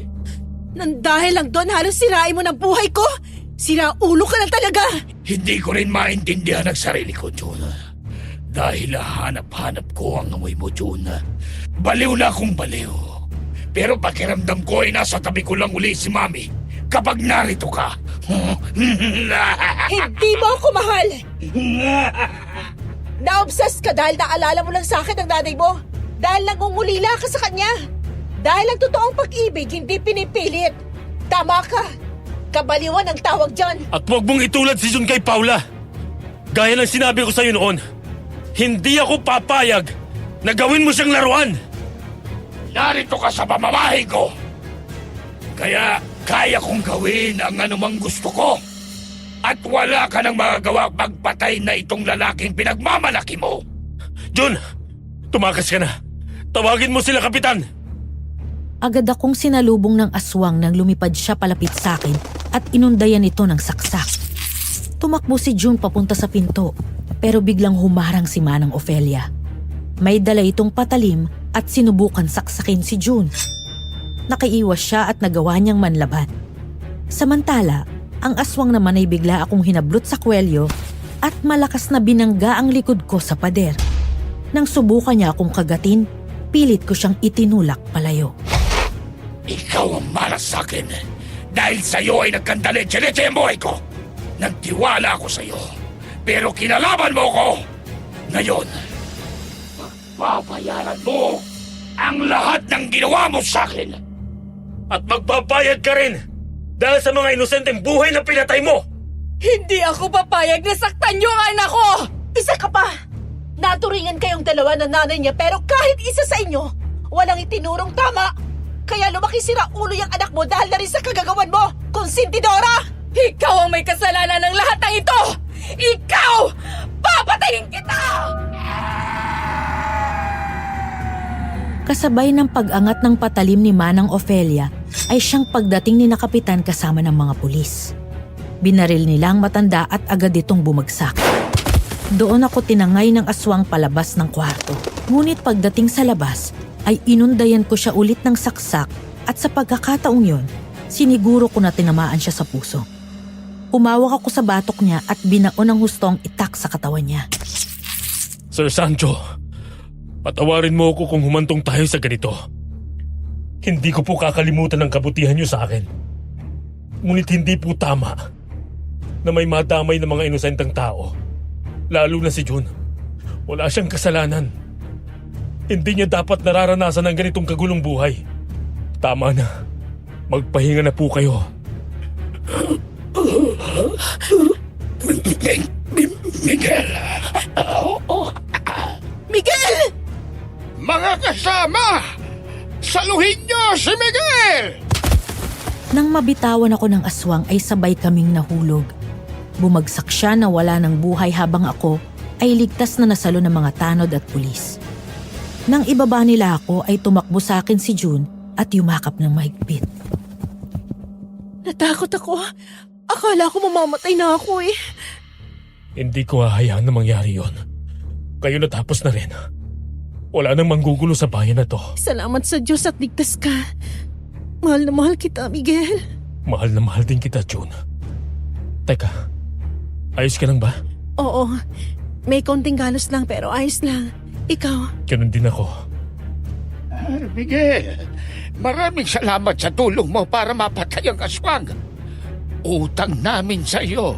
Nang dahil lang doon, halos sirain mo ng buhay ko. Sira ulo ka na talaga. Hindi ko rin maintindihan ang sarili ko, June. Dahil hanap-hanap ko ang amoy mo, June. Baliw na akong baliw. Pero pakiramdam ko ay nasa tabi ko lang uli si Mami kapag narito ka. Hindi mo ako mahal! Na-obsess ka dahil naalala mo lang sa akin ang nanay mo. Dahil nangungulila ka sa kanya. Dahil ang totoong pag-ibig hindi pinipilit. Tama ka. Kabaliwan ang tawag dyan. At huwag mong itulad si June kay Paula. Gaya ng sinabi ko sa'yo noon, hindi ako papayag na gawin mo siyang laruan. Narito ka sa pamamahay ko. Kaya kaya kong gawin ang anumang gusto ko. At wala ka nang magagawa pagpatay na itong lalaking pinagmamalaki mo. June, tumakas ka na. Tawagin mo sila, Kapitan. Agad akong sinalubong ng aswang nang lumipad siya palapit sa akin at inundayan ito ng saksak. Tumakbo si June papunta sa pinto pero biglang humarang si Manang Ofelia. May dala itong patalim at sinubukan saksakin si June. Nakaiwas siya at nagawa niyang manlaban. Samantala, Ang aswang naman ay bigla akong hinablot sa kwelyo at malakas na binangga ang likod ko sa pader. Nang subukan niya akong kagatin, pilit ko siyang itinulak palayo. Ikaw ang malas sa akin. Dahil sa'yo ay nagkandali-tsilitsi ang buhay ko. Nagtiwala ako sa'yo. Pero kinalaban mo ko. Ngayon, magbabayaran mo ang lahat ng ginawa mo sa akin. At magbabayad ka rin dahil sa mga inosenteng buhay na pinatay mo! Hindi ako papayag na saktan yung anak ko! Isa ka pa! Naturingan kayong dalawa ng nanay niya pero kahit isa sa inyo, walang itinurong tama! Kaya lumaki sira ulo yung anak mo dahil na rin sa kagagawan mo, konsentidora! Ikaw ang may kasalanan ng lahat ng ito! Ikaw! Papatayin kita! Kasabay ng pag-angat ng patalim ni Manang Ofelia ay siyang pagdating ni na kapitan kasama ng mga pulis. Binaril nila ang matanda at agad itong bumagsak. Doon ako tinangay ng aswang palabas ng kwarto. Ngunit pagdating sa labas ay inundayan ko siya ulit ng saksak at sa pagkakataong yon, siniguro ko na tinamaan siya sa puso. Umawak ako sa batok niya at binaon ng hustong itak sa katawan niya. Sir Sancho, patawarin mo ako kung humantong tayo sa ganito. Hindi ko po kakalimutan ang kabutihan niyo sa akin. Ngunit hindi po tama na may madamay ng mga inosenteng tao. Lalo na si Jun. Wala siyang kasalanan. Hindi niya dapat nararanasan ang ganitong kagulong buhay. Tama na. Magpahinga na po kayo. Miguel! Miguel! Mga kasama! Saluhin niyo si Miguel! Nang mabitawan ako ng aswang ay sabay kaming nahulog. Bumagsak siya na wala ng buhay habang ako ay ligtas na nasalo ng mga tanod at pulis. Nang ibaba nila ako ay tumakbo sa akin si June at yumakap ng mahigpit. Natakot ako. Akala ko mamamatay na ako eh. Hindi ko hahayaan na mangyari yon. Kayo natapos na rin. Wala nang manggugulo sa bayan na to. Salamat sa Diyos at ligtas ka. Mahal na mahal kita, Miguel. Mahal na mahal din kita, June. Teka, ayos ka lang ba? Oo, may konting galos lang pero ayos lang. Ikaw? Ganun din ako. Miguel, maraming salamat sa tulong mo para mapatay ang aswang. Utang namin sa iyo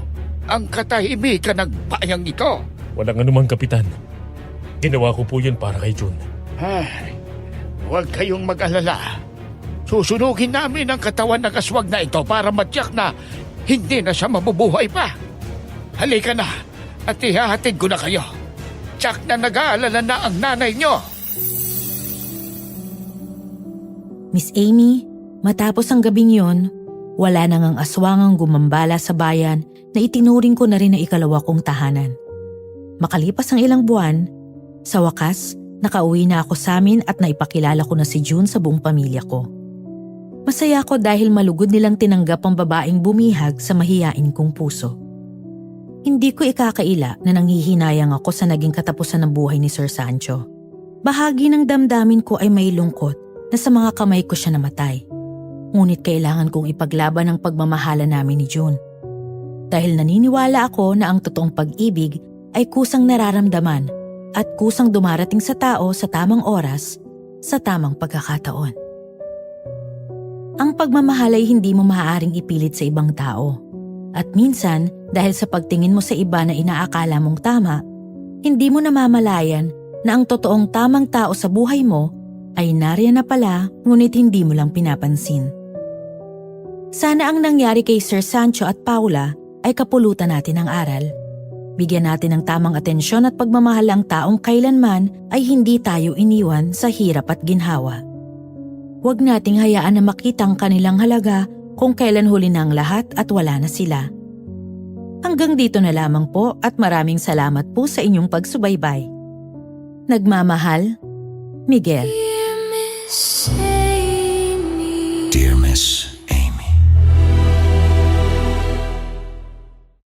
ang katahimikan ng bayang ito. Walang anumang, Kapitan. Ginawa ko po yun para kay June. Ay, huwag kayong mag-alala. Susunugin namin ang katawan ng aswang na ito para matyak na hindi na siya mabubuhay pa. Halika na at ihahatid ko na kayo. Tsak na nag-aalala na ang nanay nyo. Miss Amy, matapos ang gabing yon, wala nang ang aswangang gumambala sa bayan na itinuring ko na rin na ikalawa kong tahanan. Makalipas ang ilang buwan, sa wakas, nakauwi na ako sa amin at naipakilala ko na si June sa buong pamilya ko. Masaya ako dahil malugod nilang tinanggap ang babaeng bumihag sa mahiyain kong puso. Hindi ko ikakaila na nanghihinayang ako sa naging katapusan ng buhay ni Sir Sancho. Bahagi ng damdamin ko ay may lungkot na sa mga kamay ko siya namatay. Ngunit kailangan kong ipaglaban ang pagmamahala namin ni June. Dahil naniniwala ako na ang totoong pag-ibig ay kusang nararamdaman at kusang dumarating sa tao sa tamang oras, sa tamang pagkakataon. Ang pagmamahal ay hindi mo maaaring ipilit sa ibang tao. At minsan, dahil sa pagtingin mo sa iba na inaakala mong tama, hindi mo namamalayan na ang totoong tamang tao sa buhay mo ay nariyan na pala ngunit hindi mo lang pinapansin. Sana ang nangyari kay Sir Sancho at Paula ay kapulutan natin ng aral. Bigyan natin ng tamang atensyon at pagmamahal ang taong kailanman ay hindi tayo iniwan sa hirap at ginhawa. Huwag nating hayaan na makita ang kanilang halaga kung kailan huli na ang lahat at wala na sila. Hanggang dito na lamang po at maraming salamat po sa inyong pagsubaybay. Nagmamahal, Miguel.